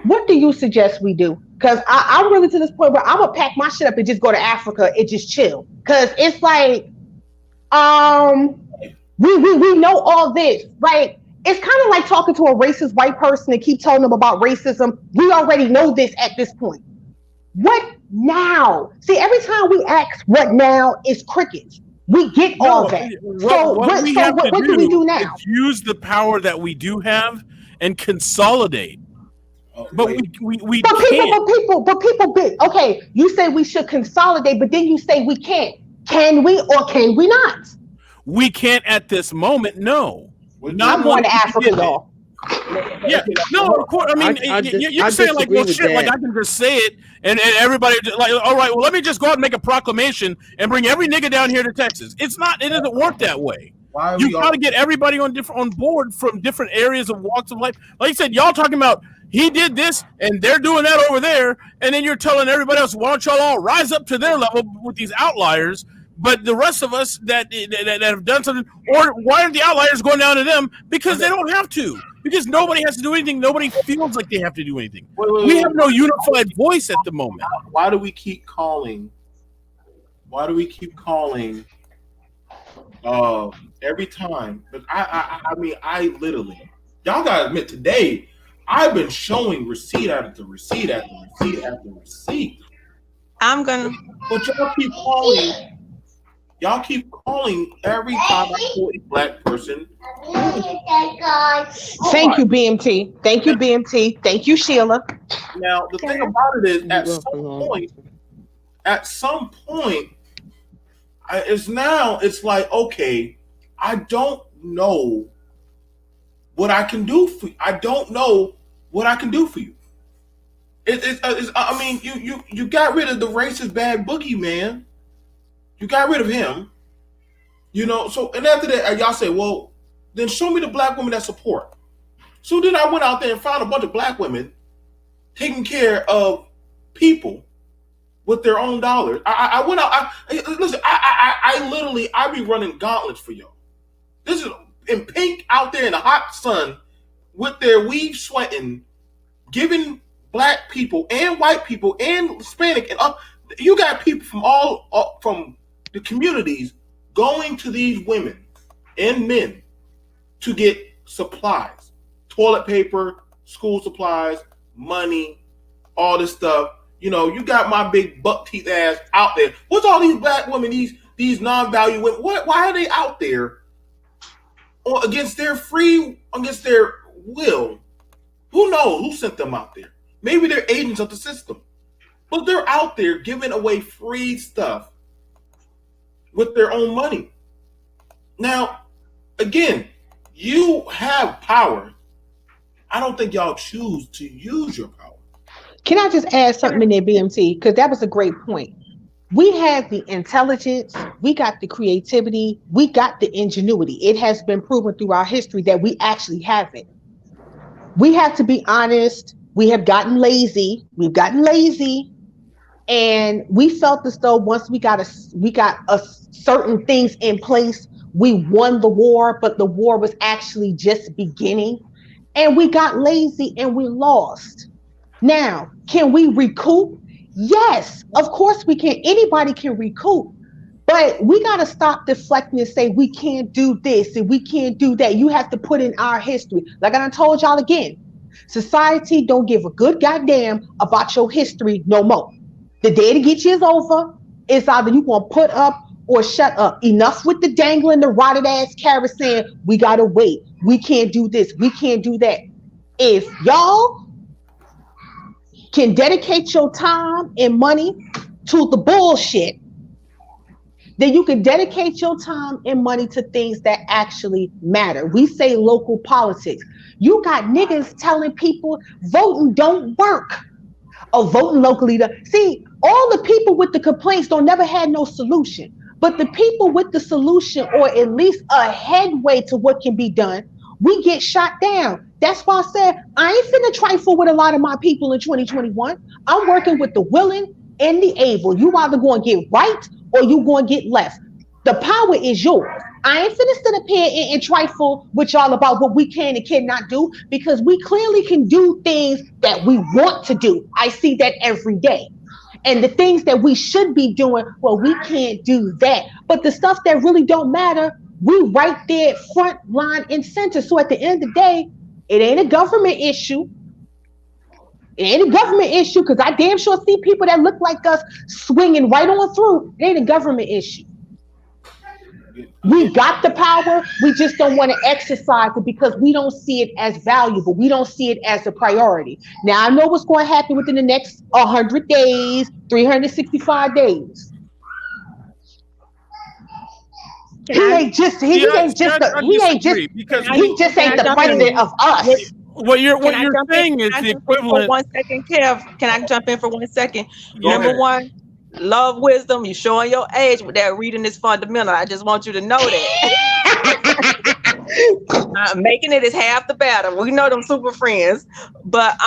What do you suggest we do? Because I'm really to this point where I'm gonna pack my shit up and just go to Africa and just chill. Because it's like, we know all this, right? It's kind of like talking to a racist white person and keep telling them about racism. We already know this at this point. What now? See, every time we ask what now, is crickets. We get all that. What do we do now? Use the power that we do have and consolidate. But we can't. Okay, you say we should consolidate, but then you say we can't. Can we or can we not? We can't at this moment, no. I'm going to Africa, though. Yeah, no, of course. I mean, you're saying like, well, shit, like I can just say it, and everybody like, all right, well, let me just go out and make a proclamation and bring every nigga down here to Texas. It doesn't work that way. Why are You we all? got to get everybody on board from different areas of walks of life. Like you said, y'all talking about he did this and they're doing that over there, and then you're telling everybody else, why don't y'all all rise up to their level with these outliers? But the rest of us that have done something, or why aren't the outliers going down to them? Because they don't have to. Because nobody has to do anything. Nobody feels like they have to do anything. We have no unified voice at the moment. Why do we keep calling? Why do we keep calling? Every time, but I mean, I literally, y'all gotta admit, today I've been showing receipt after receipt after receipt after receipt. I'm gonna. But y'all keep calling. Y'all keep calling every time I call a black person. Thank you, BMT. Thank you, BMT. Thank you, Sheila. Now the thing about it is, at some point, it's like, okay, I don't know what I can do for you. I don't know what I can do for you. I mean, you got rid of the racist bad boogie, man. You got rid of him. You know, so, and after that, y'all say, well, then show me the black women that support. So then I went out there and found a bunch of black women taking care of people with their own dollars. I went out. Listen, I literally be running gauntlets for y'all. This is in pink out there in the hot sun with their weave sweating, giving black people and white people and Hispanic and you got people from all from the communities going to these women and men to get supplies, toilet paper, school supplies, money, all this stuff. You know, you got my big buck teeth ass out there. What's all these black women, these non-value women? Why are they out there against their will? Who knows who sent them out there? Maybe they're agents of the system, but they're out there giving away free stuff with their own money. Now, again, you have power. I don't think y'all choose to use your power. Can I just add something in there, BMT? Because that was a great point. We have the intelligence, we got the creativity, we got the ingenuity. It has been proven through our history that we actually have it. We have to be honest. We have gotten lazy. We've gotten lazy, and we felt as though once we got a certain things in place, we won the war, but the war was actually just beginning, and we got lazy and we lost. Now, can we recoup? Yes, of course we can. Anybody can recoup. But we got to stop deflecting and say we can't do this and we can't do that. You have to put in our history. Like I done told y'all again, society don't give a good goddamn about your history no more. The day to get you is over. It's either you going to put up or shut up. Enough with the dangling, the rotted ass carrot saying, we got to wait. We can't do this. We can't do that. If y'all can dedicate your time and money to the bullshit, then you can dedicate your time and money to things that actually matter. We say local politics. You got niggas telling people voting don't work. Or voting locally. See, all the people with the complaints don't never had no solution. But the people with the solution, or at least a headway to what can be done, we get shot down. That's why I said I ain't finna trifle with a lot of my people in 2021. I'm working with the willing and the able. You either going to get right or you going to get left. The power is yours. I ain't finna sit up here and trifle with y'all about what we can and cannot do, because we clearly can do things that we want to do. I see that every day. And the things that we should be doing, well, we can't do that. But the stuff that really don't matter, we right there front line and center. So at the end of the day, it ain't a government issue. It ain't a government issue, because I damn sure see people that look like us swinging right on through. It ain't a government issue. We got the power. We just don't want to exercise it because we don't see it as valuable. We don't see it as a priority. Now, I know what's going to happen within the next 100 days, 365 days. He ain't just ain't the president of us. What you're saying is the equivalent. For 1 second, Kev. Can I jump in for 1 second? Go Number ahead. one, love wisdom. You showing your age with that. Reading is fundamental. I just want you to know that. Making it is half the battle. We know them super friends, but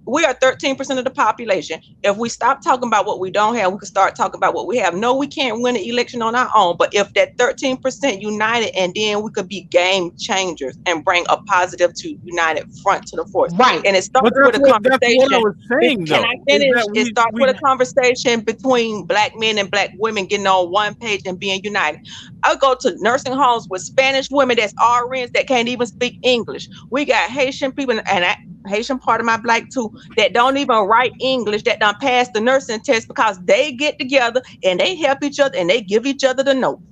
we are 13% of the population. If we stop talking about what we don't have, we can start talking about what we have. No, we can't win an election on our own, but if that 13% united, and then we could be game changers and bring a positive to united front to the force. Right. And it But starts with a that's what I conversation. was saying, Can though. I Is finish? that It starts with a conversation between black men and black women getting on one page and being united. I go to nursing homes with Spanish women that's RNs that can't even speak English. We got Haitian people, and Haitian part of my black too, that don't even write English, that done pass the nursing test because they get together and they help each other and they give each other the notes.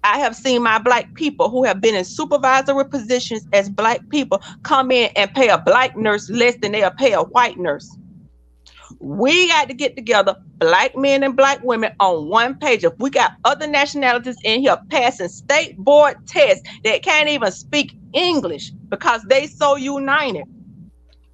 I have seen my black people who have been in supervisory positions as black people come in and pay a black nurse less than they'll pay a white nurse. We got to get together, black men and black women, on one page. If we got other nationalities in here passing state board tests that can't even speak English because they so united.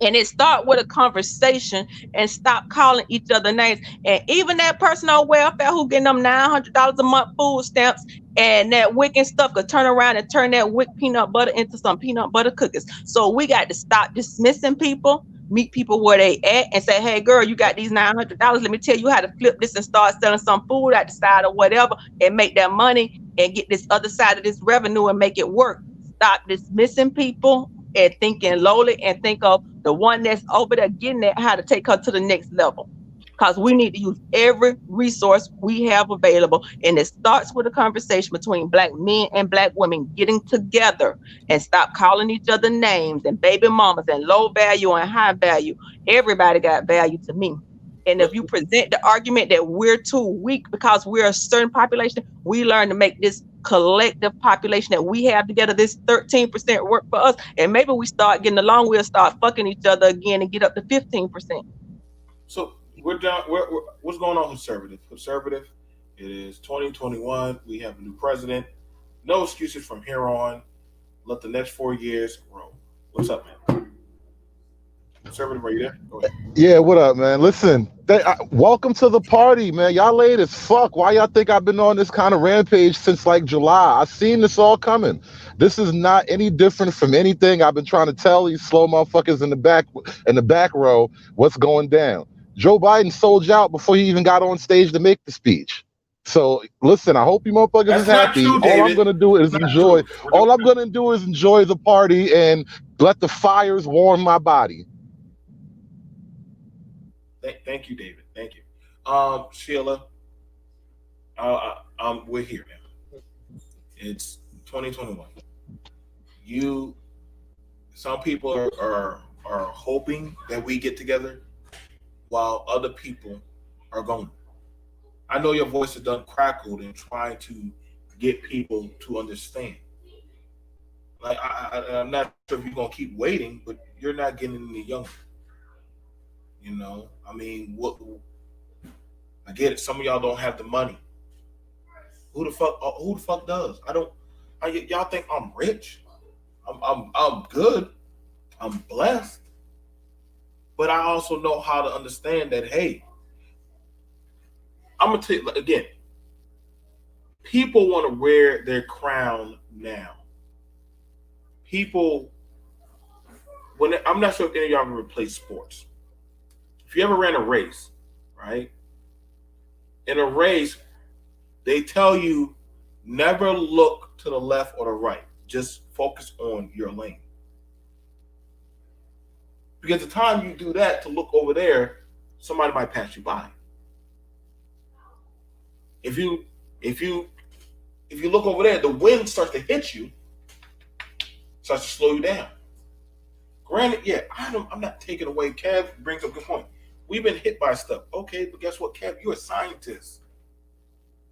And it start with a conversation and stop calling each other names. And even that person on welfare who getting them $900 a month food stamps and that WIC and stuff could turn around and turn that WIC peanut butter into some peanut butter cookies. So we got to stop dismissing people, meet people where they at, and say, hey girl, you got these $900. Let me tell you how to flip this and start selling some food at the side or whatever and make that money and get this other side of this revenue and make it work. Stop dismissing people and thinking lowly, and think of the one that's over there getting at how to take her to the next level. Because we need to use every resource we have available. And it starts with a conversation between black men and black women getting together and stop calling each other names and baby mamas and low value and high value. Everybody got value to me. And if you present the argument that we're too weak because we're a certain population, we learn to make this collective population that we have together, this 13% work for us. And maybe we start getting along, we'll start fucking each other again and get up to 15%. So we're down. What's going on, conservative? Conservative. It is 2021. We have a new president. No excuses from here on. Let the next 4 years roll. What's up, man? Conservative, are you there? Go ahead. Yeah, what up, man? Listen, welcome to the party, man. Y'all late as fuck. Why y'all think I've been on this kind of rampage since like July? I seen this all coming. This is not any different from anything I've been trying to tell these slow motherfuckers in the back row what's going down. Joe Biden sold you out before he even got on stage to make the speech. So listen, I hope you motherfuckers That's is not happy. true, All David. I'm gonna do is That's not enjoy. true. All I'm gonna do is enjoy the party and let the fires warm my body. Thank you, David. Thank you. Sheila, we're here now. It's 2021. Some people are hoping that we get together, while other people are going. I know your voice is done crackled in trying to get people to understand. Like I'm not sure if you're gonna keep waiting, but you're not getting any younger. You know, I mean, I get it. Some of y'all don't have the money. Who the fuck does? Y'all think I'm rich? I'm good. I'm blessed. But I also know how to understand that. Hey, I'm gonna tell you again. People want to wear their crown now. People, I'm not sure if any of y'all ever played sports. If you ever ran a race, right? In a race, they tell you never look to the left or the right. Just focus on your lane. Because the time you do that to look over there, somebody might pass you by. If you look over there, the wind starts to hit you, starts to slow you down. Granted, yeah, I'm not taking away. Kev brings up a good point. We've been hit by stuff. Okay, but guess what, Kev? You're a scientist.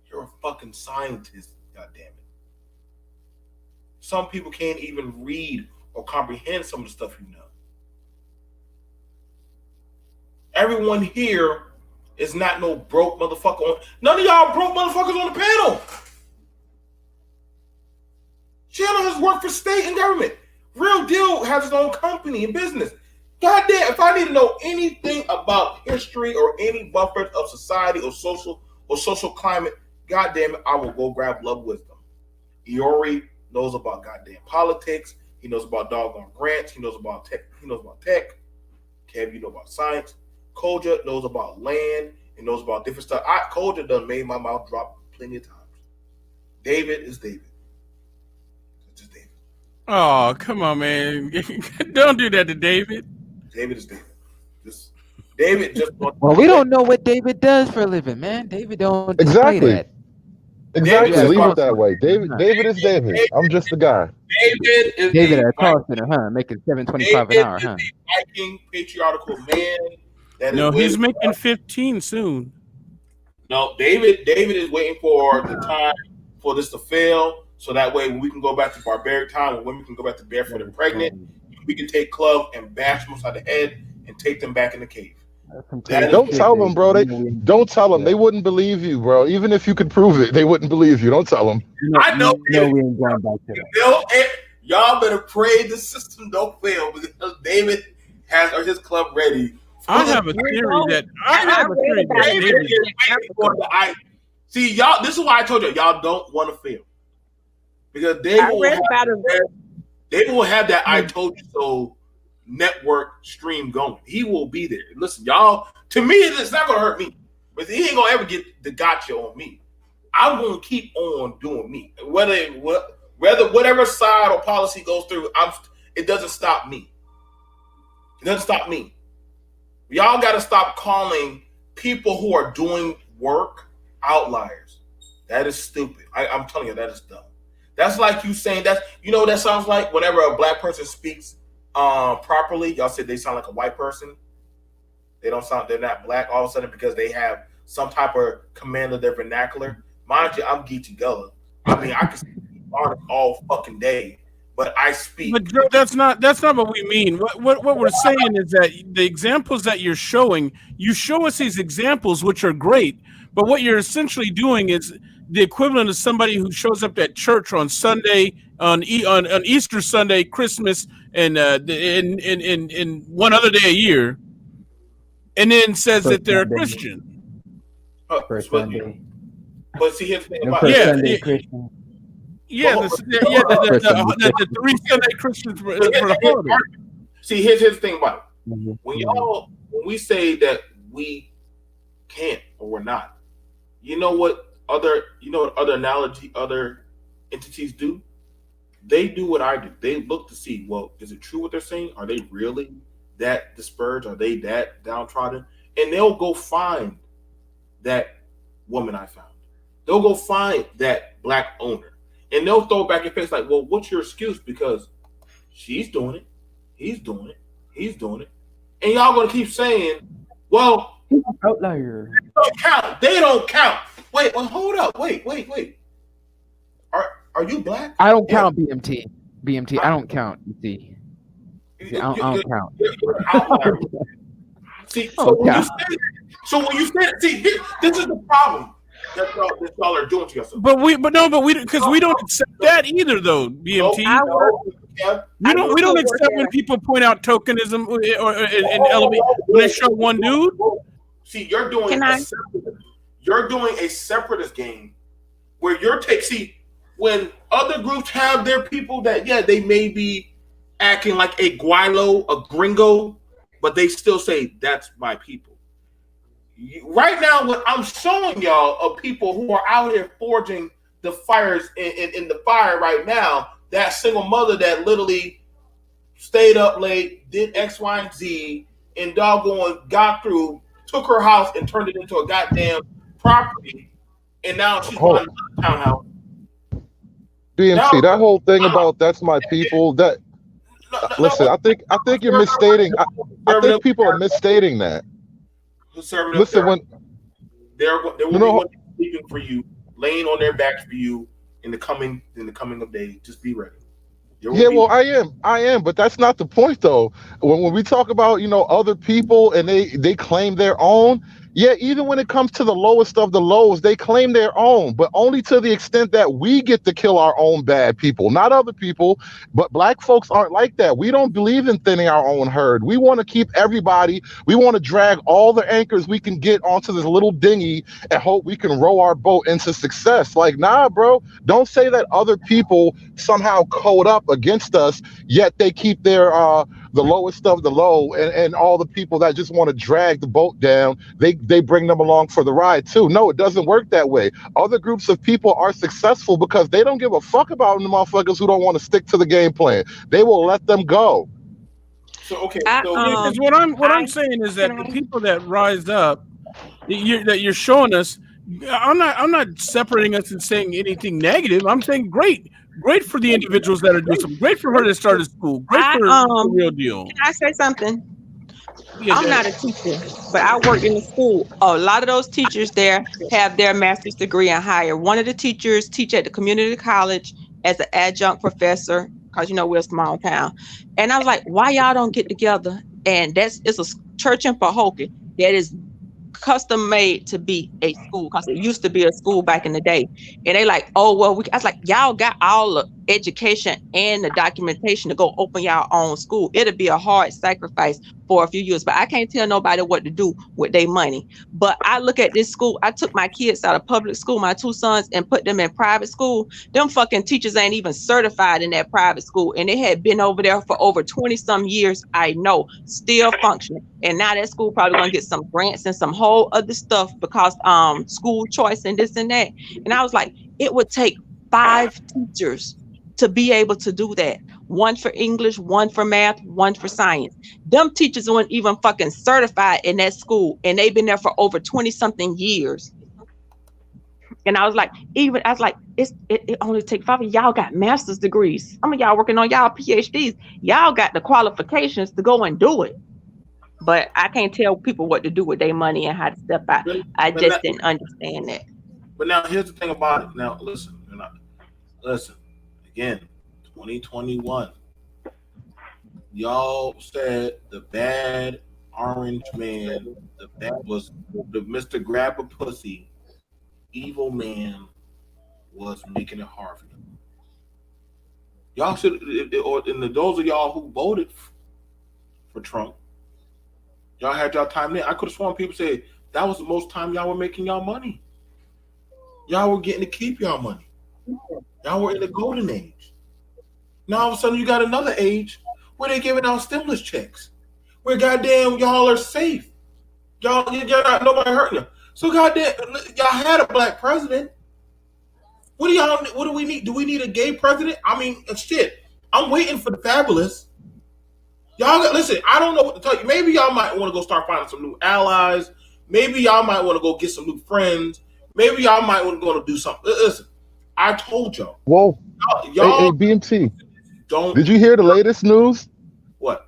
You're a fucking scientist, goddammit. Some people can't even read or comprehend some of the stuff you know. Everyone here is not no broke motherfucker. None of y'all broke motherfuckers on the panel. Shannon has worked for state and government. Real Deal has his own company and business. God damn, if I need to know anything about history or any buffers of society or social climate, God damn it, I will go grab Love Wisdom. Iori knows about goddamn politics. He knows about doggone grants. He knows about tech. He knows about tech. Kev, you know about science. Koja knows about land and knows about different stuff. Koja done made my mouth drop plenty of times. David is David. It's just David. Oh, come on, man. Don't do that to David. David is David. David just. Well, we don't know what David does for a living, man. David don't display Exactly. that. Exactly. David Leave is- it that way. David is David. I'm just the guy. David is David at a a call center, huh? Making $7.25 an hour, huh? Viking patriarchal man. That No, is he's with- making 15 soon. No, David is waiting for the time for this to fail, so that way when we can go back to barbaric time, when women can go back to barefoot and pregnant, we can take club and bash them upside the head and take them back in the cave. Don't tell them, bro. Don't tell them. They wouldn't believe you, bro. Even if you could prove it, they wouldn't believe you. Don't tell them. I know. No, we ain't going back to that. Y'all better pray the system don't fail because David has his club ready. I have a theory that David is waiting for the I. See, y'all. This is why I told y'all don't want to fail because David will have that I told you so network stream going. He will be there. Listen, y'all. To me, it's not gonna hurt me, but he ain't gonna ever get the gotcha on me. I'm gonna keep on doing me, whether whatever side or policy goes through. It doesn't stop me. It doesn't stop me. Y'all got to stop calling people who are doing work outliers. That is stupid. I'm telling you, that is dumb. That's like you saying that. You know what that sounds like? Whenever a black person speaks properly, y'all said they sound like a white person. They're not black all of a sudden because they have some type of command of their vernacular. Mind you, I'm Geechee Gullah. I mean, I can speak all fucking day, but I speak. But Joe, that's not what we mean. What we're saying is that the examples that you're showing, you show us these examples, which are great. But what you're essentially doing is the equivalent of somebody who shows up at church on Sunday, on Easter Sunday, Christmas, and in one other day a year, and then says that they're a Christian. First Sunday. But see, here's the thing about First Yeah, Sunday yeah. Christian. Yeah, the 3 Sunday Christians for the holiday. See, here's the thing about it. Mhm. When we say that we can't or we're not, you know what other entities do? They do what I do. They look to see, well, is it true what they're saying? Are they really that dispersed? Are they that downtrodden? And they'll go find that woman I found. They'll go find that black owner. And they'll throw it back in your face like, well, what's your excuse? Because she's doing it. He's doing it. He's doing it. And y'all going to keep saying, well, Outlier. they don't count. They don't count. Wait, well, hold up. Wait. Are you black? I don't count BMT. I don't count. You see, I don't count. You're an outlier. See, so when you say that, see, this is the problem that y'all are doing to yourself. But we don't accept that either, though. BMT. We don't accept when people point out tokenism or an element when they show one dude. See, you're doing a separatist game where when other groups have their people that they may be acting like a guaylo, a gringo, but they still say that's my people. Right now, what I'm showing y'all are people who are out here forging the fires in the fire right now. That single mother that literally stayed up late, did X, Y, and Z, and doggone got through, took her house and turned it into a goddamn property, and now she's buying a townhouse. BMT, that whole thing about that's my people. That listen, I think you're misstating. I think people are misstating that. Listen, when there will be one sleeping for you, laying on their backs for you in the coming of days. Just be ready. Well, I am, but that's not the point though. When we talk about other people and they claim their own, Yeah, even when it comes to the lowest of the lows, they claim their own, but only to the extent that we get to kill our own bad people, not other people. But black folks aren't like that. We don't believe in thinning our own herd. We want to keep everybody, we want to drag all the anchors we can get onto this little dinghy and hope we can row our boat into success. Like, nah, bro, don't say that other people somehow code up against us, yet they keep their the lowest of the low, and all the people that just want to drag the boat down, they bring them along for the ride too. No, it doesn't work that way. Other groups of people are successful because they don't give a fuck about the motherfuckers who don't want to stick to the game plan. They will let them go. So okay, I so Because what I'm saying is that can the I people that rise up, that you're showing us, I'm not separating us and saying anything negative. I'm saying great for the individuals that are doing something. Great for her that started school. Great I for the real deal. can I say something? Yeah, I'm not a teacher, but I work in the school. A lot of those teachers there have their master's degree and higher. One of the teachers teach at the community college as an adjunct professor because we're a small town. And I was like, why y'all don't get together? And it's a church in Pahokee that is custom made to be a school because it used to be a school back in the day. And they like, oh well, I was like, y'all got all the education and the documentation to go open y'all own school. It'll be a hard sacrifice for a few years, but I can't tell nobody what to do with their money. But I look at this school. I took my kids out of public school, my two sons, and put them in private school. Them fucking teachers ain't even certified in that private school, and they had been over there for over 20 some years. I know, still functioning. And now that school probably gonna get some grants and some whole other stuff because school choice and this and that. And I was like, it would take 5 teachers to be able to do that. One for English, one for math, one for science. Them teachers weren't even fucking certified in that school, and they've been there for over 20 something years. And I was like, it only take 5 of y'all got master's degrees. Some of y'all working on y'all PhDs. Y'all got the qualifications to go and do it. But I can't tell people what to do with their money and how to step out. I just didn't understand that. But now here's the thing about it. Now listen, listen. Again, 2021. Y'all said the bad orange man, that was the Mr. Grab a Pussy, evil man was making it hard for you. Y'all should, and those of y'all who voted for Trump, y'all had y'all time there. I could have sworn people said that was the most time y'all were making y'all money. Y'all were getting to keep y'all money. Y'all were in the golden age. Now all of a sudden you got another age where they're giving out stimulus checks, where goddamn y'all are safe. Y'all not nobody hurting you. So goddamn, y'all had a black president. What do we need? Do we need a gay president? I mean, shit. I'm waiting for the fabulous. Y'all listen. I don't know what to tell you. Maybe y'all might want to go start finding some new allies. Maybe y'all might want to go get some new friends. Maybe y'all might want to go to do something. Listen, I told y'all. Whoa, y'all hey, BMT. don't. Did you hear the latest news? What?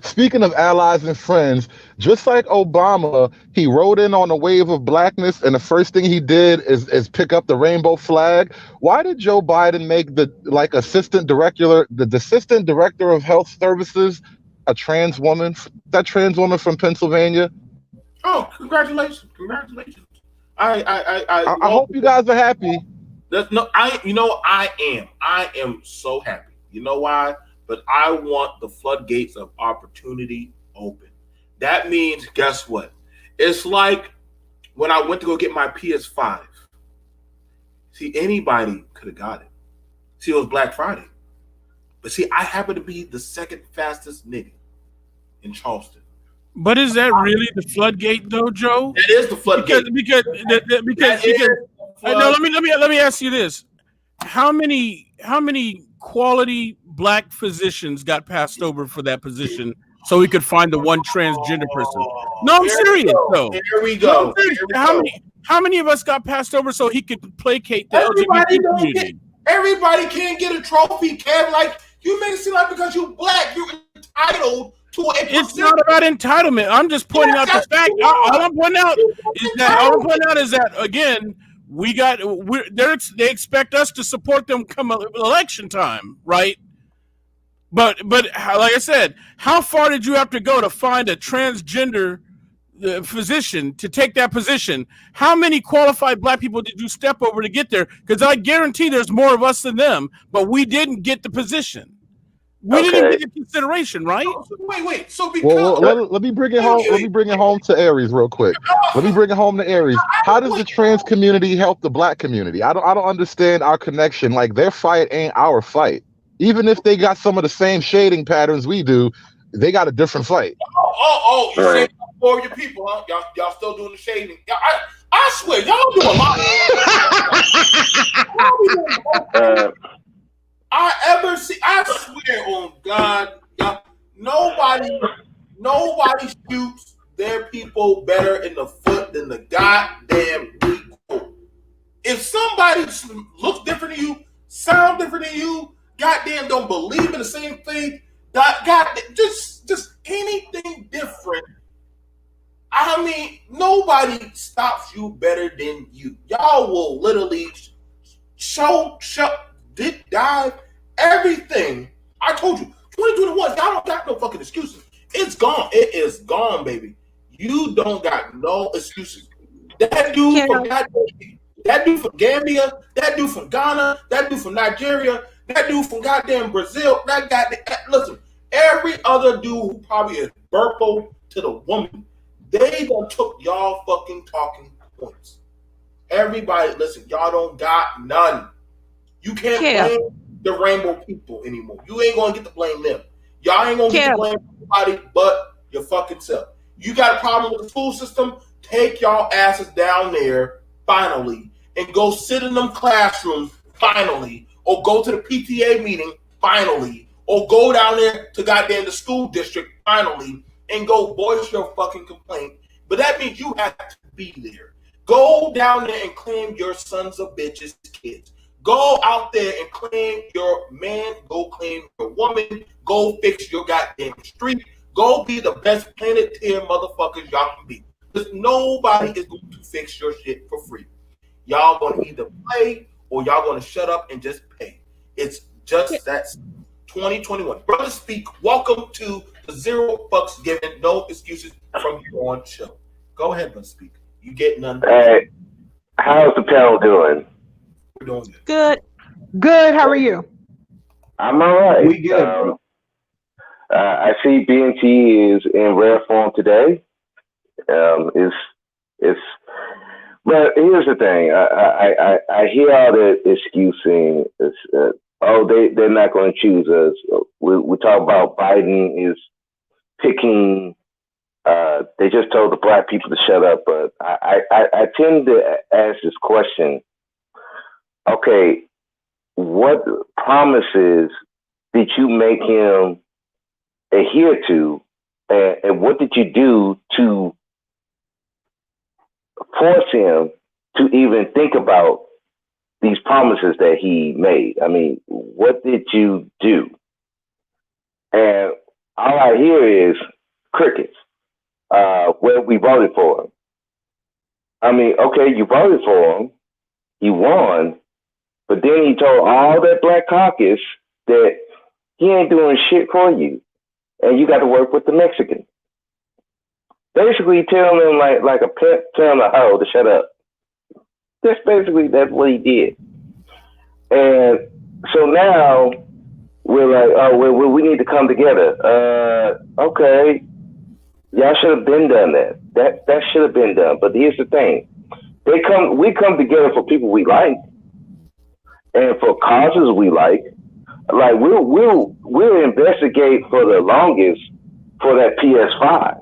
Speaking of allies and friends, just like Obama, he rode in on a wave of blackness, and the first thing he did is pick up the rainbow flag. Why did Joe Biden make the assistant director of health services a trans woman? That trans woman from Pennsylvania. Oh, congratulations! I hope you guys are happy. I am so happy. You know why? But I want the floodgates of opportunity open. That means, guess what? It's like when I went to go get my PS5. See, anybody could have got it. See, it was Black Friday. But see, I happen to be the second fastest nigga in Charleston. But is that really the floodgate, though, Joe? That is the floodgate. Because no, let me ask you this: how many quality black physicians got passed over for that position so we could find the one transgender person? No, I'm serious though. Here we go. How many of us got passed over so he could placate the LGBT community? Everybody can't get a trophy, Kev. Like, you make it seem like because you're black, you're entitled to a position. It's not about entitlement. I'm just pointing out the fact. All I'm pointing out is that again, they expect us to support them come election time, right? But like I said, how far did you have to go to find a transgender physician to take that position, how many qualified black people did you step over to get there? Because I guarantee there's more of us than them, but we didn't get the position. We didn't get the consideration, right? Wait. So because let me bring it home. Let me bring it home to Aries real quick. Let me bring it home to Aries. How does the trans community help the black community? I don't understand our connection. Like their fight ain't our fight. Even if they got some of the same shading patterns we do, they got a different fight. you shading for your people, huh? Y'all still doing the shading? I swear, y'all do a lot. I swear on God, nobody shoots their people better in the foot than the goddamn people. If somebody looks different than you, sound different than you, goddamn don't believe in the same thing, just anything different. I mean, nobody stops you better than you. Y'all will literally dive everything. I told you, 2021, y'all don't got no fucking excuses. It's gone. It is gone, baby. You don't got no excuses. That dude from Gambia, that dude from Ghana, that dude from Nigeria, that dude from goddamn Brazil, listen, every other dude who probably is Burpo to the woman, they done took y'all fucking talking points. Everybody, listen, y'all don't got none. You can't blame the rainbow people anymore. You ain't gonna get to blame them. Y'all ain't gonna get to blame anybody but your fucking self. You got a problem with the school system? Take y'all asses down there finally and go sit in them classrooms finally, or go to the PTA meeting finally, or go down there to goddamn the school district finally and go voice your fucking complaint. But that means you have to be there. Go down there and claim your sons of bitches kids. Go out there and claim your man. Go claim your woman. Go fix your goddamn street. Go be the best planet tier motherfuckers y'all can be. Because nobody is going to fix your shit for free. Y'all going to either play or y'all going to shut up and just pay. It's just that's 2021. Brother Speak, welcome to the Zero Fucks Given, No Excuses from you on show. Go ahead, Brother Speak. You get none. Hey, how's the panel doing? We're doing Good. Good. How are you? I'm all right. We good. I see BNT is in rare form today. But here's the thing. I hear all the excusing. They're not going to choose us. We talk about Biden is picking. They just told the black people to shut up. But I tend to ask this question. Okay, what promises did you make him adhere to, and what did you do to force him to even think about these promises that he made? I mean, what did you do? And all I hear is crickets. Well, we voted for him. I mean, okay, you voted for him, he won, but then he told all that black caucus that he ain't doing shit for you, and you got to work with the Mexicans. Basically telling them like a pet telling a hoe to shut up. That's what he did. And so now we're like, oh, we need to come together. Okay, y'all should have been done that. That should have been done. But here's the thing: we come together for people we like and for causes we like. Like we'll investigate for the longest for that PS5.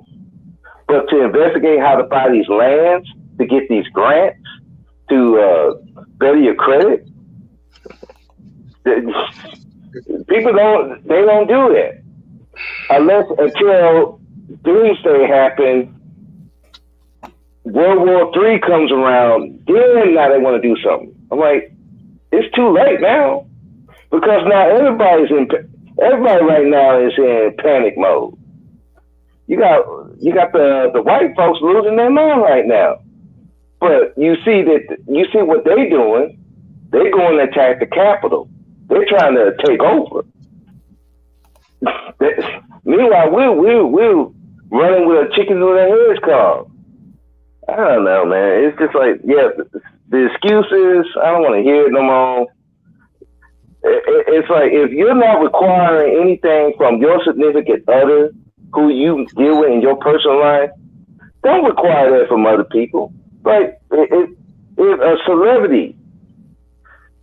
But to investigate how to buy these lands, to get these grants, to better your credit, people don't do that until doomsday happens. World War III comes around, then now they want to do something. I'm like, it's too late now, because now everybody right now is in panic mode. You got the white folks losing their mind right now. But you see what they're doing. They're going to attack the Capitol. They're trying to take over. Meanwhile, we're running with a chicken with their heads carved. I don't know, man. It's just like, yeah, the excuses, I don't want to hear it no more. It's like, if you're not requiring anything from your significant other who you deal with in your personal life, don't require that from other people. Like, if a celebrity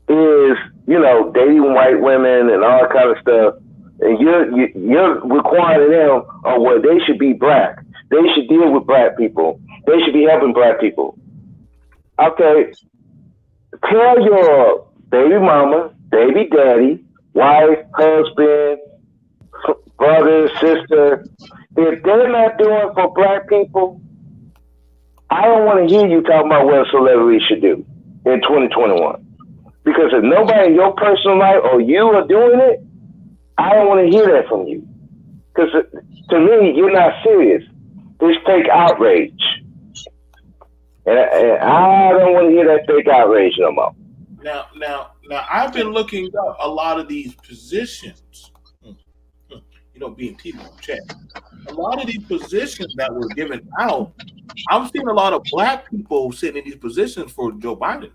is, dating white women and all that kind of stuff, and you're requiring them on where they should be black, they should deal with black people, they should be helping black people. Okay, tell your baby mama, baby daddy, wife, husband, brother, sister, if they're not doing for black people, I don't want to hear you talking about what a celebrity should do in 2021. Because if nobody in your personal life or you are doing it, I don't want to hear that from you. Because to me, you're not serious. It's fake outrage. And I don't want to hear that fake outrage no more. Now, I've been looking up a lot of these positions. Being people check. A lot of these positions that were given out, I'm seeing a lot of black people sitting in these positions for Joe Biden.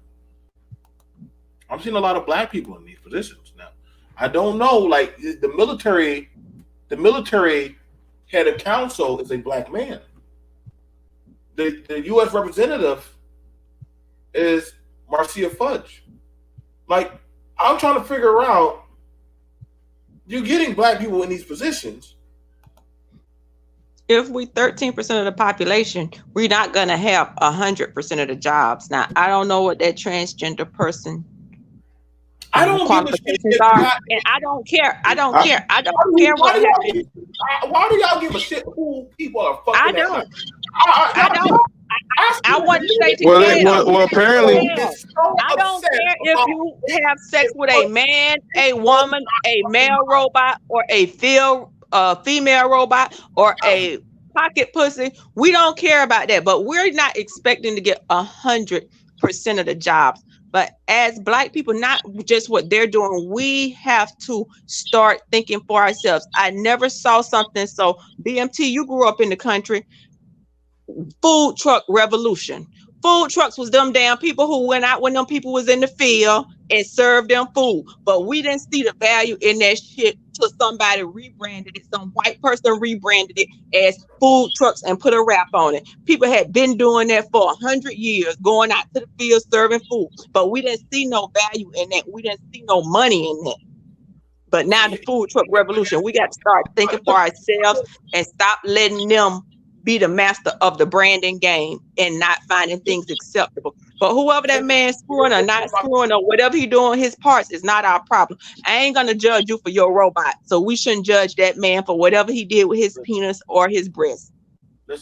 I'm seeing a lot of black people in these positions now. I don't know, like the military head of council is a black man. The U.S. representative is Marcia Fudge. Like, I'm trying to figure out, you're getting black people in these positions. If we 13% of the population, we're not going to have 100% of the jobs. Now, I don't know what that transgender person I don't qualifications are, and I don't care. I don't care what happens. Why do y'all give a shit who people are fucking? I don't. I want to say to well, apparently, I don't care if you have sex with a man, a woman, a male robot, or a female robot, or a pocket pussy. We don't care about that, but we're not expecting to get 100% of the jobs. But as black people, not just what they're doing, we have to start thinking for ourselves. I never saw something. So BMT, you grew up in the country. Food truck revolution. Food trucks was them damn people who went out when them people was in the field and served them food. But we didn't see the value in that shit till somebody rebranded it. Some white person rebranded it as food trucks and put a wrap on it. People had been doing that for 100 years, going out to the field serving food. But we didn't see no value in that. We didn't see no money in that. But now the food truck revolution, we got to start thinking for ourselves and stop letting them be the master of the branding game and not finding things acceptable. But whoever that man screwing or not screwing or whatever he doing his parts is not our problem. I ain't gonna judge you for your robot, so we shouldn't judge that man for whatever he did with his penis or his breast.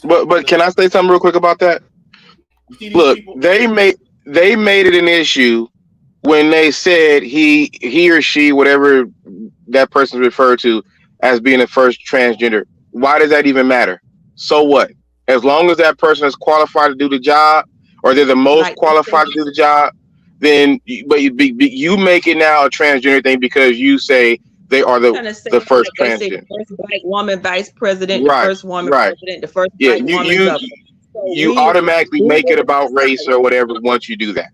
But can I say something real quick about that? Look, they made it an issue when they said he or she, whatever that person is referred to as being the first transgender. Why does that even matter? So what? As long as that person is qualified to do the job, or they're the most qualified to do the job, then you make it now a transgender thing because you say they are the first transgender. The first black woman vice president, the first woman president, the first black woman governor. You automatically make it about race or whatever once you do that.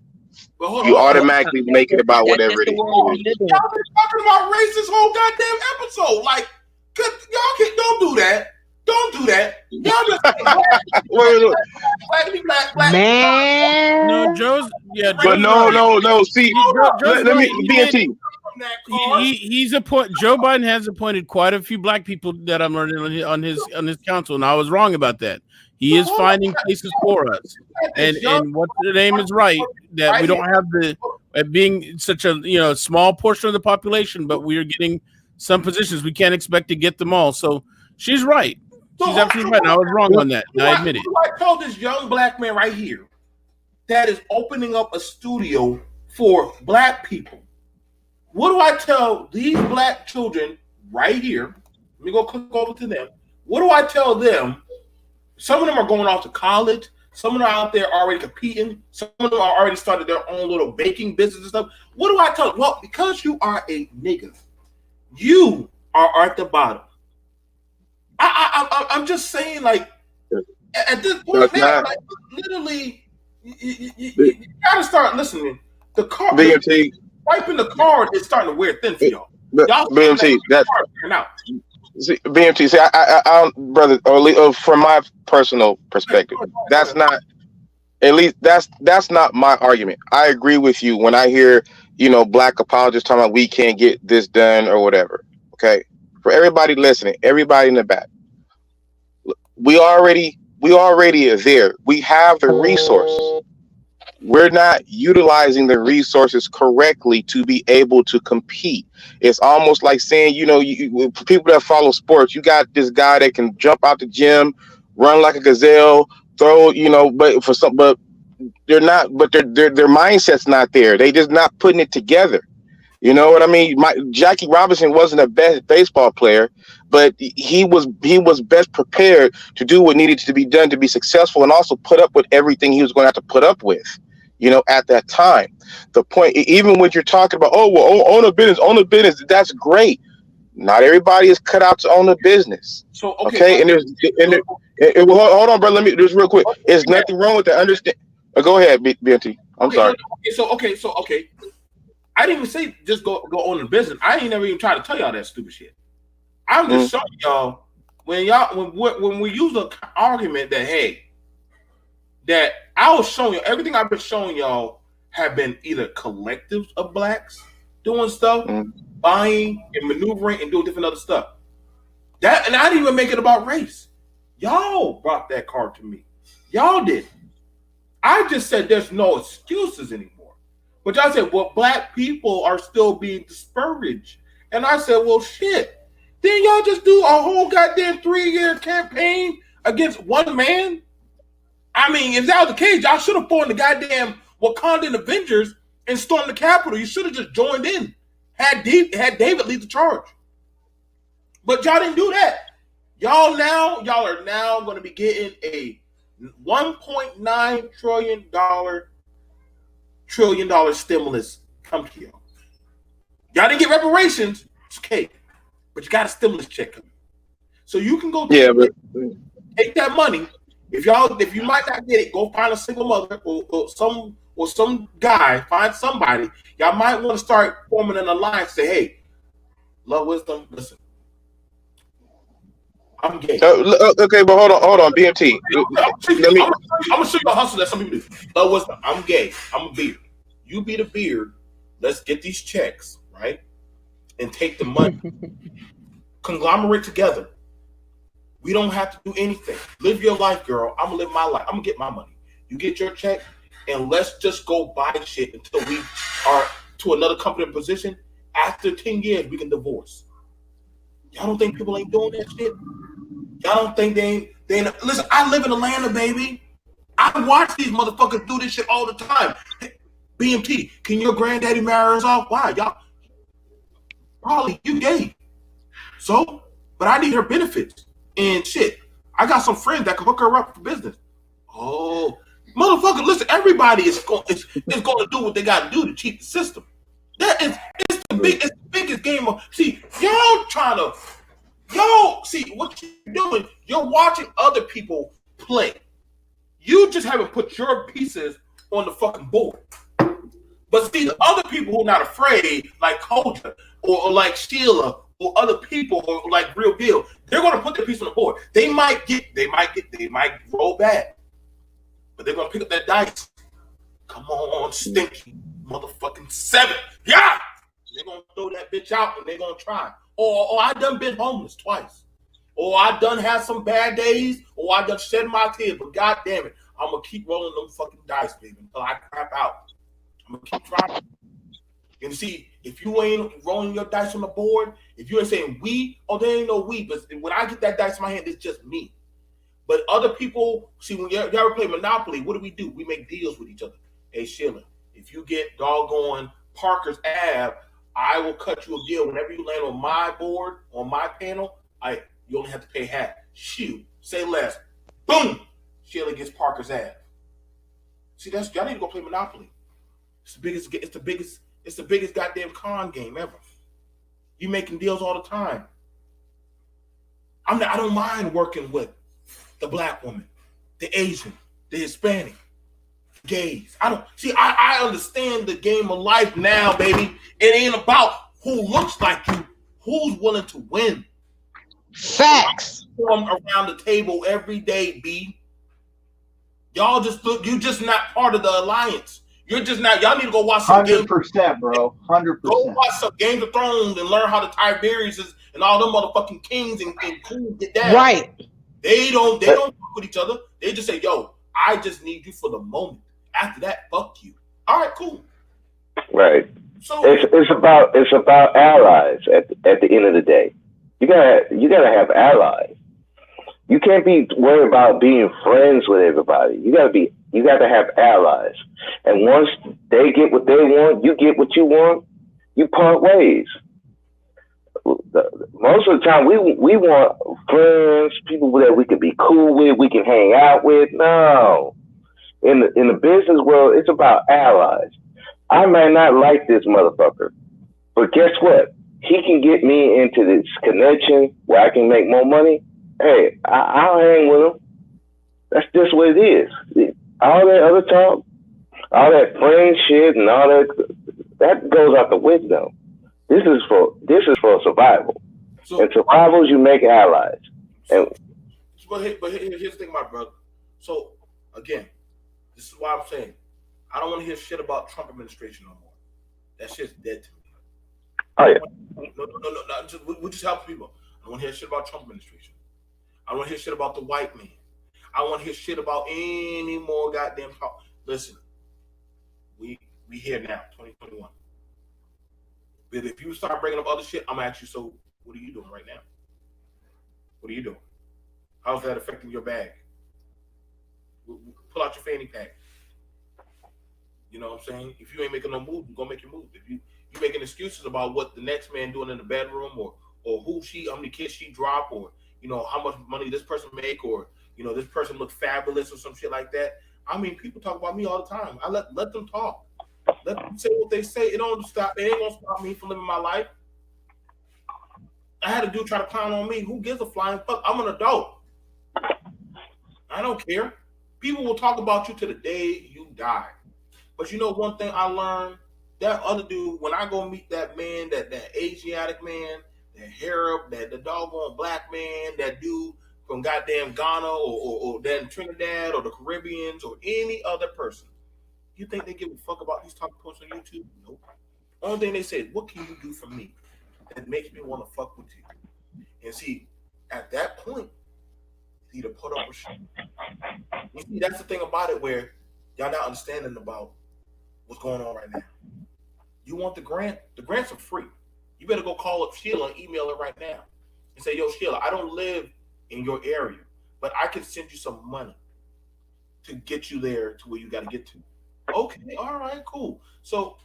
You automatically make it about whatever it is. Y'all been talking about race this whole goddamn episode. Like, y'all don't do that. Don't do that. Y'all just black. Man. No, Joe's but no. See, let me BNT. Joe Biden has appointed quite a few black people that I'm learning on his council, and I was wrong about that. He is finding places for us, and what the name is right that we don't have being such a small portion of the population, but we are getting some positions. We can't expect to get them all. So she's right. She's absolutely right. I was wrong on that. I admit it. I told this young black man right here that is opening up a studio for black people. What do I tell these black children right here? Let me go click over to them. What do I tell them? Some of them are going off to college. Some of them are out there already competing. Some of them are already started their own little baking business and stuff. What do I tell them? Well, because you are a nigga, you are at the bottom. I'm just saying, like, at this No, point it's now, not. like, literally, you gotta start listening. The BMT, swiping the card is starting to wear thin for y'all. Y'all swiping BMT, that card wearing out. see, BMT. See, I don't, brother. From my personal perspective, that's not. At least that's not my argument. I agree with you when I hear black apologists talking about we can't get this done or whatever. Okay, for everybody listening, everybody in the back, we already are there. We have the resources. We're not utilizing the resources correctly to be able to compete. It's almost like saying, for people that follow sports, you got this guy that can jump out the gym, run like a gazelle, throw, but they're not, but their mindset's not there. They just not putting it together. You know what I mean? Jackie Robinson wasn't a best baseball player, but he was best prepared to do what needed to be done to be successful, and also put up with everything he was going to have to put up with. At that time, the point, even when you're talking about, oh well, own a business, that's great. Not everybody is cut out to own a business. So Okay, and well, hold on, bro. Let me just real quick. There's nothing wrong with that. Understand? Go ahead, BNT. I'm sorry. Okay. I didn't even say just go on the business. I ain't never even tried to tell y'all that stupid shit. I'm just showing y'all when we use an argument that, hey, that I was showing you everything I've been showing y'all have been either collectives of blacks doing stuff, buying and maneuvering and doing different other stuff. And I didn't even make it about race. Y'all brought that card to me. Y'all did. I just said there's no excuses anymore. But y'all said, well, black people are still being disparaged. And I said, well, shit. Then y'all just do a whole goddamn 3-year campaign against one man? I mean, if that was the case, y'all should have formed the goddamn Wakandan Avengers and stormed the Capitol. You should have just joined in. Had David lead the charge. But y'all didn't do that. Y'all are now going to be getting a $1.9 trillion stimulus come to y'all. Y'all didn't get reparations. It's okay. But you got a stimulus check coming. So you can go take that money. If you might not get it, go find a single mother or some guy, find somebody. Y'all might want to start forming an alliance. Say, hey, love, wisdom, listen. I'm gay. Okay, but hold on, BMT. I'm gonna show you a hustle that some people do. Love, wisdom, I'm gay. I'm a beard. You be the beard. Let's get these checks, right? And take the money. Conglomerate together. We don't have to do anything. Live your life, girl. I'm gonna live my life. I'm gonna get my money. You get your check, and let's just go buy shit until we are to another company position. After 10 years, we can divorce. Y'all don't think people ain't doing that shit? Y'all don't think they ain't listen, I live in Atlanta, baby. I watch these motherfuckers do this shit all the time. BMT, can your granddaddy marry us off? Why? Y'all probably you gay. So, but I need her benefits. And shit, I got some friends that can hook her up for business. Oh, motherfucker, listen, everybody is going to do what they got to do to cheat the system. It's the biggest game of, see, see what you're doing, you're watching other people play. You just haven't put your pieces on the fucking board. But see, the other people who are not afraid, like Culture or like Sheila or other people or like Real Deal, they're gonna put their piece on the board. They might roll bad, but they're gonna pick up that dice. Come on, stinky motherfucking 7. Yeah! They're gonna throw that bitch out and they're gonna try. Or I done been homeless twice. Or I done had some bad days, or I done shed my tears, but god damn it, I'm gonna keep rolling them fucking dice, baby, until I crap out. I'm gonna keep trying. And see, if you ain't rolling your dice on the board, if you ain't saying we, there ain't no we, but when I get that dice in my hand, it's just me. But other people, see, when you ever play Monopoly, what do? We make deals with each other. Hey, Sheila, if you get doggone Parker's Ave, I will cut you a deal. Whenever you land on my board, on my panel, you only have to pay half. Shoot, say less. Boom! Sheila gets Parker's Ave. See, y'all need to go play Monopoly. It's the biggest goddamn con game ever. You making deals all the time. I don't mind working with the black woman, the Asian, the Hispanic, gays. I understand the game of life now, baby. It ain't about who looks like you, who's willing to win. Facts. Around the table every day, B. Y'all just look, you just not part of the alliance. You're just not, y'all need to go watch some 100%, bro. 100%. Go watch some Game of Thrones and learn how the Tiberius is and all them motherfucking kings and queens get down. Right. They don't fuck with each other. They just say, yo, I just need you for the moment. After that, fuck you. All right, cool. Right. So it's about allies at the end of the day. You gotta have allies. You can't be worried about being friends with everybody. You gotta have allies. And once they get what they want, you get what you want, you part ways. Most of the time we want friends, people that we can be cool with, we can hang out with. No. In the business world, it's about allies. I may not like this motherfucker, but guess what? He can get me into this connection where I can make more money. Hey, I'll hang with him. That's just what it is. All that other talk, all that friend shit, and all that goes out the window. This is for survival. So, and survival, you make allies. But here's the thing, my brother. So again, this is why I'm saying I don't want to hear shit about Trump administration no more. That shit's dead to me. Oh yeah. No. We just help people. I don't want to hear shit about Trump administration. I don't want to hear shit about the white man. I don't want to hear shit about any more goddamn talk. Listen, we here now, 2021. But if you start bringing up other shit, I'm gonna ask you. So, what are you doing right now? What are you doing? How's that affecting your bag? Pull out your fanny pack. You know what I'm saying? If you ain't making no move, go make your move. If you making excuses about what the next man doing in the bedroom, or how many kids she drop, or how much money this person make, or this person look fabulous or some shit like that. I mean, people talk about me all the time. I let them talk. Let them say what they say. It ain't gonna stop me from living my life. I had a dude try to clown on me. Who gives a flying fuck? I'm an adult. I don't care. People will talk about you to the day you die. But one thing I learned, that other dude, when I go meet that man, that Asiatic man, that Arab, that the doggone black man, that dude from goddamn Ghana or then Trinidad or the Caribbeans or any other person, you think they give a fuck about these talk posts on YouTube? Nope. Only thing they say is, what can you do for me that makes me want to fuck with you? And see, at that point, you either put up or shit. You see, that's the thing about it, where y'all not understanding about what's going on right now. You want the grant? The grants are free. You better go call up Sheila and email her right now and say, yo, Sheila, I don't live in your area, but I can send you some money to get you there to where you got to get to. Okay, all right, cool. So,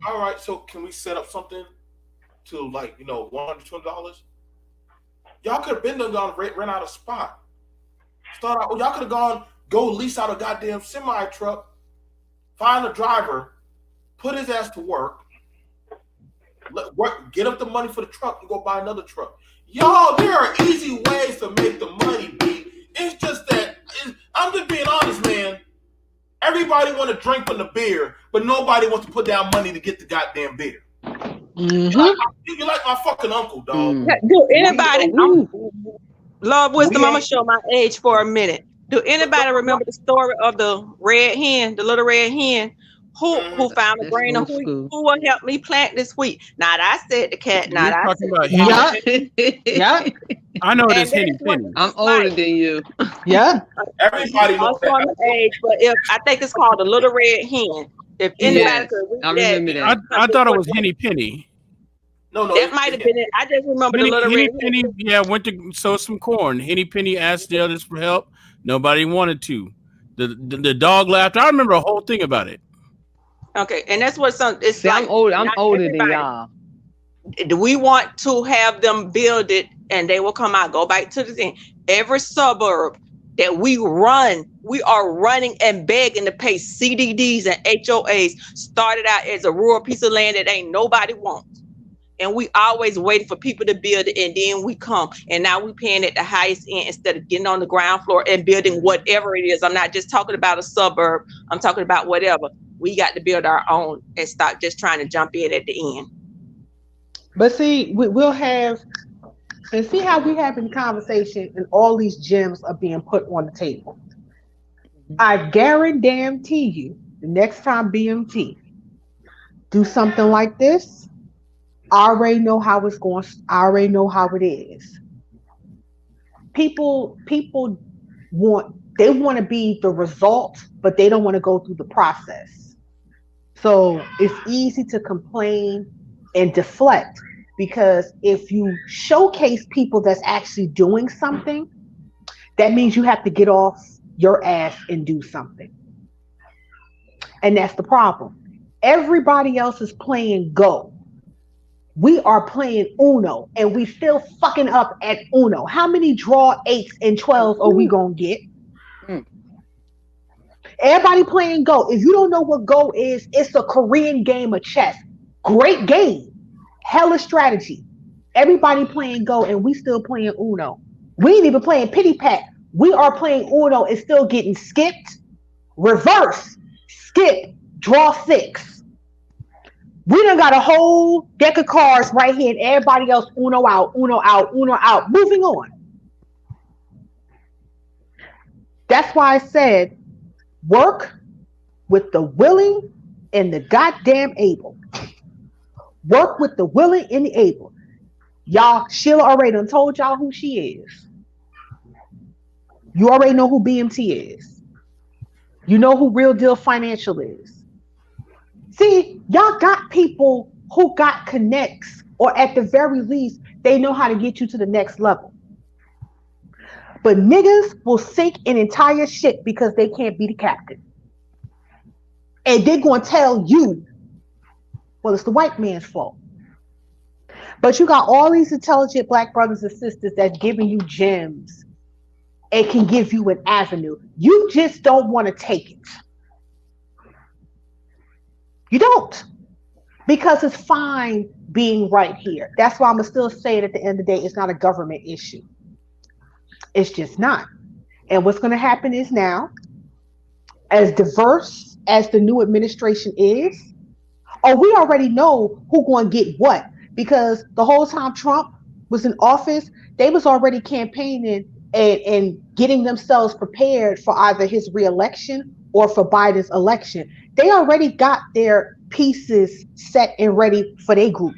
all right, so can we set up something to $100, $200? Y'all could have been done gone rent out a spot. Start out. Y'all could have go lease out a goddamn semi truck, find a driver, put his ass to work, get up the money for the truck, and go buy another truck. Y'all, there are easy ways to make the money, B. It's just that I'm just being honest, man. Everybody want to drink from the beer, but nobody wants to put down money to get the goddamn beer. Mm-hmm. You like my fucking uncle, dog. Do anybody? Love wisdom. I'm gonna show my age for a minute. Do anybody remember the story of the red hen, the little red hen, who found a grain of wheat? Who will help me plant this wheat? Not I said the cat. Not I said about yeah. I know it is Henny Penny. I'm older than you. Yeah. Everybody knows that. My age, but I think it's called the little red hen. If anybody could read I remember that. I thought it was Henny Penny. No, that might have been it. I just remember the little Henny red Penny. hen. Yeah, went to sow some corn. Henny Penny asked the others for help. Nobody wanted to. The dog laughed. I remember a whole thing about it. Okay, and that's what it's See, like. I'm older than y'all. Do we want to have them build it and they will come out? Go back to the thing. Every suburb that we are running and begging to pay CDDs and HOAs started out as a rural piece of land that ain't nobody wants. And we always waiting for people to build it, and then we come, and now we paying at the highest end instead of getting on the ground floor and building whatever it is. I'm not just talking about a suburb. I'm talking about whatever. We got to build our own and stop just trying to jump in at the end. But see, we'll have, and see how we having conversation and all these gems are being put on the table. I guarantee you, the next time BMT do something like this, I already know how it's going. I already know how it is. People want to be the result, but they don't want to go through the process. So it's easy to complain and deflect, because if you showcase people that's actually doing something, that means you have to get off your ass and do something. And that's the problem. Everybody else is playing Go. We are playing Uno, and we still fucking up at Uno. How many draw 8s and 12s are we gonna get? Everybody playing Go. If you don't know what Go is, it's a Korean game of chess. Great game. Hella strategy. Everybody playing Go, and we still playing Uno. We ain't even playing Pity Pat. We are playing Uno and still getting skipped, reverse, skip, draw 6. We done got a whole deck of cards right here, and everybody else Uno out, Uno out, Uno out. Moving on. That's why I said work with the willing and the goddamn able. Work with the willing and the able. Y'all, Sheila already done told y'all who she is. You already know who BMT is. You know who Real Deal Financial is. See, y'all got people who got connects, or at the very least, they know how to get you to the next level. But niggas will sink an entire ship because they can't be the captain. And they're going to tell you, well, it's the white man's fault. But you got all these intelligent black brothers and sisters that's giving you gems and can give you an avenue. You just don't want to take it. You don't. Because it's fine being right here. That's why I'm going to still say it at the end of the day, it's not a government issue. It's just not. And what's going to happen is now, as diverse as the new administration is, we already know who's going to get what. Because the whole time Trump was in office, they was already campaigning and getting themselves prepared for either his reelection or for Biden's election. They already got their pieces set and ready for their group.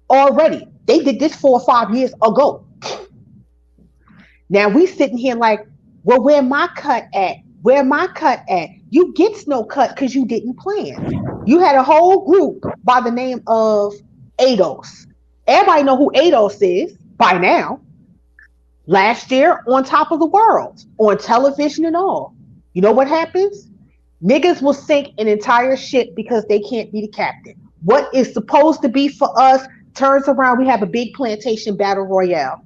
Already. They did this 4 or 5 years ago. Now we sitting here like, well, where my cut at? Where my cut at? You gets no cut because you didn't plan. You had a whole group by the name of ADOS. Everybody know who ADOS is by now. Last year, on top of the world, on television and all. You know what happens? Niggas will sink an entire ship because they can't be the captain. What is supposed to be for us turns around. We have a big plantation battle royale.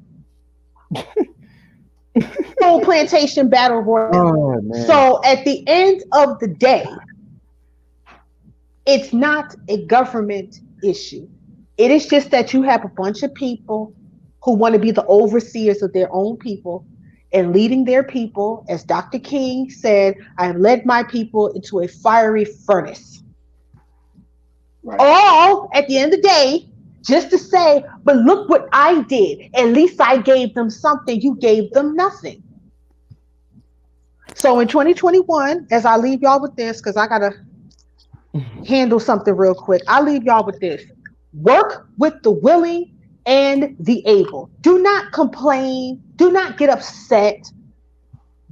Full plantation battle royale. Oh, so at the end of the day, it's not a government issue. It is just that you have a bunch of people who want to be the overseers of their own people and leading their people. As Dr. King said, I have led my people into a fiery furnace. Right. All at the end of the day, just to say, but look what I did. At least I gave them something. You gave them nothing. So in 2021, as I leave y'all with this, because I got to handle something real quick, I leave y'all with this. Work with the willing and the able. Do not complain. Do not get upset.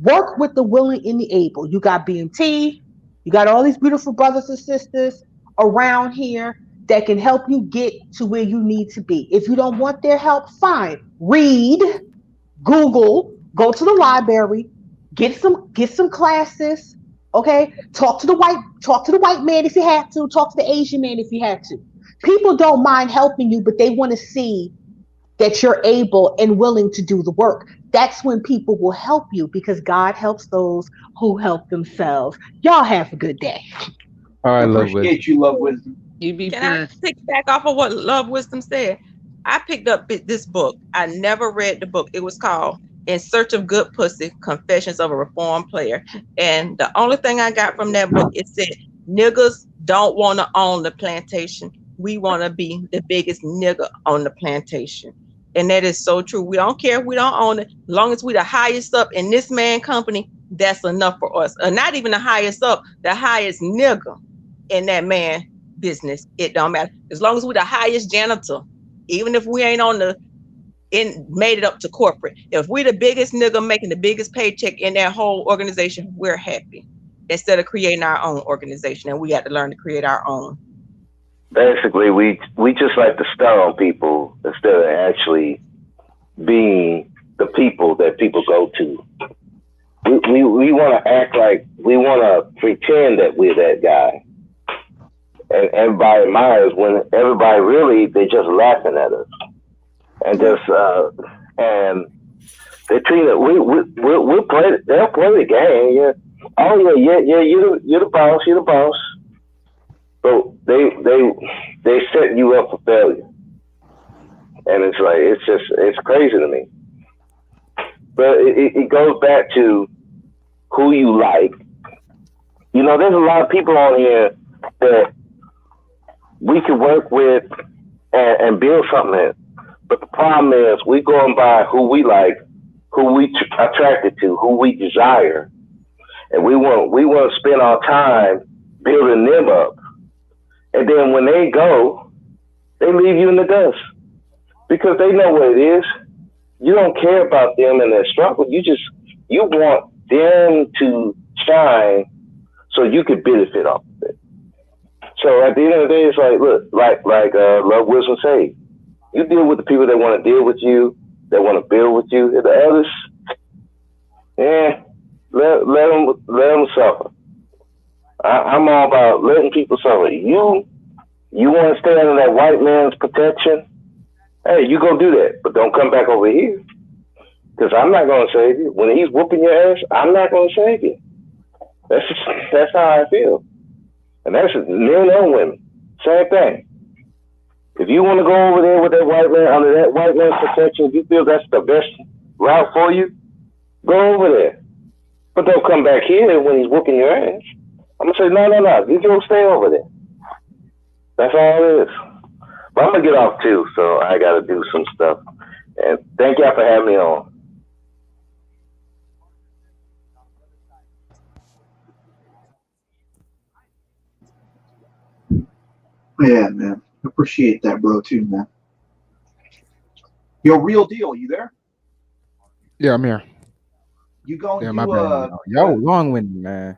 Work with the willing and the able. You got BMT. You got all these beautiful brothers and sisters around here that can help you get to where you need to be. If you don't want their help, fine. Read, Google, go to the library, get some classes. Okay, talk to the white man if you have to. Talk to the Asian man if you have to. People don't mind helping you, but they want to see that you're able and willing to do the work. That's when people will help you, because God helps those who help themselves. Y'all have a good day. All right, I appreciate you, Love Wisdom. You be Can I blessed. pick back off of what Love Wisdom said? I picked up this book. I never read the book. It was called In Search of Good Pussy, Confessions of a Reformed Player. And the only thing I got from that book, it said, niggas don't want to own the plantation. We want to be the biggest nigga on the plantation. And that is so true. We don't care if we don't own it. As long as we the highest up in this man company, that's enough for us. Or not even the highest up, the highest nigga in that man business. It don't matter. As long as we're the highest janitor, even if we ain't on the in made it up to corporate. If we're the biggest nigga making the biggest paycheck in that whole organization, we're happy. Instead of creating our own organization, and we got to learn to create our own. Basically, we just like to star on people instead of actually being the people that people go to. We want to act like we want to pretend that we're that guy, and everybody admires when everybody really they're just laughing at us and just and they treat it. We'll play. They'll play the game. Yeah. Oh yeah. You're the boss. You're the boss. So they set you up for failure, and it's like it's crazy to me. But it goes back to who you like. You know, there's a lot of people on here that we can work with and build something in. But the problem is we going by who we like, who we attracted to, who we desire, and we want to spend our time building them up. And then when they go, they leave you in the dust because they know what it is. You don't care about them and their struggle. You want them to shine so you can benefit off of it. So at the end of the day, it's like, look, like Love Wisdom say, you deal with the people that want to deal with you, that want to build with you. And the others, let them suffer. I'm all about letting people suffer. You want to stay under that white man's protection? Hey, you go do that, but don't come back over here because I'm not going to save you. When he's whooping your ass, I'm not going to save you. That's how I feel, and that's men and women, same thing. If you want to go over there with that white man under that white man's protection, if you feel that's the best route for you, go over there. But don't come back here when he's whooping your ass. I'm gonna say no. You go stay over there. That's all it is. But I'm gonna get off too, so I gotta do some stuff. And thank y'all for having me on. Yeah, man. Appreciate that, bro, too, man. Yo, real deal. You there? Yeah, I'm here. You gonna Yeah, my do bad. Y'all long winded, man.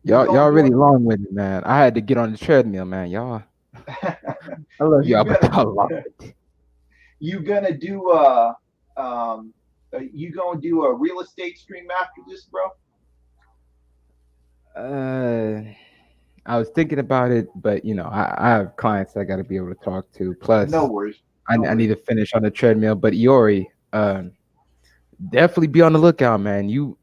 you Y'all gonna do really long winded, man. I had to get on the treadmill, man. Y'all, I love you y'all, but gonna y'all long. you gonna do you gonna do a real estate stream after this, bro? I was thinking about it, but I have clients I got to be able to talk to. No Plus, worries. I need to finish on the treadmill. But Iori, definitely be on the lookout, man. You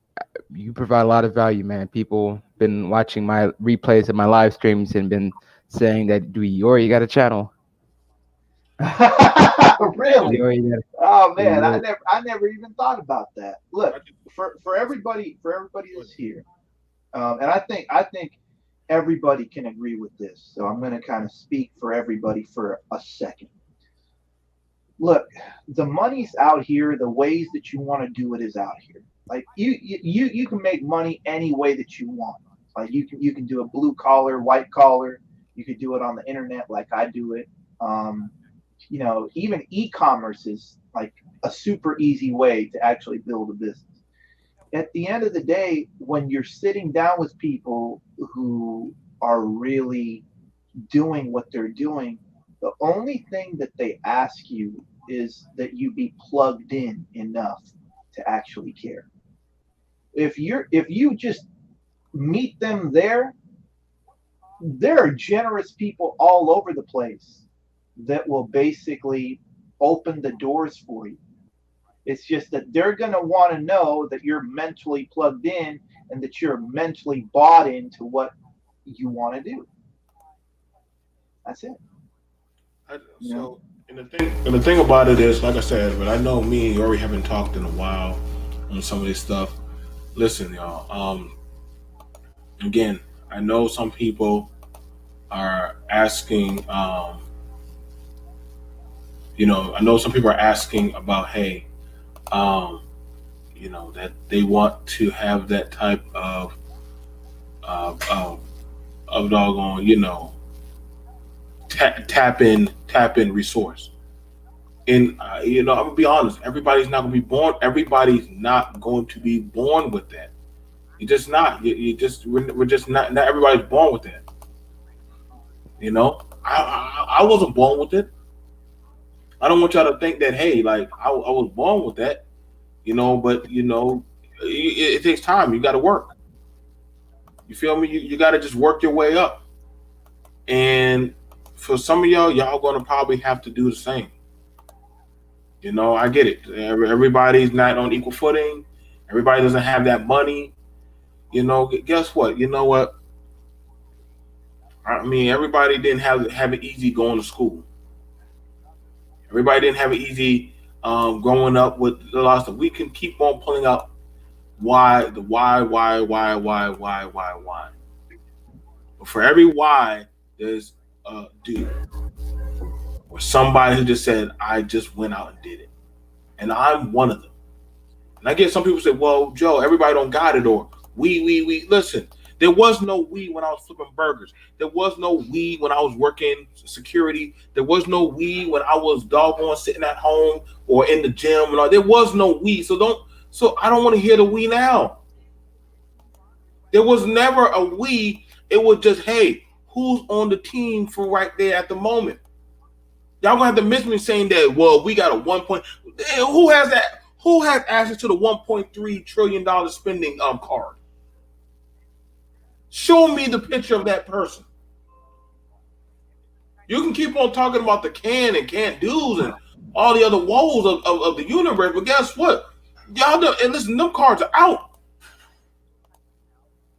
provide a lot of value, man. People been watching my replays of my live streams and been saying that do Iori got a channel? Really? Iori got Oh a, man, Iori- I never even thought about that. Look, for everybody that's here, and I think everybody can agree with this. So I'm going to kind of speak for everybody for a second. Look, the money's out here. The ways that you want to do it is out here. Like you can make money any way that you want. Like you can do a blue collar, white collar. You could do it on the internet like I do it. Um, even e-commerce is like a super easy way to actually build a business. At the end of the day, when you're sitting down with people who are really doing what they're doing, the only thing that they ask you is that you be plugged in enough to actually care. If you just meet them there are generous people all over the place that will basically open the doors for you. It's just that they're going to want to know that you're mentally plugged in and that you're mentally bought into what you want to do. That's it. You know. So, and the thing about it is, like I said, but I know me and Yori haven't talked in a while on some of this stuff. Listen, y'all. Again, I know some people are asking. I know some people are asking about, hey, um, that they want to have that type of of, of doggone, tap in resource. And I'm gonna be honest. Everybody's not gonna be born. Everybody's not going to be born with that. You just not. You just we're just not. Not everybody's born with that. I wasn't born with it. I don't want y'all to think that, hey, like I was born with that. But it takes time. You got to work. You feel me? You got to just work your way up. And for some of y'all gonna probably have to do the same. I get it. Everybody's not on equal footing. Everybody doesn't have that money. Guess what? You know what? I mean, everybody didn't have it easy going to school. Everybody didn't have it easy growing up with a lot of stuff. We can keep on pulling up why. But for every why, there's a dude or somebody who just said, I just went out and did it. And I'm one of them. And I get some people say, well, Joe, everybody don't got it, or we. Listen, there was no we when I was flipping burgers. There was no we when I was working security. There was no we when I was doggone sitting at home or in the gym. And all. There was no we. So I don't want to hear the we now. There was never a we. It was just, hey, who's on the team for right there at the moment? Y'all gonna have to miss me saying that. Well, we got a 1 point. Who has that? Who has access to the $1.3 trillion spending card? Show me the picture of that person. You can keep on talking about the can and can't do's and all the other woes of the universe, but guess what? Y'all do, and listen, them cards are out.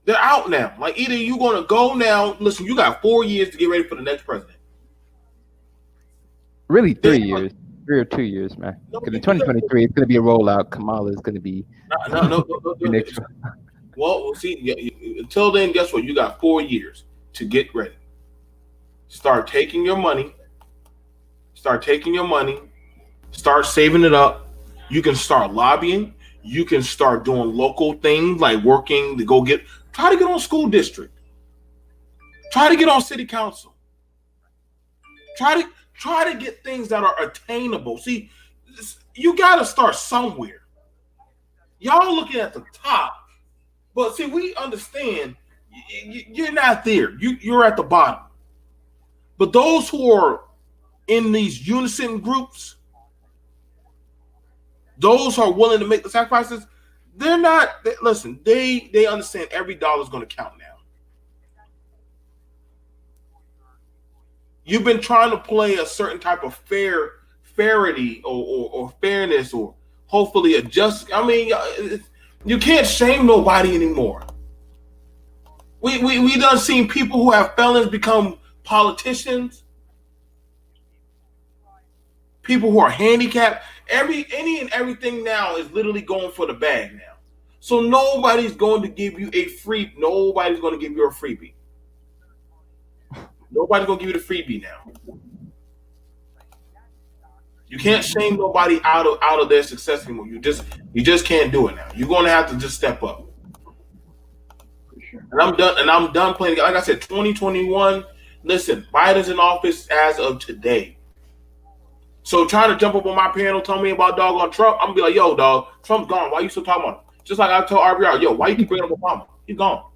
They're out now. Like either you're gonna go now. Listen, you got 4 years to get ready for the next president. Really, 3 years, 3 or 2 years, man. No, Because in 2023, it's going to be a rollout. Kamala is going to be no. next. Well, we'll see. Until then, guess what? You got 4 years to get ready. Start taking your money. Start saving it up. You can start lobbying. You can start doing local things like working to go try to get on school district. Try to get on city council. Try to get things that are attainable. See, you got to start somewhere. Y'all looking at the top, but see, we understand you're not there. You're at the bottom. But those who are in these unison groups, those who are willing to make the sacrifices, they're not. Listen, they understand every dollar is going to count now. You've been trying to play a certain type of fairity or fairness or hopefully a just. I mean, you can't shame nobody anymore. We done seen people who have felons become politicians. People who are handicapped. Any and everything now is literally going for the bag now. So nobody's going to give you a free. Nobody's going to give you a freebie. Nobody's gonna give you the freebie now. You can't shame nobody out of their success anymore. You just can't do it now. You're gonna have to just step up. For sure. And I'm done playing. Like I said, 2021. Listen, Biden's in office as of today. So trying to jump up on my panel, tell me about doggone Trump, I'm gonna be like, yo, dog, Trump's gone. Why you still talking about him? Just like I told RBR, yo, why you keep bringing up Obama? He's gone.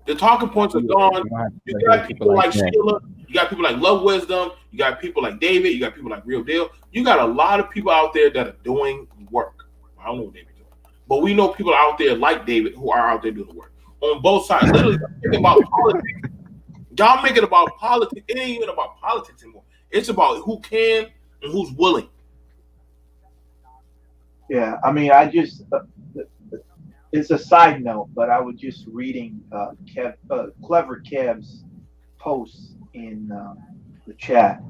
The talking points are gone. You got people like Sheila. You got people like Love Wisdom. You got people like David. You got people like Real Deal. You got a lot of people out there that are doing work. I don't know what David's doing, but we know people out there like David who are out there doing the work on both sides. Literally, thinking about politics. Y'all make it about politics. It ain't even about politics anymore. It's about who can and who's willing. Yeah, I mean, I just it's a side note, but I was just reading Clever Kev's posts in the chat.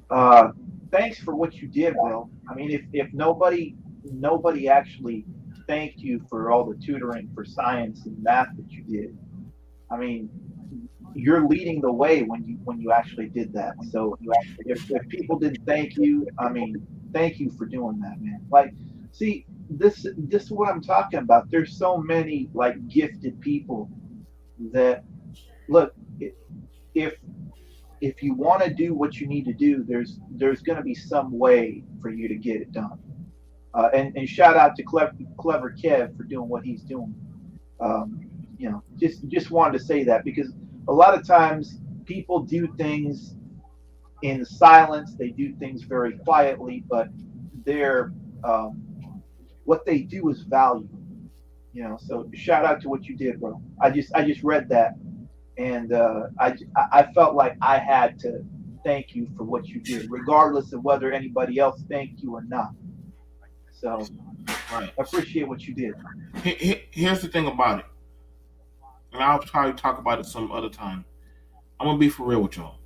Uh, Thanks for what you did, bro. I mean, if nobody actually thanked you for all the tutoring for science and math that you did, I mean, you're leading the way when you actually did that. So if people didn't thank you, I mean, thank you for doing that, man. Like, see, this is what I'm talking about. There's so many like gifted people that look. If if you want to do what you need to do, there's going to be some way for you to get it done. And shout out to clever Kev for doing what he's doing. Um, just wanted to say that because a lot of times people do things in silence. They do things very quietly, but they're um, what they do is valuable. So shout out to what you did, bro. I just read that, and I felt like I had to thank you for what you did, regardless of whether anybody else thanked you or not. So Right. I appreciate what you did. Here's the thing about it, and I'll probably talk about it some other time. I'm gonna be for real with y'all.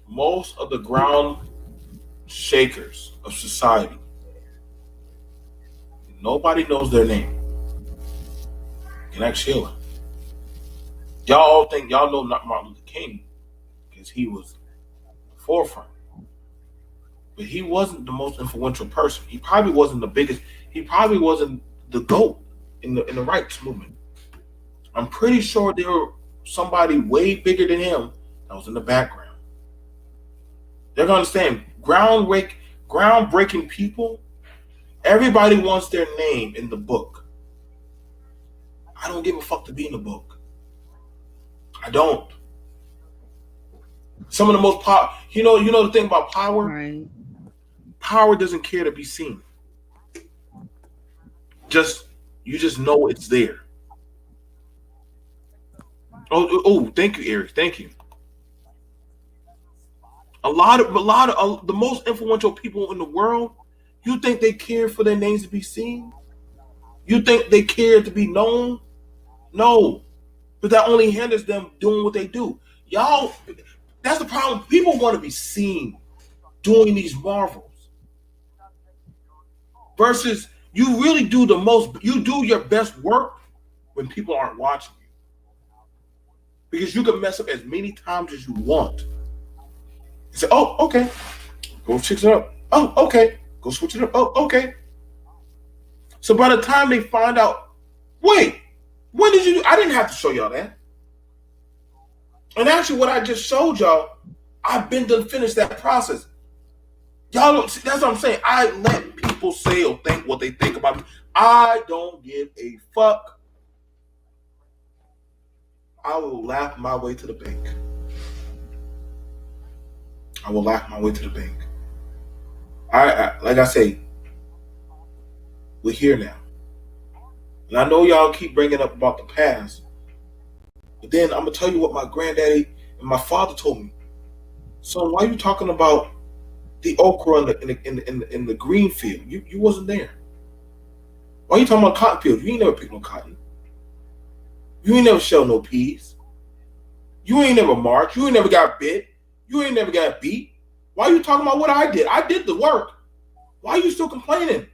Most of the ground shakers of society, nobody knows their name. And that's Sheila. Y'all all think y'all know not Martin Luther King because he was the forefront. But he wasn't the most influential person. He probably wasn't the biggest. He probably wasn't the GOAT in the rights movement. I'm pretty sure there were somebody way bigger than him that was in the background. They're gonna understand groundbreaking people. Everybody wants their name in the book. I don't give a fuck to be in the book. I don't. Some of the most power. You know the thing about power. Right. Power doesn't care to be seen. You just know it's there. Oh, thank you, Eric. Thank you. A lot of the most influential people in the world, you think they care for their names to be seen? You think they care to be known? No. But that only hinders them doing what they do. Y'all, that's the problem. People want to be seen doing these marvels. Versus you really do you do your best work when people aren't watching you. Because you can mess up as many times as you want. You say, oh, okay. Go fix it up. Oh, okay. Go switch it up. Oh, okay. So by the time they find out, wait, when did you do? I didn't have to show y'all that. And actually, what I just showed y'all, I've been to finish that process. Y'all don't see, that's what I'm saying. I let people say or think what they think about me. I don't give a fuck. I will laugh my way to the bank. I will laugh my way to the bank. I like I say, we're here now. And I know y'all keep bringing up about the past. But then I'm going to tell you what my granddaddy and my father told me. So why are you talking about the okra in the green field? You wasn't there. Why are you talking about cotton fields? You ain't never picked no cotton. You ain't never shelled no peas. You ain't never marched. You ain't never got bit. You ain't never got beat. Why are you talking about what I did? I did the work. Why are you still complaining?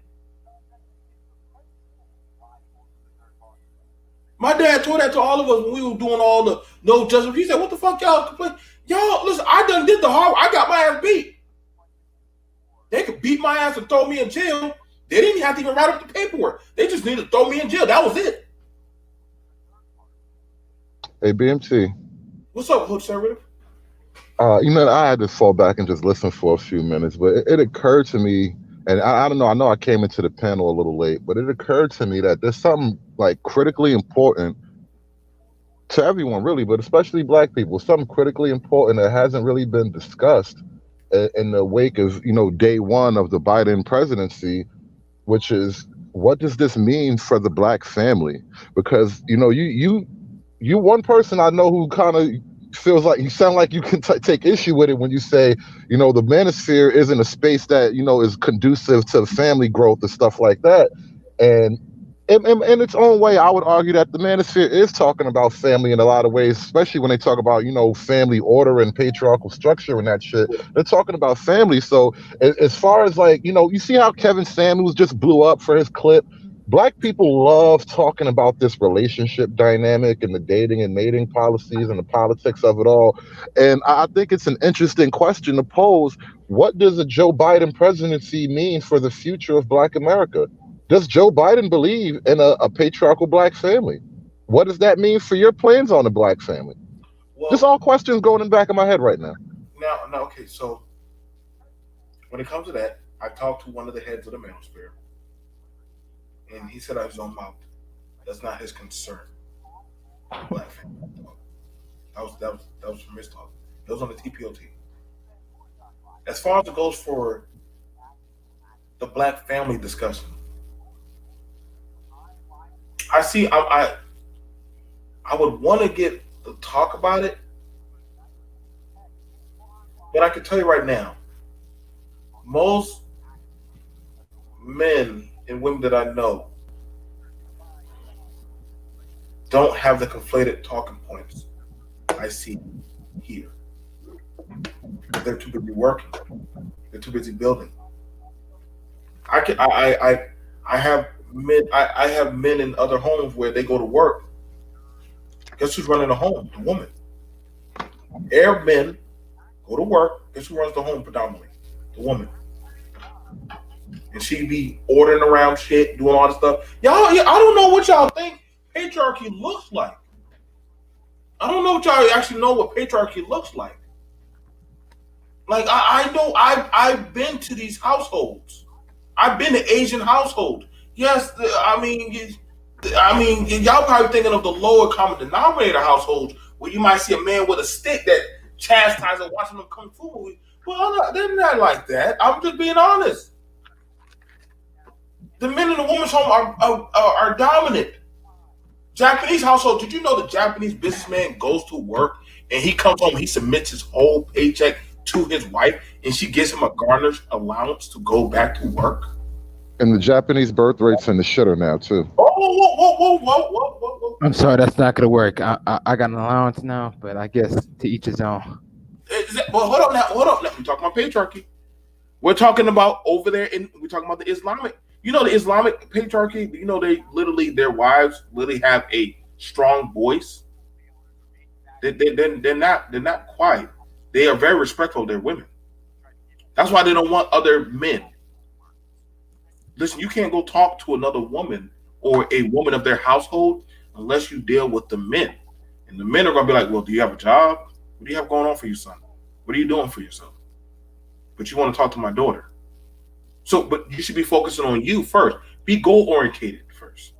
My dad told that to all of us when we were doing all the no justice. He said, what the fuck y'all complain? Y'all, listen, I done did the hard. I got my ass beat. They could beat my ass and throw me in jail. They didn't have to even write up the paperwork. They just needed to throw me in jail. That was it. Hey, BMT. What's up, Hood Conservative? I had to fall back and just listen for a few minutes, but it occurred to me, and I don't know, I know I came into the panel a little late, but it occurred to me that there's something like critically important to everyone, really, but especially Black people, something critically important that hasn't really been discussed in the wake of, day one of the Biden presidency, which is, what does this mean for the Black family? Because, you one person I know who kind of feels like you sound like you can take issue with it when you say, the manosphere isn't a space that, is conducive to family growth and stuff like that. And in its own way, I would argue that the manosphere is talking about family in a lot of ways, especially when they talk about, family order and patriarchal structure and that shit. They're talking about family. So as far as like, you see how Kevin Samuels just blew up for his clip. Black people love talking about this relationship dynamic and the dating and mating policies and the politics of it all. And I think it's an interesting question to pose. What does a Joe Biden presidency mean for the future of Black America? Does Joe Biden believe in a patriarchal black family? What does that mean for your plans on a black family? Just Well, all questions going in the back of my head right now. now, okay. So when it comes to that, I talked to one of the heads of the manosphere, and he said out of his own mouth, that's not his concern. Black family. That was from his talk. It was on the TPOT. As far as it goes for the black family discussion, I see. I would want to get to talk about it, but I can tell you right now, most men and women that I know don't have the conflated talking points I see here. They're too busy working. They're too busy building. I have men. I have men in other homes where they go to work. Guess who's running the home? The woman. Arab men go to work. Guess who runs the home predominantly? The woman. And she be ordering around shit, doing all this stuff. Y'all, I don't know what y'all think patriarchy looks like. I don't know what y'all actually know what patriarchy looks like. Like I know I've been to these households. I've been to Asian households. Yes, y'all probably thinking of the lower common denominator households where you might see a man with a stick that chastises watching them kung fu movies. Well, they're not like that. I'm just being honest. The men in the woman's home are dominant. Japanese household. Did you know the Japanese businessman goes to work and he comes home, he submits his whole paycheck to his wife, and she gives him a garnish allowance to go back to work? And the Japanese birth rate's in the shitter now too. Whoa. I'm sorry, that's not gonna work. I got an allowance now, but I guess to each his own. Well, hold on now. We're talking about patriarchy. We're talking about over there, we're talking about the Islamic. You know the Islamic patriarchy. You know their wives literally have a strong voice. They're not quiet. They are very respectful of their women. That's why they don't want other men. Listen, you can't go talk to another woman or a woman of their household unless you deal with the men. And the men are going to be like, well, do you have a job? What do you have going on for you, son? What are you doing for yourself? But you want to talk to my daughter. So, but you should be focusing on you first. Be goal-oriented first.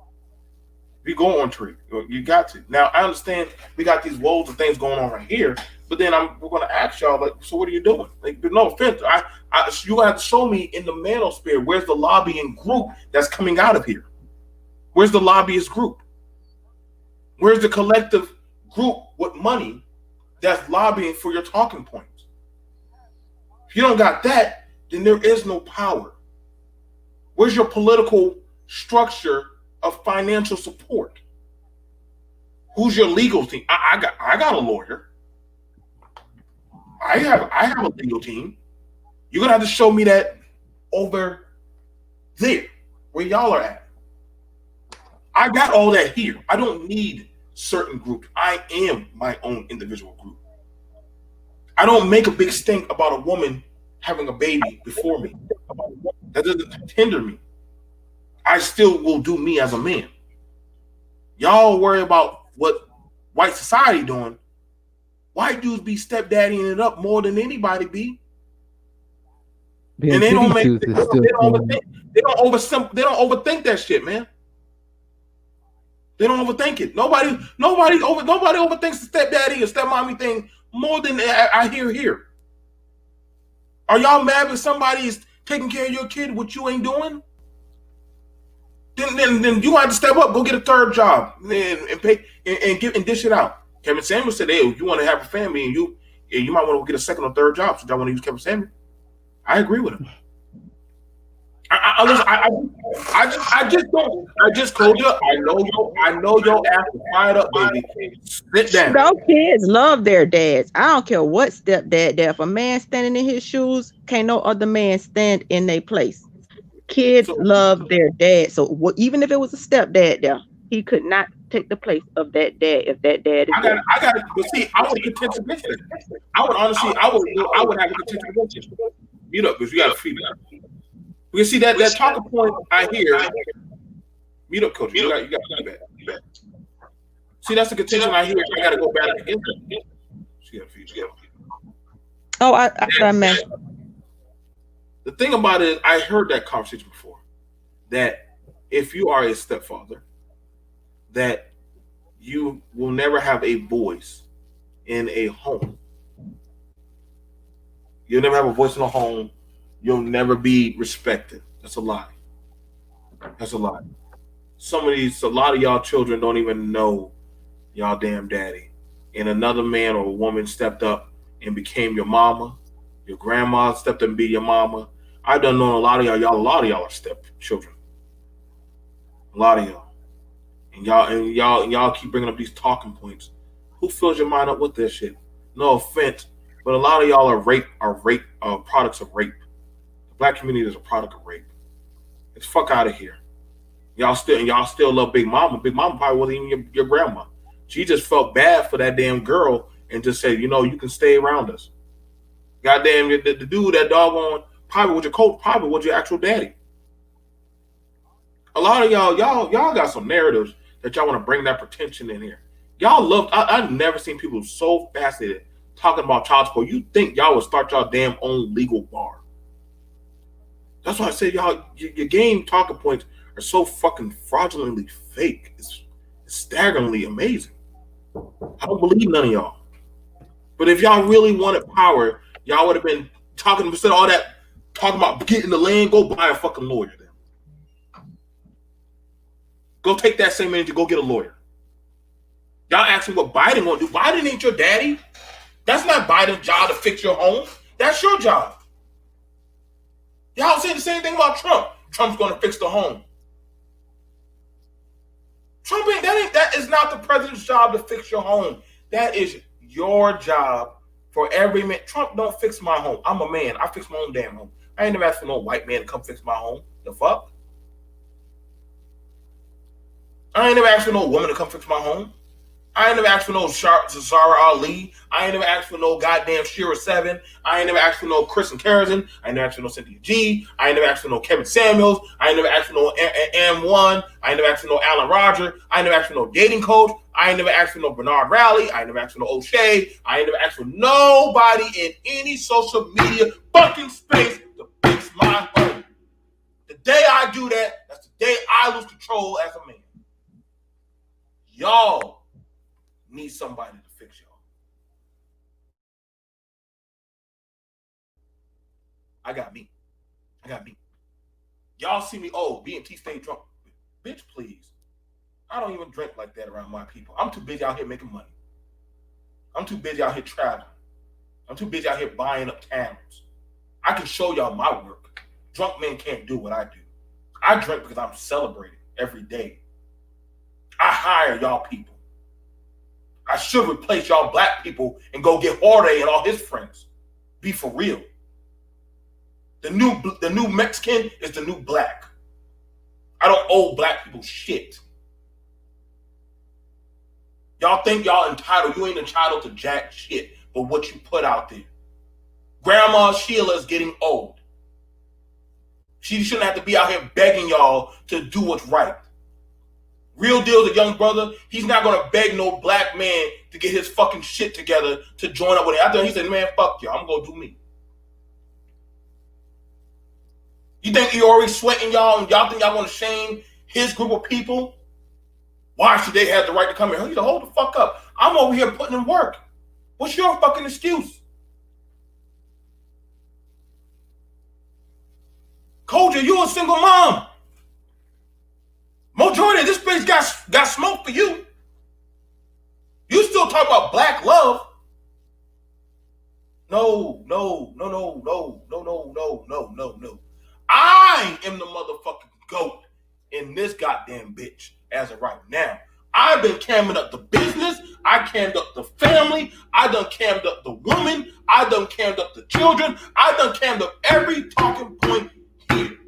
Be goal-oriented. You got to. Now, I understand we got these woes and things going on right here, but then we're going to ask y'all, like, so what are you doing? Like, no offense. You're going to have to show me in the manosphere, where's the lobbying group that's coming out of here? Where's the lobbyist group? Where's the collective group with money that's lobbying for your talking points? If you don't got that, then there is no power. Where's your political structure of financial support? Who's your legal team? I got a lawyer. I have a legal team. You're gonna have to show me that over there, where y'all are at. I got all that here. I don't need certain groups. I am my own individual group. I don't make a big stink about a woman having a baby before me. That doesn't hinder me. I still will do me as a man. Y'all worry about what white society doing. White dudes be stepdaddying it up more than anybody be. And they don't overthink that shit, man. They don't overthink it. Nobody overthinks the stepdaddy or stepmommy thing more than I hear here. Are y'all mad when somebody is taking care of your kid, what you ain't doing? Then you have to step up, go get a third job, and pay and dish it out. Kevin Samuel said, "Hey, if you want to have a family, and you might want to get a second or third job, so y'all want to use Kevin Samuel." I agree with him. I just told you. I know your ass is fired up, baby. Sit down. Those kids love their dads. I don't care what stepdad there. If a man standing in his shoes, can't no other man stand in their place. Kids So love their dad. So even if it was a stepdad there, he could not take the place of that dad if that dad is there. I got. But see, I would contend against it. I would honestly, I would have a contention against it. Mute up, because you got to feed me. We see that talking point I hear. Mute up, coach. You got feedback. See, that's the contention I hear. I got to go back against it. She got feedback. Oh, I meant. The thing about it is, I heard that conversation before. That if you are a stepfather, that you will never have a voice in a home. You'll never have a voice in a home. You'll never be respected. That's a lie. That's a lie. A lot of y'all children don't even know y'all damn daddy. And another man or a woman stepped up and became your mama. Your grandma stepped up and be your mama. I done known a lot of y'all. A lot of y'all are stepchildren. A lot of y'all. And y'all keep bringing up these talking points. Who fills your mind up with this shit? No offense, but a lot of y'all are products of rape. The black community is a product of rape. It's fuck out of here. Y'all still love Big Mama. Big Mama probably wasn't even your grandma. She just felt bad for that damn girl and just said, you can stay around us. Goddamn, the dude, that doggone, probably was your coach, probably was your actual daddy. A lot of y'all got some narratives that y'all want to bring that pretension in here. Y'all love. I've never seen people so fascinated talking about child support. You think y'all would start y'all damn own legal bar? That's why I say y'all your game talking points are so fucking fraudulently fake. It's staggeringly amazing. I don't believe none of y'all. But if y'all really wanted power, y'all would have been talking instead of all that talking about getting the land. Go buy a fucking lawyer. Then go take that same energy. Go get a lawyer. Y'all asking what Biden gonna do? Biden ain't your daddy. That's not Biden's job to fix your home. That's your job. Y'all saying the same thing about Trump. Trump's gonna fix the home. That is not the president's job to fix your home. That is your job for every man. Trump don't fix my home. I'm a man. I fix my own damn home. I ain't never asked for no white man to come fix my home. The fuck? I ain't never asked for no woman to come fix my home. I ain't never asked for no Zara Ali. I ain't never asked for no goddamn Shira 7. I ain't never asked for no Kristen Carrington. I ain't never asked for no Cynthia G. I ain't never asked for no Kevin Samuels. I ain't never asked for no M1. I ain't never asked for no Alan Roger. I ain't never asked for no dating coach. I ain't never asked for no Bernard Rowley. I ain't never asked for no O'Shea. I ain't never asked for nobody in any social media fucking space to fix my home. The day I do that, that's the day I lose control as a man. Y'all need somebody to fix y'all. I got me. Y'all see me, B&T stay drunk. Bitch, please. I don't even drink like that around my people. I'm too busy out here making money. I'm too busy out here traveling. I'm too busy out here buying up towns. I can show y'all my work. Drunk men can't do what I do. I drink because I'm celebrating every day. I hire y'all people. I should replace y'all black people and go get Jorge and all his friends. Be for real. The new Mexican is the new black. I don't owe black people shit. Y'all think y'all entitled. You ain't entitled to jack shit but what you put out there. Grandma Sheila is getting old. She shouldn't have to be out here begging y'all to do what's right. Real deal is a young brother. He's not going to beg no black man to get his fucking shit together to join up with him. After he said, man, fuck y'all. I'm going to do me. You think he already sweating y'all and y'all think y'all want to shame his group of people? Why should they have the right to come here? He said, hold the fuck up. I'm over here putting in work. What's your fucking excuse? Koja, you a single mom. Majority of this place got smoke for you. You still talk about black love. No. I am the motherfucking GOAT in this goddamn bitch as of right now. I've been camming up the business. I cammed up the family. I done cammed up the woman. I done cammed up the children. I done cammed up every talking point here.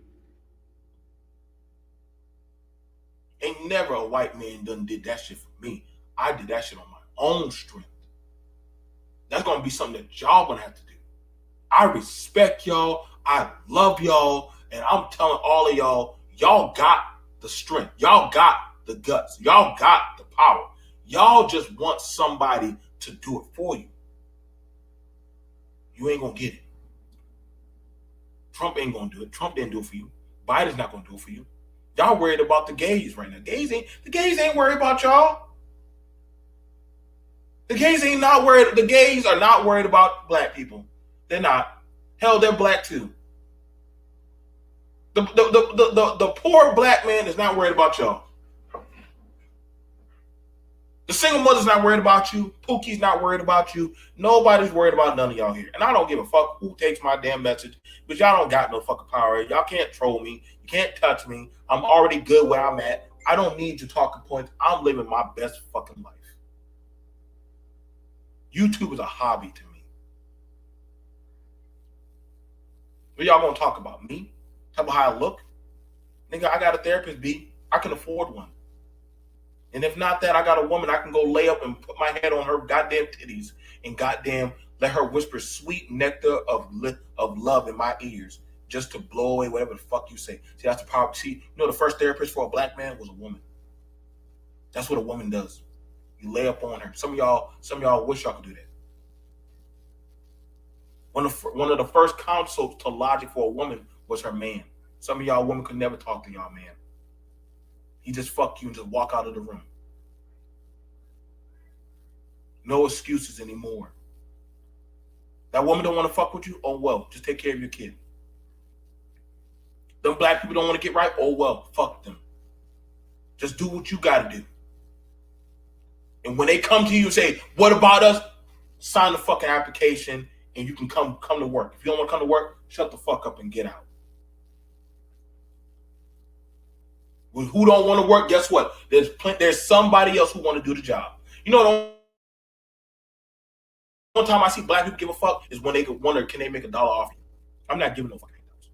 Ain't never a white man done did that shit for me. I did that shit on my own strength. That's gonna be something that y'all gonna have to do. I respect y'all. I love y'all. And I'm telling all of y'all, y'all got the strength. Y'all got the guts. Y'all got the power. Y'all just want somebody to do it for you. You ain't gonna get it. Trump ain't gonna do it. Trump didn't do it for you. Biden's not gonna do it for you. Y'all worried about the gays right now. The gays ain't worried about y'all. The gays are not worried about black people. They're not. Hell, they're black too. The poor black man is not worried about y'all. The single mother's not worried about you. Pookie's not worried about you. Nobody's worried about none of y'all here. And I don't give a fuck who takes my damn message, but y'all don't got no fucking power. Y'all can't troll me. You can't touch me. I'm already good where I'm at. I don't need your talking points. I'm living my best fucking life. YouTube is a hobby to me. What y'all gonna talk about? Me? Talk about how I look? Nigga, I got a therapist, B. I can afford one. And if not that, I got a woman I can go lay up and put my head on her goddamn titties and goddamn let her whisper sweet nectar of love in my ears just to blow away whatever the fuck you say. See, that's the power. See, you know the first therapist for a black man was a woman. That's what a woman does. You lay up on her. Some of y'all wish y'all could do that. One of the first consults to logic for a woman was her man. Some of y'all women could never talk to y'all man. He just fuck you and just walk out of the room. No excuses anymore. That woman don't want to fuck with you? Oh well, just take care of your kid. Them black people don't want to get right? Oh well, fuck them. Just do what you gotta do. And when they come to you and say, what about us? Sign the fucking application and you can come to work. If you don't want to come to work, shut the fuck up and get out. Who don't want to work, guess what? There's somebody else who want to do the job. You know, the only time I see black people give a fuck is when they could wonder, can they make $1 off you? I'm not giving no fucking handouts.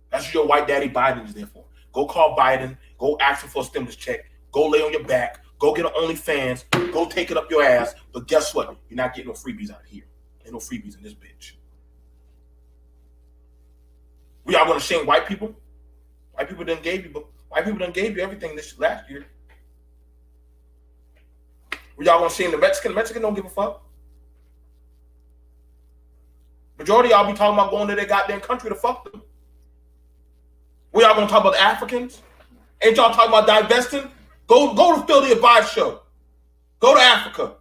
That's what your white daddy Biden is there for. Go call Biden. Go ask him for a stimulus check. Go lay on your back. Go get an OnlyFans. Go take it up your ass. But guess what? You're not getting no freebies out of here. Ain't no freebies in this bitch. We all going to shame white people? White people done gave you everything this last year. We y'all gonna shame the Mexican? The Mexican don't give a fuck. Majority of y'all be talking about going to their goddamn country to fuck them. We y'all gonna talk about the Africans? Ain't y'all talking about divesting? Go to Philly Advice show. Go to Africa.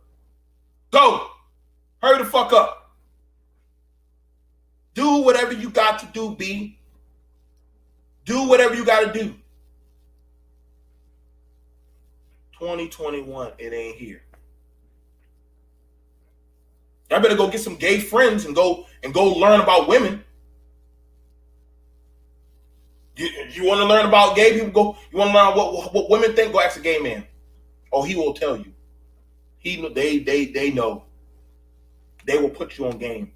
Go. Hurry the fuck up. Do whatever you got to do, B. Do whatever you got to do. 2021, it ain't here. Y'all better go get some gay friends and go learn about women. You want to learn about gay people? You want to learn what women think? Go ask a gay man. Oh, he will tell you. They know. They will put you on game.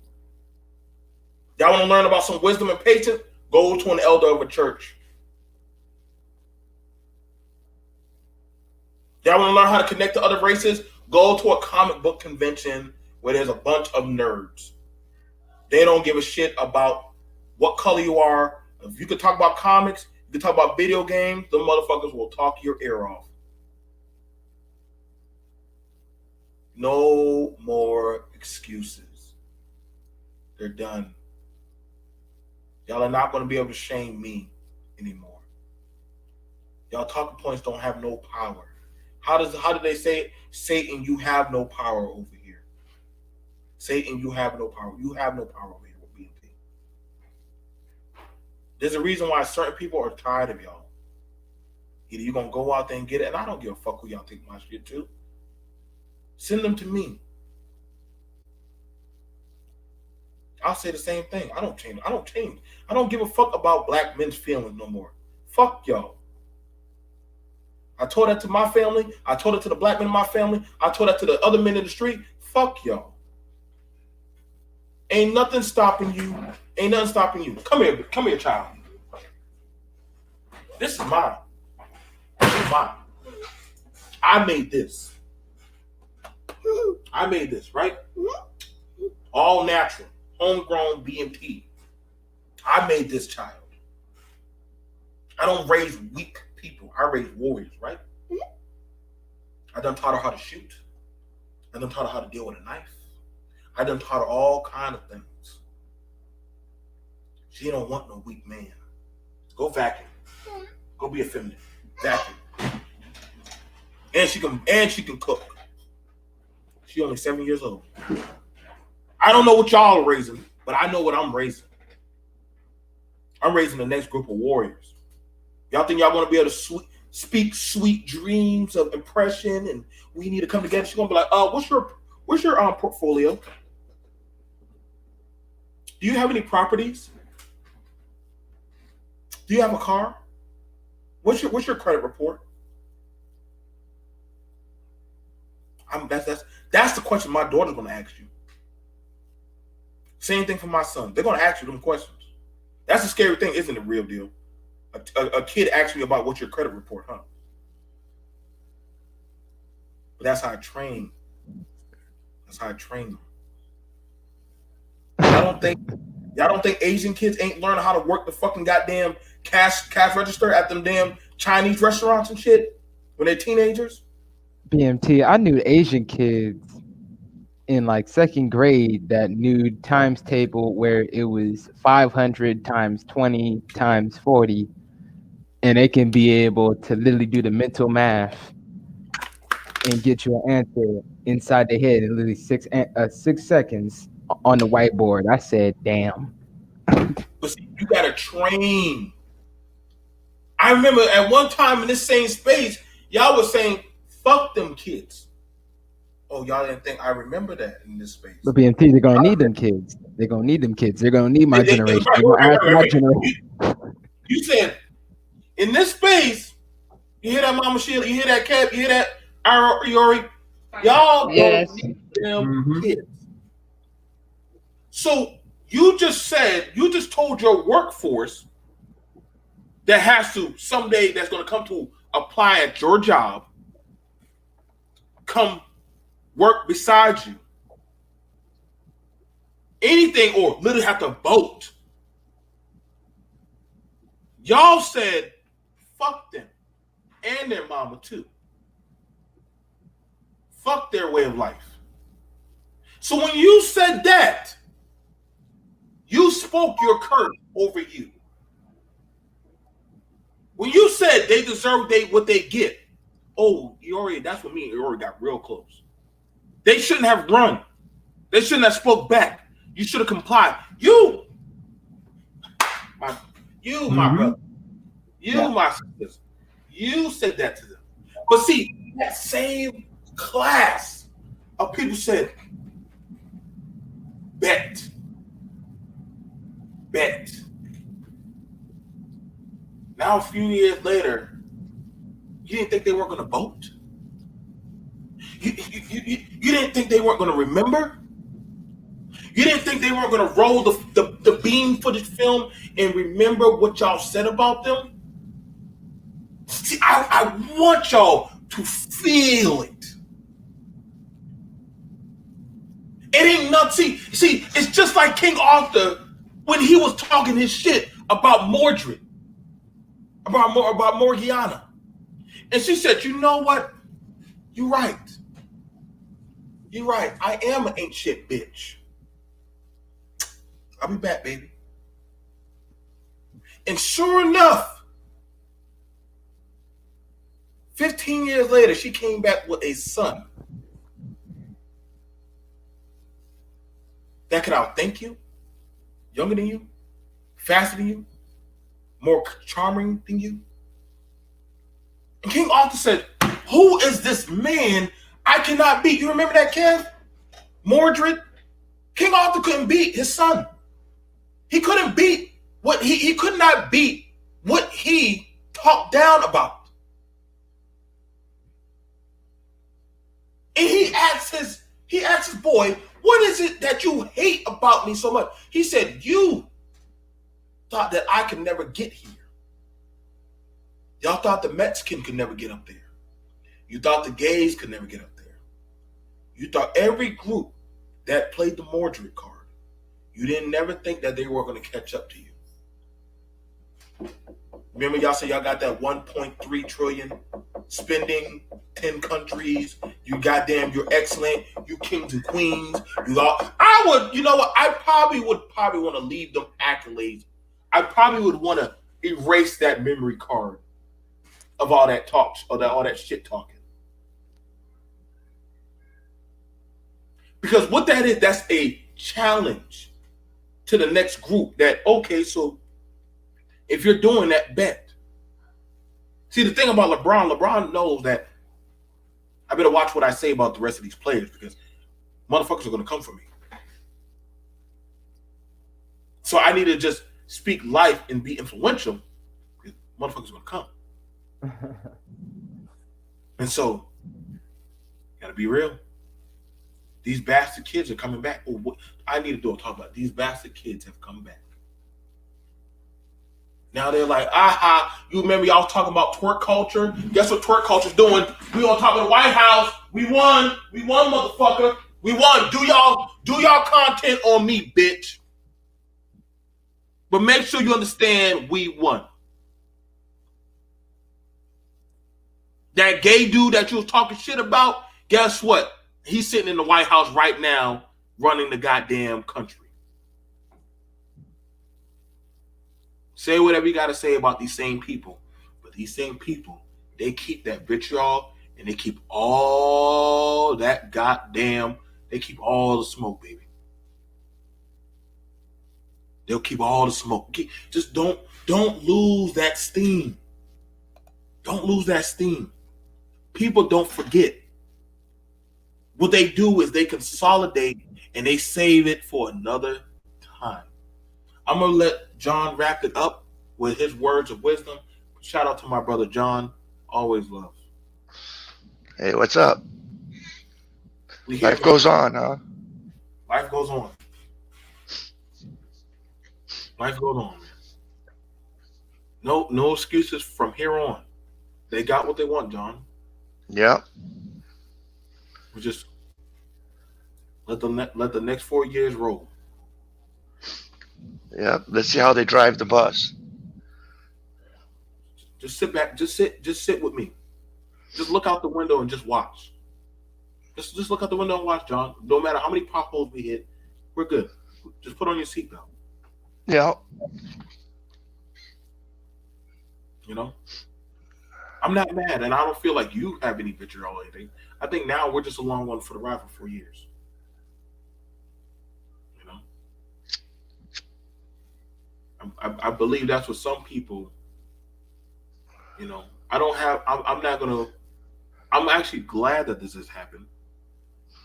Y'all want to learn about some wisdom and patience? Go to an elder of a church. Y'all want to learn how to connect to other races? Go to a comic book convention where there's a bunch of nerds. They don't give a shit about what color you are. If you can talk about comics, you can talk about video games, the motherfuckers will talk your ear off. No more excuses. They're done. Y'all are not going to be able to shame me anymore. Y'all talking points don't have no power. How do they say it? Satan, you have no power over here. Satan, you have no power. You have no power over here with BNP. There's a reason why certain people are tired of y'all. Either you're going to go out there and get it, and I don't give a fuck who y'all think my shit to. Send them to me. I'll say the same thing. I don't change. I don't give a fuck about black men's feelings no more. Fuck y'all. I told that to my family. I told it to the black men in my family. I told that to the other men in the street. Fuck y'all. Ain't nothing stopping you. Ain't nothing stopping you. Come here, child. This is mine. This is mine. I made this. I made this, right? All natural, homegrown BMT. I made this child. I don't raise weak people. I raise warriors, right? I done taught her how to shoot. I done taught her how to deal with a knife. I done taught her all kind of things. She don't want no weak man. Go vacuum. Go be a feminine. Vacuum. And she can cook. She only 7 years old. I don't know what y'all are raising, but I know what I'm raising. I'm raising the next group of warriors. Y'all think y'all gonna be able to speak sweet dreams of impression and we need to come together? She's gonna be like, what's your portfolio? Do you have any properties? Do you have a car? What's your credit report? That's the question my daughter's gonna ask you. Same thing for my son. They're gonna ask you them questions. That's a scary thing, isn't it? Real deal. A kid asks me about what's your credit report, huh? But that's how I train. That's how I train them. Y'all don't think Asian kids ain't learning how to work the fucking goddamn cash register at them damn Chinese restaurants and shit when they're teenagers? BMT, I knew Asian kids in like second grade that knew times table where it was 500 times 20 times 40, and they can be able to literally do the mental math and get you an answer inside their head in literally 6 seconds on the whiteboard. I said, damn. But see, you gotta train. I remember at one time in this same space, y'all was saying, fuck them kids. Oh, y'all didn't think I remember that in this space. But BMT, they're gonna need them kids. They're gonna need them kids. They're gonna need my generation. My generation. You said in this space, you hear that, Mama Sheila? You hear that, Cap? You hear that, Iori? Y'all don't need them kids. So you just told your workforce that has to someday that's going to come to apply at your job, come work beside you, anything, or literally have to vote. Y'all said, fuck them and their mama too. Fuck their way of life. So when you said that, you spoke your curse over you. When you said they deserve what they get, that's when me and Iori got real close. They shouldn't have run. They shouldn't have spoke back. You should have complied. My brother, my sisters, you said that to them. But see, that same class of people said, bet. Now a few years later, you didn't think they weren't going to vote? You didn't think they weren't going to remember? You didn't think they weren't going to roll the beam footage film and remember what y'all said about them? See, I want y'all to feel it. It ain't nothing. See, it's just like King Arthur when he was talking his shit about Mordred, about Morgiana. And she said, you know what? You're right. I am an ain't shit bitch. I'll be back, baby. And sure enough, 15 years later, she came back with a son that could outthink you, younger than you, faster than you, more charming than you. And King Arthur said, who is this man I cannot beat? You remember that, Kev? Mordred? King Arthur couldn't beat his son. He couldn't beat he could not beat what he talked down about. He asked his boy, what is it that you hate about me so much? He said, you thought that I could never get here. Y'all thought the Mexican could never get up there. You thought the gays could never get up there. You thought every group that played the Mordred card, you didn't never think that they were going to catch up to you. Remember y'all said y'all got that 1.3 trillion spending, 10 countries, you goddamn, you're excellent, you kings and queens, you all. I would, you know what, I probably would want to leave them accolades. I probably would want to erase that memory card of all that talk, or all that shit talking. Because what that is, that's a challenge to the next group that, okay, so if you're doing that, bet. See, the thing about LeBron knows that I better watch what I say about the rest of these players because motherfuckers are going to come for me. So I need to just speak life and be influential because motherfuckers are going to come. And so, gotta be real. These bastard kids are coming back. Oh, what I need to do a talk about. These bastard kids have come back. Now they're like, aha, you remember y'all talking about twerk culture? Guess what twerk culture's doing? We on top of the White House. We won, motherfucker. We won. Do y'all content on me, bitch. But make sure you understand we won. That gay dude that you was talking shit about, guess what? He's sitting in the White House right now running the goddamn country. Say whatever you got to say about these same people. But these same people, they keep that vitriol and they keep all that goddamn, they keep all the smoke, baby. They'll keep all the smoke. Just don't lose that steam. Don't lose that steam. People don't forget. What they do is they consolidate and they save it for another time. I'm going to let John wrap it up with his words of wisdom. Shout out to my brother John. Always love. Hey, what's up? Life goes on, huh? Life goes on. Life goes on, man. No excuses from here on. They got what they want, John. Yep. We just let the next 4 years roll. Yep. Let's see how they drive the bus. Just sit back. Just sit with me. Just look out the window and just watch. Just look out the window and watch, John. No matter how many potholes we hit, we're good. Just put on your seatbelt. Yeah. You know? I'm not mad, and I don't feel like you have any vitriol or anything. I think now we're just a long one for the ride for 4 years. You know? I believe that's what some people, you know, I'm actually glad that this has happened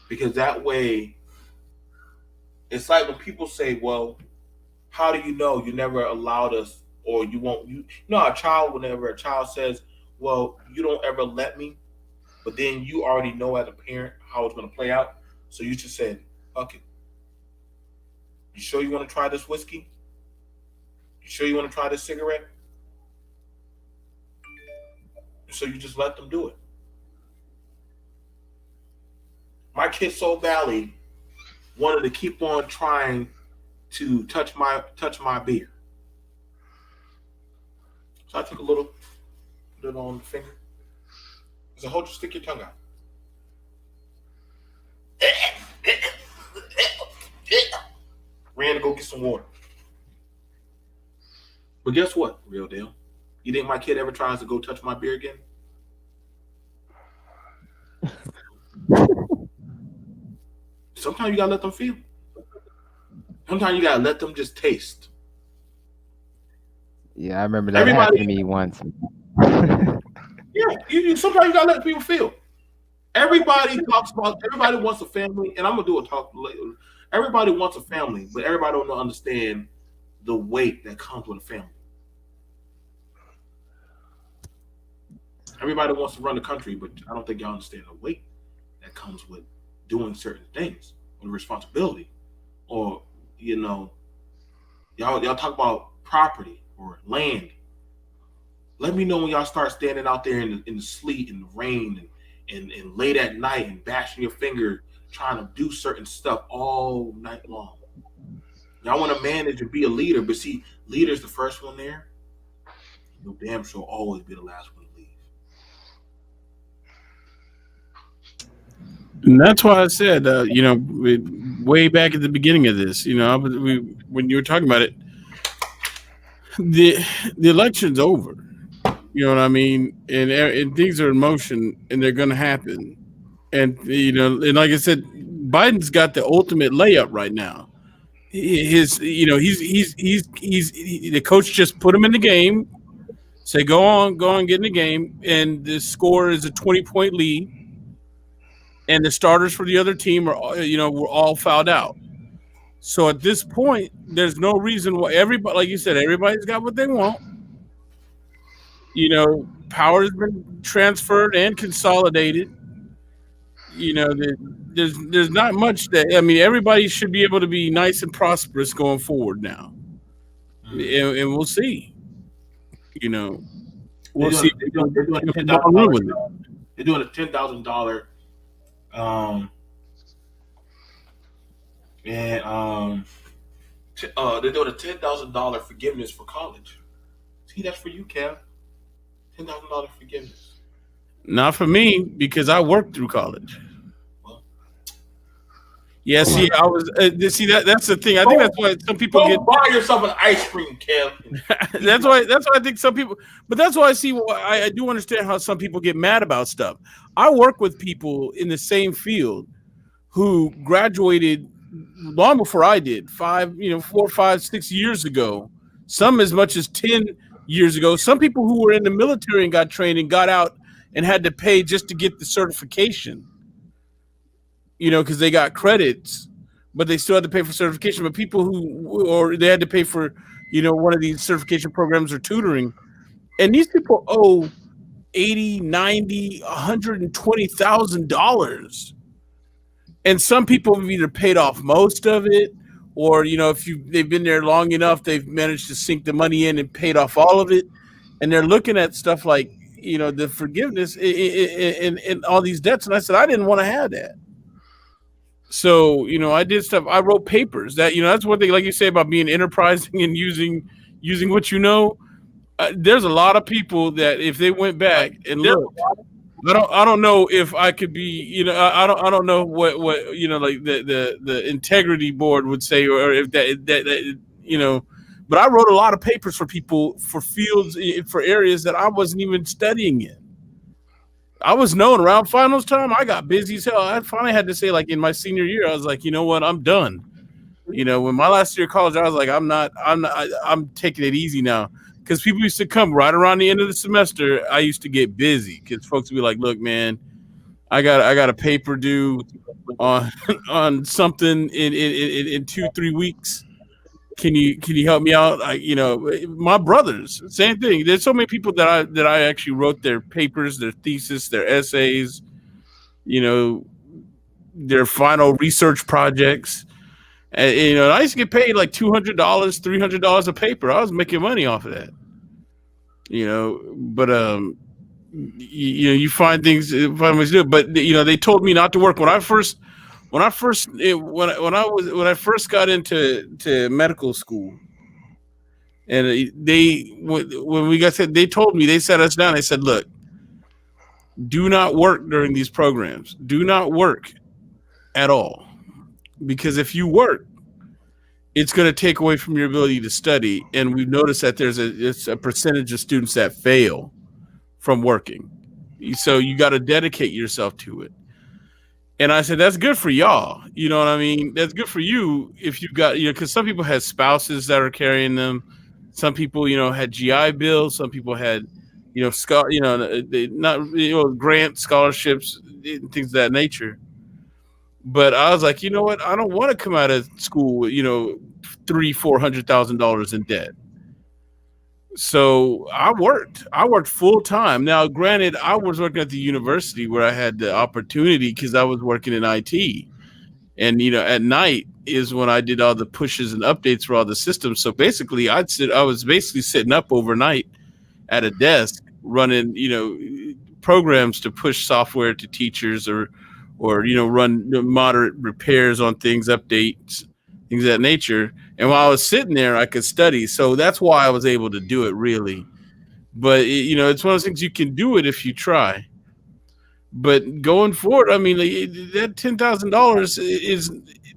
because that way, it's like when people say, well, how do you know you never allowed us or you won't, you know, whenever a child says, well, you don't ever let me, but then you already know as a parent how it's going to play out. So you just said, fuck it. You sure you want to try this whiskey? You sure you want to try this cigarette? So you just let them do it. My kid so badly wanted to keep on trying to touch my beer. So I took a little, put it on the finger. I said, hold, stick your tongue out. Ran to go get some water. But guess what, real deal? You think my kid ever tries to go touch my beer again? Sometimes you gotta let them feel. Sometimes you gotta let them just taste. Yeah, I remember that happened to me once. Yeah, sometimes you gotta let people feel. Everybody talks about. Everybody wants a family, and I'm gonna do a talk later. Everybody wants a family, but everybody don't understand the weight that comes with a family. Everybody wants to run the country, but I don't think y'all understand the weight that comes with doing certain things with responsibility, or you know, y'all talk about property or land. Let me know when y'all start standing out there in the sleet and the rain and late at night and bashing your finger trying to do certain stuff all night long. Y'all want to manage and be a leader, but see, leader's the first one there. You'll damn sure always be the last one to leave. And that's why I said, way back at the beginning of this, when you were talking about it, the the election's over. You know what I mean? And things are in motion, and they're going to happen. And and like I said, Biden's got the ultimate layup right now. His, the coach just put him in the game. Say, go on, get in the game, and the score is a 20-point lead, and the starters for the other team are, were all fouled out. So at this point, there's no reason why everybody, like you said, everybody's got what they want. Power has been transferred and consolidated. There's not much that, I mean, everybody should be able to be nice and prosperous going forward now, and we'll see. We'll see. They're doing a $10,000. They're doing a $10,000, and they're doing a $10,000 forgiveness for college. See, that's for you, Kev. $10,000 forgiveness. Not for me, because I worked through college. Yeah, see, I was see that's the thing. I think that's why some people get buy yourself an ice cream, Kev. that's why I think some people, but that's why I see. I do understand how some people get mad about stuff. I work with people in the same field who graduated long before I did, 4, 5, 6 years ago. Some as much as 10 years ago. Some people who were in the military and got trained and got out and had to pay just to get the certification. Because they got credits, but they still had to pay for certification. But people or they had to pay for, one of these certification programs or tutoring. And these people owe $80, $90, $120,000. And some people have either paid off most of it, or, if they've been there long enough, they've managed to sink the money in and paid off all of it. And they're looking at stuff like, the forgiveness and all these debts. And I said, I didn't want to have that. So, I did stuff. I wrote papers that, that's one thing, like you say about being enterprising and using what there's a lot of people that if they went back and looked, I don't know if I could be, I don't know what, like the integrity board would say, or if that, but I wrote a lot of papers for people, for fields, for areas that I wasn't even studying in. I was known around finals time. I got busy as hell. I finally had to say, like in my senior year, I was like, you know what, I'm done. When my last year of college, I was like, I'm taking it easy now. Because people used to come right around the end of the semester. I used to get busy because folks would be like, look, man, I got a paper due on something in 2-3 weeks. Can you help me out? My brothers, same thing. There's so many people that I actually wrote their papers, their thesis, their essays, their final research projects. And, I used to get paid like $200, $300 a paper. I was making money off of that. But you find ways to do it. But they told me not to work when I first got into medical school, and they told me, they sat us down. They said, look, do not work during these programs. Do not work at all, because if you work, it's going to take away from your ability to study. And we've noticed that it's a percentage of students that fail from working. So you got to dedicate yourself to it. And I said, that's good for y'all. You know what I mean? That's good for you if you've got, because some people had spouses that are carrying them. Some people, had GI bills. Some people had, grant scholarships, things of that nature. But I was like, you know what? I don't want to come out of school with, $300,000-$400,000 in debt. So I worked full time. Now, granted, I was working at the university where I had the opportunity because I was working in IT. And at night is when I did all the pushes and updates for all the systems. So basically, I was basically sitting up overnight at a desk running programs to push software to teachers, or run moderate repairs on things, updates, things of that nature. And while I was sitting there, I could study. So that's why I was able to do it, really. But it's one of those things, you can do it if you try. But going forward, I mean, that $10,000 is,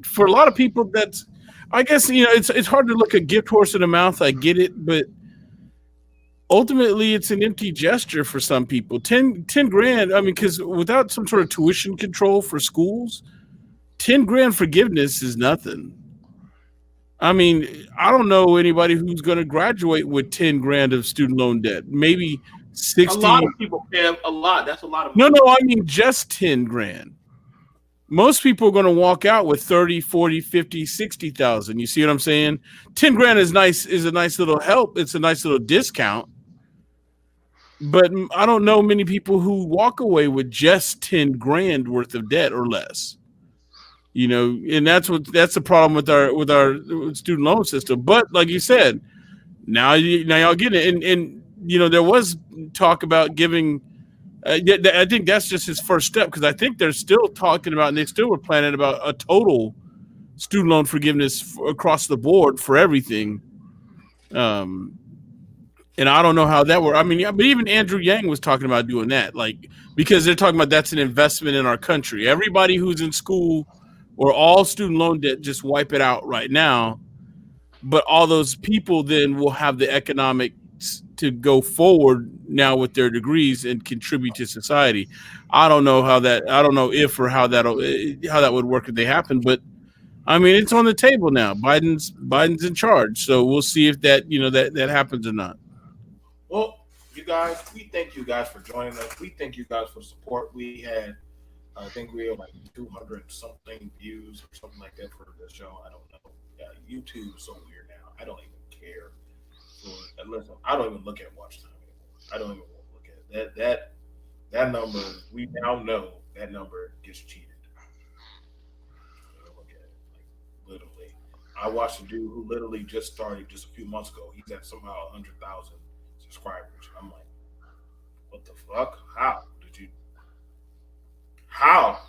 for a lot of people, that's, I guess, it's hard to look a gift horse in the mouth. I get it, but ultimately it's an empty gesture for some people. 10 grand. I mean, because without some sort of tuition control for schools, 10 grand forgiveness is nothing. I mean, I don't know anybody who's going to graduate with 10 grand of student loan debt. Maybe 60. A lot of people have a lot. That's a lot of No, money. no, I mean just 10 grand. Most people are going to walk out with 30, 40, 50, 60,000. You see what I'm saying? 10 grand is a nice little help. It's a nice little discount. But I don't know many people who walk away with just 10 grand worth of debt or less. And that's the problem with our student loan system. But like you said, now y'all get it. And there was talk about giving, I think that's just his first step, because I think they're still talking about, and they still were planning about a total student loan forgiveness across the board for everything. And I don't know how that works. I mean, yeah, but even Andrew Yang was talking about doing that, like, because they're talking about that's an investment in our country. Everybody who's in school or all student loan debt, just wipe it out right now. But all those people then will have the economics to go forward now with their degrees and contribute to society. I don't know if or how that would work if they happen, but I mean, it's on the table now. Biden's in charge, so we'll see if that happens or not. Well, you guys, we thank you guys for joining us. We thank you guys for the support. I think we have like 200 something views or something like that for the show. I don't know. Yeah, YouTube is so weird now. I don't even care. Listen, I don't even look at watch time anymore. I don't even look at it. That number. We now know that number gets cheated. I don't look at it, like, literally. I watched a dude who literally just started just a few months ago. He's at somehow 100,000 subscribers. I'm like, what the fuck? How did you? How?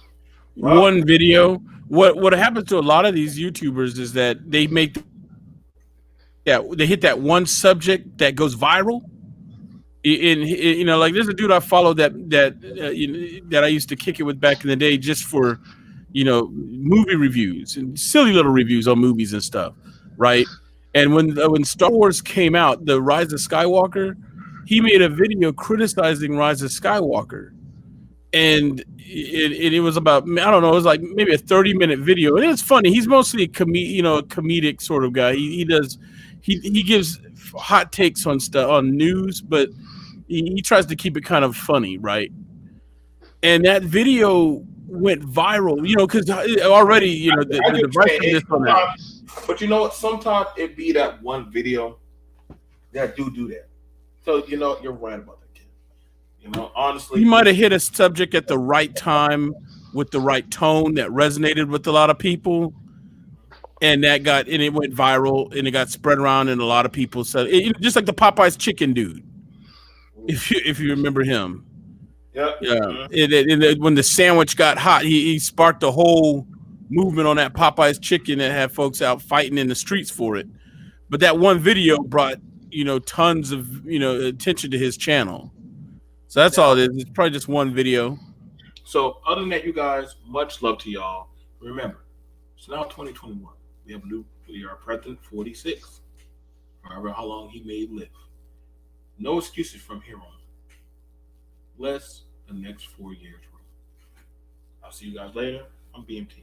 One video. What happens to a lot of these YouTubers is that they hit that one subject that goes viral. Like, there's a dude I follow that I used to kick it with back in the day, just for movie reviews and silly little reviews on movies and stuff, right? And when Star Wars came out, The Rise of Skywalker, he made a video criticizing Rise of Skywalker. And it was about, I don't know, it was like maybe a 30-minute video. And it's funny. He's mostly a comedic sort of guy. He gives hot takes on stuff, on news, but he tries to keep it kind of funny, right? And that video went viral, because already, the divisiveness on that. But you know what? Sometimes it be that one video that do that. So you're right about that, kid. Honestly, you might have hit a subject at the right time with the right tone that resonated with a lot of people, and it went viral, and it got spread around, and a lot of people said, just like the Popeyes chicken dude, if you remember him. Yeah. When the sandwich got hot, he sparked a whole movement on that Popeyes chicken that had folks out fighting in the streets for it. But that one video brought tons of attention to his channel. So that's all it is. It's probably just one video. So other than that, you guys, much love to y'all. Remember, it's now 2021. We are president 46. However how long he may live. No excuses from here on. Bless the next 4 years. I'll see you guys later. I'm BMT.